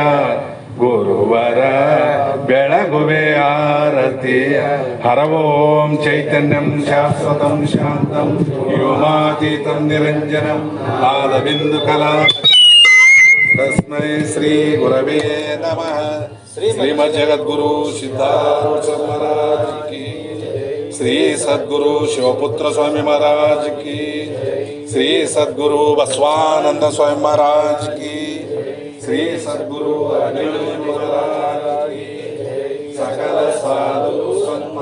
ಗುರುವರ ಬೆಳಗುವೆ ಆರತಿಯ ಹರ ಓಂ ಚೈತನ್ಯಂ ಶಾಶ್ವತಂ ಶಾಂತಂ ವ್ಯೋಮಾತೀತಂ ನಿರಂಜನಂ ನಾದಬಿಂದು ಕಲಾ ತಸ್ಮೈ ಶ್ರೀ ಗುರವೇ ನಮಃ ಶ್ರೀಮದ್ ಜಗದ್ಗುರು ಸಿದ್ಧಾರೂಢ ಮಹಾರಾಜ್ ಕಿ ಶ್ರೀ ಸದ್ಗುರು ಶಿವಪುತ್ರ ಸ್ವಾಮಿ ಮಹಾರಾಜ್ ಕಿ ಶ್ರೀ ಸದ್ಗುರು ಬಸವಾನಂದ ಸ್ವಾಮಿ ಮಹಾರಾಜ್ ಕಿ ಶ್ರೀ ಸದ್ಗುರು ಅನಿಲ್ ಮಹಾರಾಜ್ ಕಿ ಸಕಲ ಸಾಧು ಸಂತ